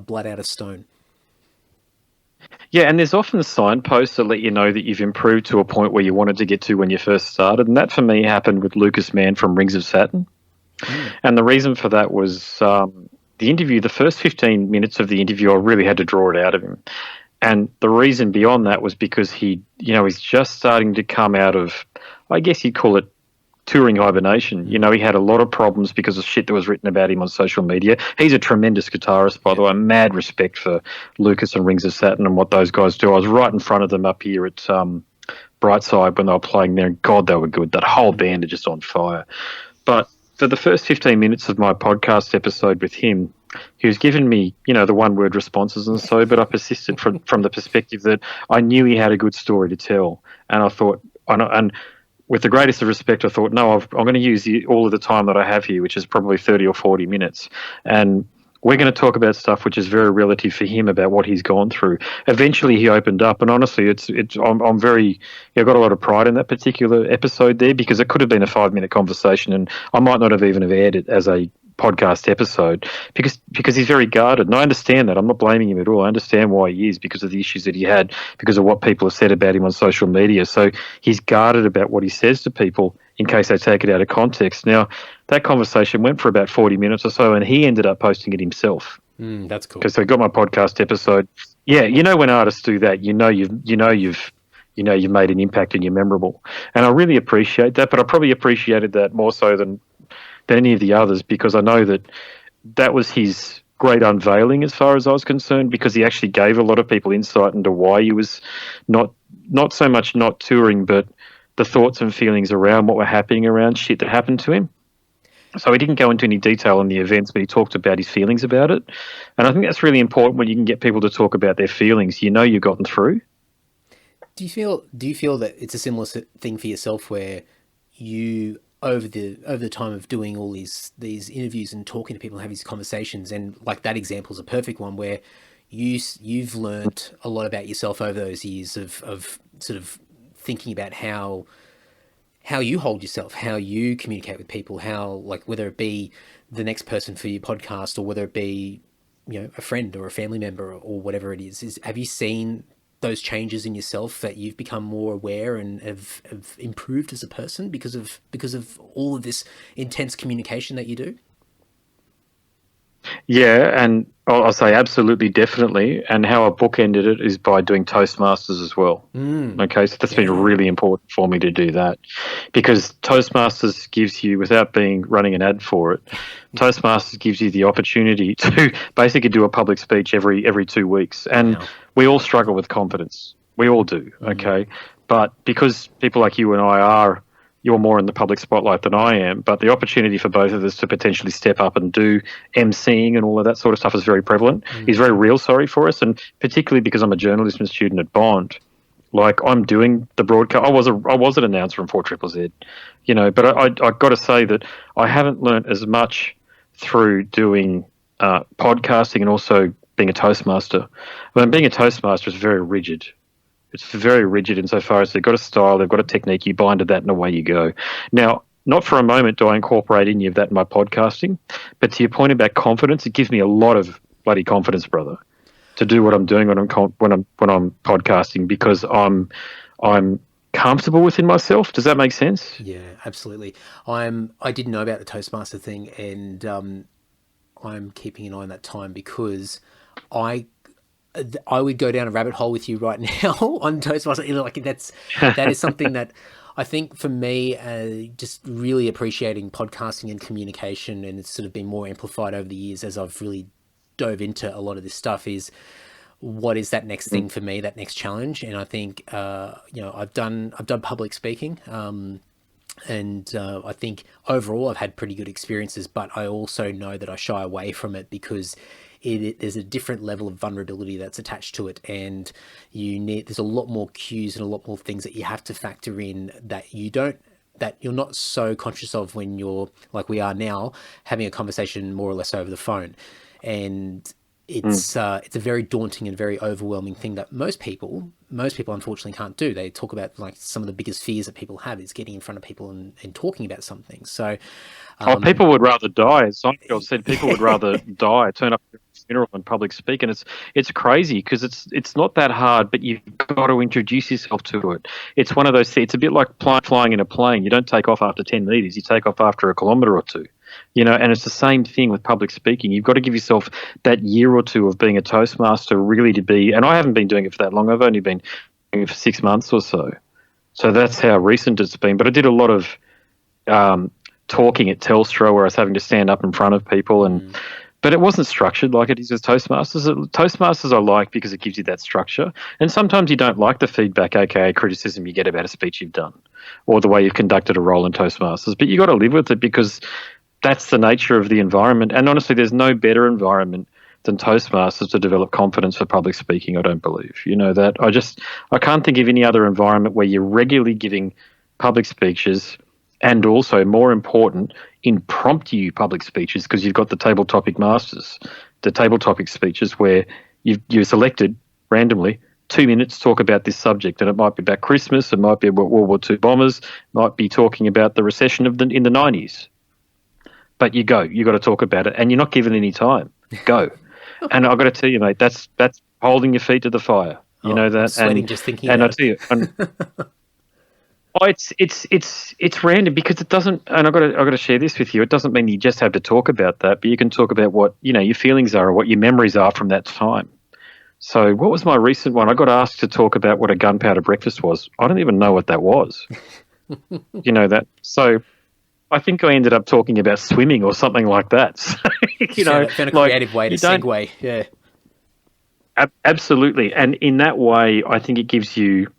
blood out of stone. Yeah, and there's often signposts that let you know that you've improved to a point where you wanted to get to when you first started, and that for me happened with Lucas Mann from Rings of Saturn. And the reason for that was the first 15 minutes of the interview, I really had to draw it out of him. And the reason beyond that was because he's just starting to come out of, I guess you'd call it touring hibernation. He had a lot of problems because of shit that was written about him on social media. He's a tremendous guitarist, by the way. Mad respect for Lucas and Rings of Saturn and what those guys do. I was right in front of them up here at Brightside when they were playing there, and God, they were good. That whole band are just on fire. But for the first 15 minutes of my podcast episode with him, he was giving me, the one-word responses and so, but I persisted from the perspective that I knew he had a good story to tell. And I thought, and with the greatest of respect, I thought, no, I'm going to use all of the time that I have here, which is probably 30 or 40 minutes. And we're going to talk about stuff which is very relative for him about what he's gone through. Eventually, he opened up, and honestly, I'm very, I've got a lot of pride in that particular episode there, because it could have been a 5-minute conversation, and I might not have even aired it as a podcast episode because he's very guarded, and I understand that. I'm not blaming him at all. I understand why he is, because of the issues that he had, because of what people have said about him on social media. So he's guarded about what he says to people in case they take it out of context. Now, that conversation went for about 40 minutes or so, and he ended up posting it himself. That's cool. Because I got my podcast episode. Yeah, when artists do that, you've made an impact and you're memorable, and I really appreciate that. But I probably appreciated that more so than any of the others, because I know that was his great unveiling as far as I was concerned, because he actually gave a lot of people insight into why he was not so much not touring, but the thoughts and feelings around what were happening around shit that happened to him. So he didn't go into any detail on the events, but he talked about his feelings about it. And I think that's really important when you can get people to talk about their feelings. You've gotten through. Do you feel that it's a similar thing for yourself, where you, over the time of doing all these interviews and talking to people and having these conversations, and like that example is a perfect one, where you've learned a lot about yourself over those years of sort of thinking about how you hold yourself, how you communicate with people, how, like, whether it be the next person for your podcast, or whether it be a friend or a family member or whatever it is have you seen those changes in yourself, that you've become more aware and have improved as a person because of all of this intense communication that you do? Yeah, and I'll say absolutely, definitely. And how I bookended it is by doing Toastmasters as well. Okay, so that's been really important for me to do that, because Toastmasters gives you, without running an ad for it, Toastmasters gives you the opportunity to basically do a public speech every 2 weeks. And we all struggle with confidence. We all do, okay? But because people like you and I you're more in the public spotlight than I am, but the opportunity for both of us to potentially step up and do emceeing and all of that sort of stuff is very prevalent. Is very real, for us, and particularly because I'm a journalism student at Bond. Like, I'm doing the broadcast. I was an announcer in 4ZZZ, but I got to say that I haven't learnt as much through doing podcasting and also being a Toastmaster. Being a Toastmaster is very rigid. It's very rigid insofar as they've got a style, they've got a technique, you bind to that and away you go. Now, not for a moment do I incorporate any of that in my podcasting, but to your point about confidence, it gives me a lot of bloody confidence, brother, to do what I'm doing when I'm podcasting, because I'm comfortable within myself. Does that make sense? Yeah, absolutely. I didn't know about the Toastmaster thing, and I'm keeping an eye on that time, because I would go down a rabbit hole with you right now on Toastmasters. Like, that is something that I think for me, just really appreciating podcasting and communication, and it's sort of been more amplified over the years as I've really dove into a lot of this stuff, is what is that next thing for me, that next challenge. And I think, I've done public speaking. And I think overall I've had pretty good experiences, but I also know that I shy away from it because there's a different level of vulnerability that's attached to it, and there's a lot more cues and a lot more things that you have to factor in that you're not so conscious of when you're like we are now having a conversation more or less over the phone. And it's a very daunting and very overwhelming thing that most people unfortunately can't do. They talk about like some of the biggest fears that people have is getting in front of people and talking about something. So people would rather die. As Seinfeld said, people would rather die, turn up at a funeral and public speak. And it's crazy because it's not that hard, but you've got to introduce yourself to it. It's one of those things. It's a bit like flying in a plane. You don't take off after 10 meters. You take off after a kilometer or two. And it's the same thing with public speaking. You've got to give yourself that year or two of being a Toastmaster really to be, and I haven't been doing it for that long. I've only been doing it for 6 months or so. So that's how recent it's been. But I did a lot of talking at Telstra where I was having to stand up in front of people, but it wasn't structured like it is with Toastmasters. Toastmasters I like because it gives you that structure. And sometimes you don't like the feedback, aka criticism you get about a speech you've done or the way you've conducted a role in Toastmasters. But you got to live with it because that's the nature of the environment. And honestly, there's no better environment than Toastmasters to develop confidence for public speaking, I don't believe. That I can't think of any other environment where you're regularly giving public speeches and also, more important, impromptu public speeches, because you've got the table topic masters, the table topic speeches where you're selected randomly 2 minutes talk about this subject, and it might be about Christmas, it might be about World War II bombers, it might be talking about the recession in the 90s. But you got to talk about it, and you're not given any time. Go. And I've got to tell you, mate, that's holding your feet to the fire. You know that. I'm sweating just thinking and about it. And I tell you, it's random because it doesn't. And I've got to share this with you. It doesn't mean you just have to talk about that, but you can talk about what your feelings are or what your memories are from that time. So, what was my recent one? I got asked to talk about what a gunpowder breakfast was. I don't even know what that was. That. So, I think I ended up talking about swimming or something like that. So, found a creative way to segue. Yeah, absolutely. And in that way, I think it gives you.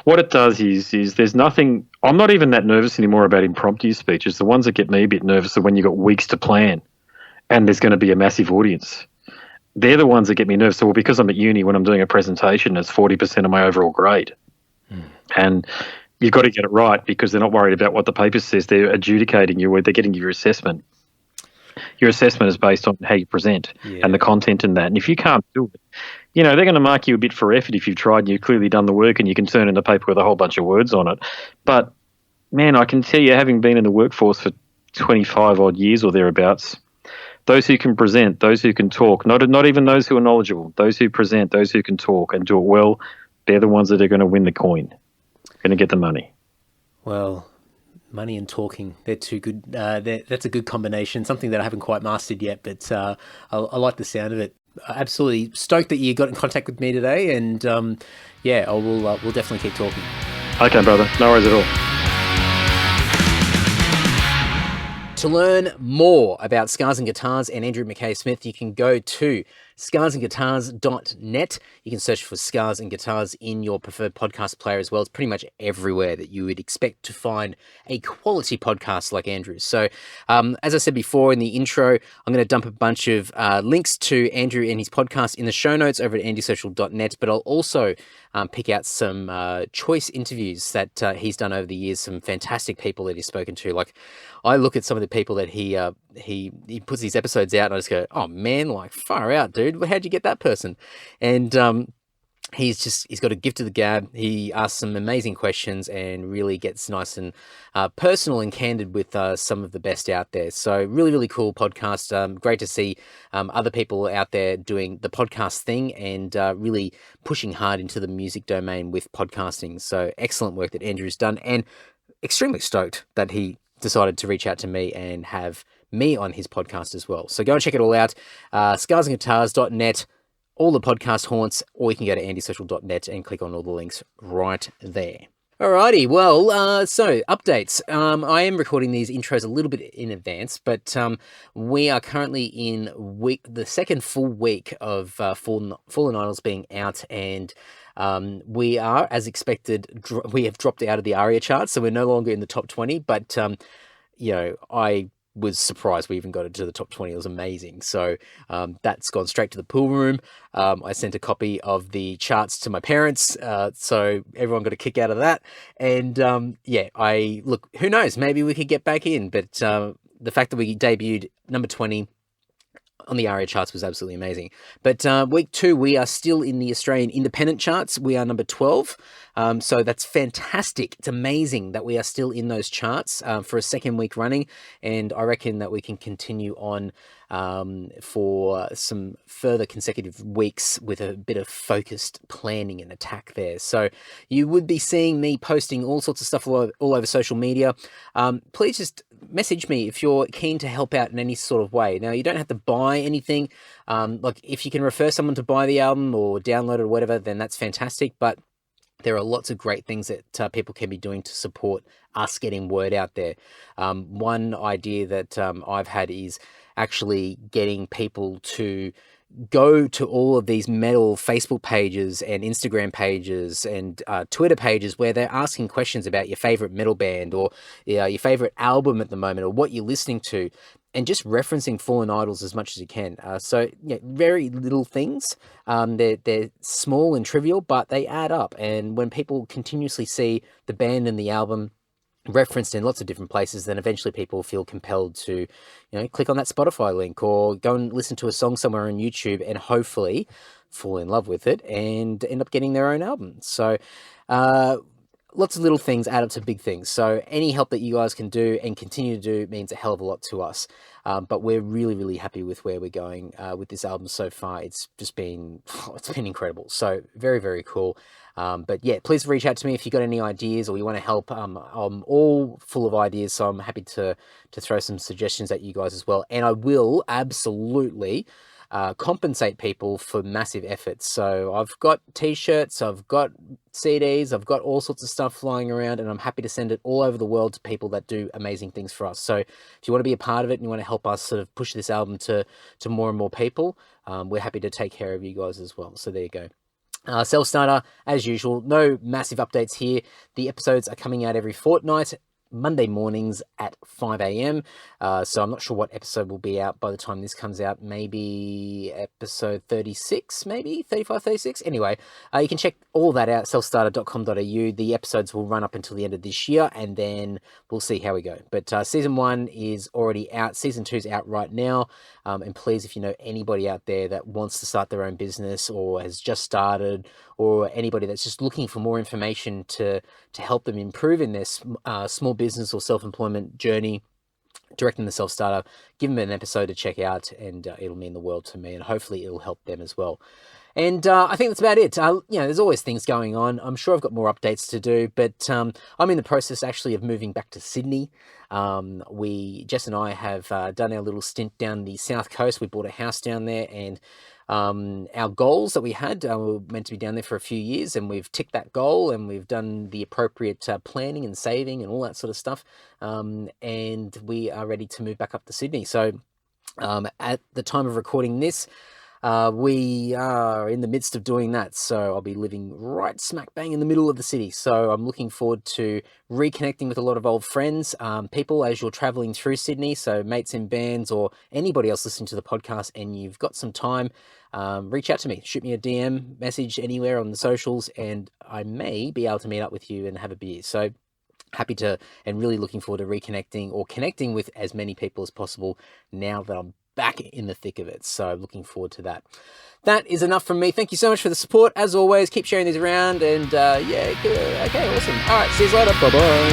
What it does is there's nothing. I'm not even that nervous anymore about impromptu speeches. The ones that get me a bit nervous are when you've got weeks to plan, and there's going to be a massive audience. They're the ones that get me nervous. So, because I'm at uni, when I'm doing a presentation, it's 40% of my overall grade, and you've got to get it right because they're not worried about what the paper says. They're adjudicating you. They're getting your assessment. Your assessment is based on how you present and the content in that. And if you can't do it, they're going to mark you a bit for effort if you've tried and you've clearly done the work and you can turn in a paper with a whole bunch of words on it. But, man, I can tell you, having been in the workforce for 25 odd years or thereabouts, those who can present, those who can talk, not even those who are knowledgeable, those who present, those who can talk and do it well, they're the ones that are going to win the coin. Going to get the money. Well, money and talking, they're too good. That's a good combination, something that I haven't quite mastered yet, but I like the sound of it. Absolutely stoked that you got in contact with me today, and we'll definitely keep talking. Okay, brother. No worries at all. To learn more about Scars and Guitars and Andrew McKaySmith, you can go to scarsandguitars.net. You can search for Scars and Guitars in your preferred podcast player as well. It's pretty much everywhere that you would expect to find a quality podcast like Andrew's. So, as I said before in the intro, I'm going to dump a bunch of links to Andrew and his podcast in the show notes over at andysocial.net, but I'll also pick out some choice interviews that he's done over the years, some fantastic people that he's spoken to. Like, I look at some of the people that he puts these episodes out and I just go, oh man, like far out, dude. How'd you get that person? And he's got a gift of the gab. He asks some amazing questions and really gets nice and personal and candid with some of the best out there. So really, really cool podcast. Great to see other people out there doing the podcast thing and really pushing hard into the music domain with podcasting. So excellent work that Andrew's done, and extremely stoked that he decided to reach out to me and have me on his podcast as well. So go and check it all out. Scarsandguitars.net, all the podcast haunts, or you can go to andysocial.net and click on all the links right there. Alrighty, well, so updates. I am recording these intros a little bit in advance, but we are currently in the second full week of Fallen Idols being out, and we are, as expected, we have dropped out of the ARIA chart, so we're no longer in the top 20, but I was surprised we even got into the top 20. It was amazing. So that's gone straight to the pool room. I sent a copy of the charts to my parents, so everyone got a kick out of that. And look, who knows? Maybe we could get back in. But the fact that we debuted number 20 on the ARIA charts was absolutely amazing. But week 2, we are still in the Australian independent charts. We are number 12. So that's fantastic. It's amazing that we are still in those charts for a second week running. And I reckon that we can continue on for some further consecutive weeks with a bit of focused planning and attack there. So you would be seeing me posting all sorts of stuff all over social media. Please just message me if you're keen to help out in any sort of way. Now, you don't have to buy anything. Like if you can refer someone to buy the album or download it or whatever, then that's fantastic. But there are lots of great things that people can be doing to support us getting word out there. One idea that I've had is actually getting people to go to all of these metal Facebook pages and Instagram pages and Twitter pages where they're asking questions about your favorite metal band or your favorite album at the moment or what you're listening to, and just referencing Fallen Idols as much as you can. Very little things. They're small and trivial, but they add up. And when people continuously see the band and the album referenced in lots of different places, then eventually people feel compelled to, click on that Spotify link or go and listen to a song somewhere on YouTube and hopefully fall in love with it and end up getting their own album. So, lots of little things add up to big things. So any help that you guys can do and continue to do means a hell of a lot to us. But we're really, really happy with where we're going with this album so far. It's been incredible. So very, very cool. But yeah, please reach out to me if you've got any ideas or you want to help. I'm all full of ideas, so I'm happy to throw some suggestions at you guys as well. And I will absolutely compensate people for massive efforts. So I've got t-shirts, I've got CDs, I've got all sorts of stuff flying around, and I'm happy to send it all over the world to people that do amazing things for us. So if you want to be a part of it and you want to help us sort of push this album to more and more people, we're happy to take care of you guys as well. So there you go. Self-starter, as usual, no massive updates here. The episodes are coming out every fortnight, Monday mornings at 5 a.m. So I'm not sure what episode will be out by the time this comes out. Maybe episode 36, maybe 35, 36. Anyway, you can check all that out, selfstarter.com.au. The episodes will run up until the end of this year, and then we'll see how we go. But season 1 is already out. Season 2 is out right now. And please, if you know anybody out there that wants to start their own business or has just started, or anybody that's just looking for more information to help them improve in their small business or self-employment journey, direct them to Self-Starter, give them an episode to check out, and it'll mean the world to me, and hopefully it'll help them as well. And I think that's about it. There's always things going on. I'm sure I've got more updates to do, but I'm in the process actually of moving back to Sydney. Jess and I have done our little stint down the south coast. We bought a house down there, and our goals that we had, we were meant to be down there for a few years, and we've ticked that goal, and we've done the appropriate planning and saving and all that sort of stuff. And we are ready to move back up to Sydney. So at the time of recording this, we are in the midst of doing that, so I'll be living right smack bang in the middle of the city. So I'm looking forward to reconnecting with a lot of old friends, people as you're traveling through Sydney. So mates in bands or anybody else listening to the podcast, and you've got some time, reach out to me, shoot me a DM, message anywhere on the socials, and I may be able to meet up with you and have a beer. So happy to, and really looking forward to reconnecting or connecting with as many people as possible now that I'm back in the thick of it. So looking forward to that. That is enough from me. Thank you so much for the support. As always, keep sharing these around, and okay, awesome. All right, see you later. Bye-bye.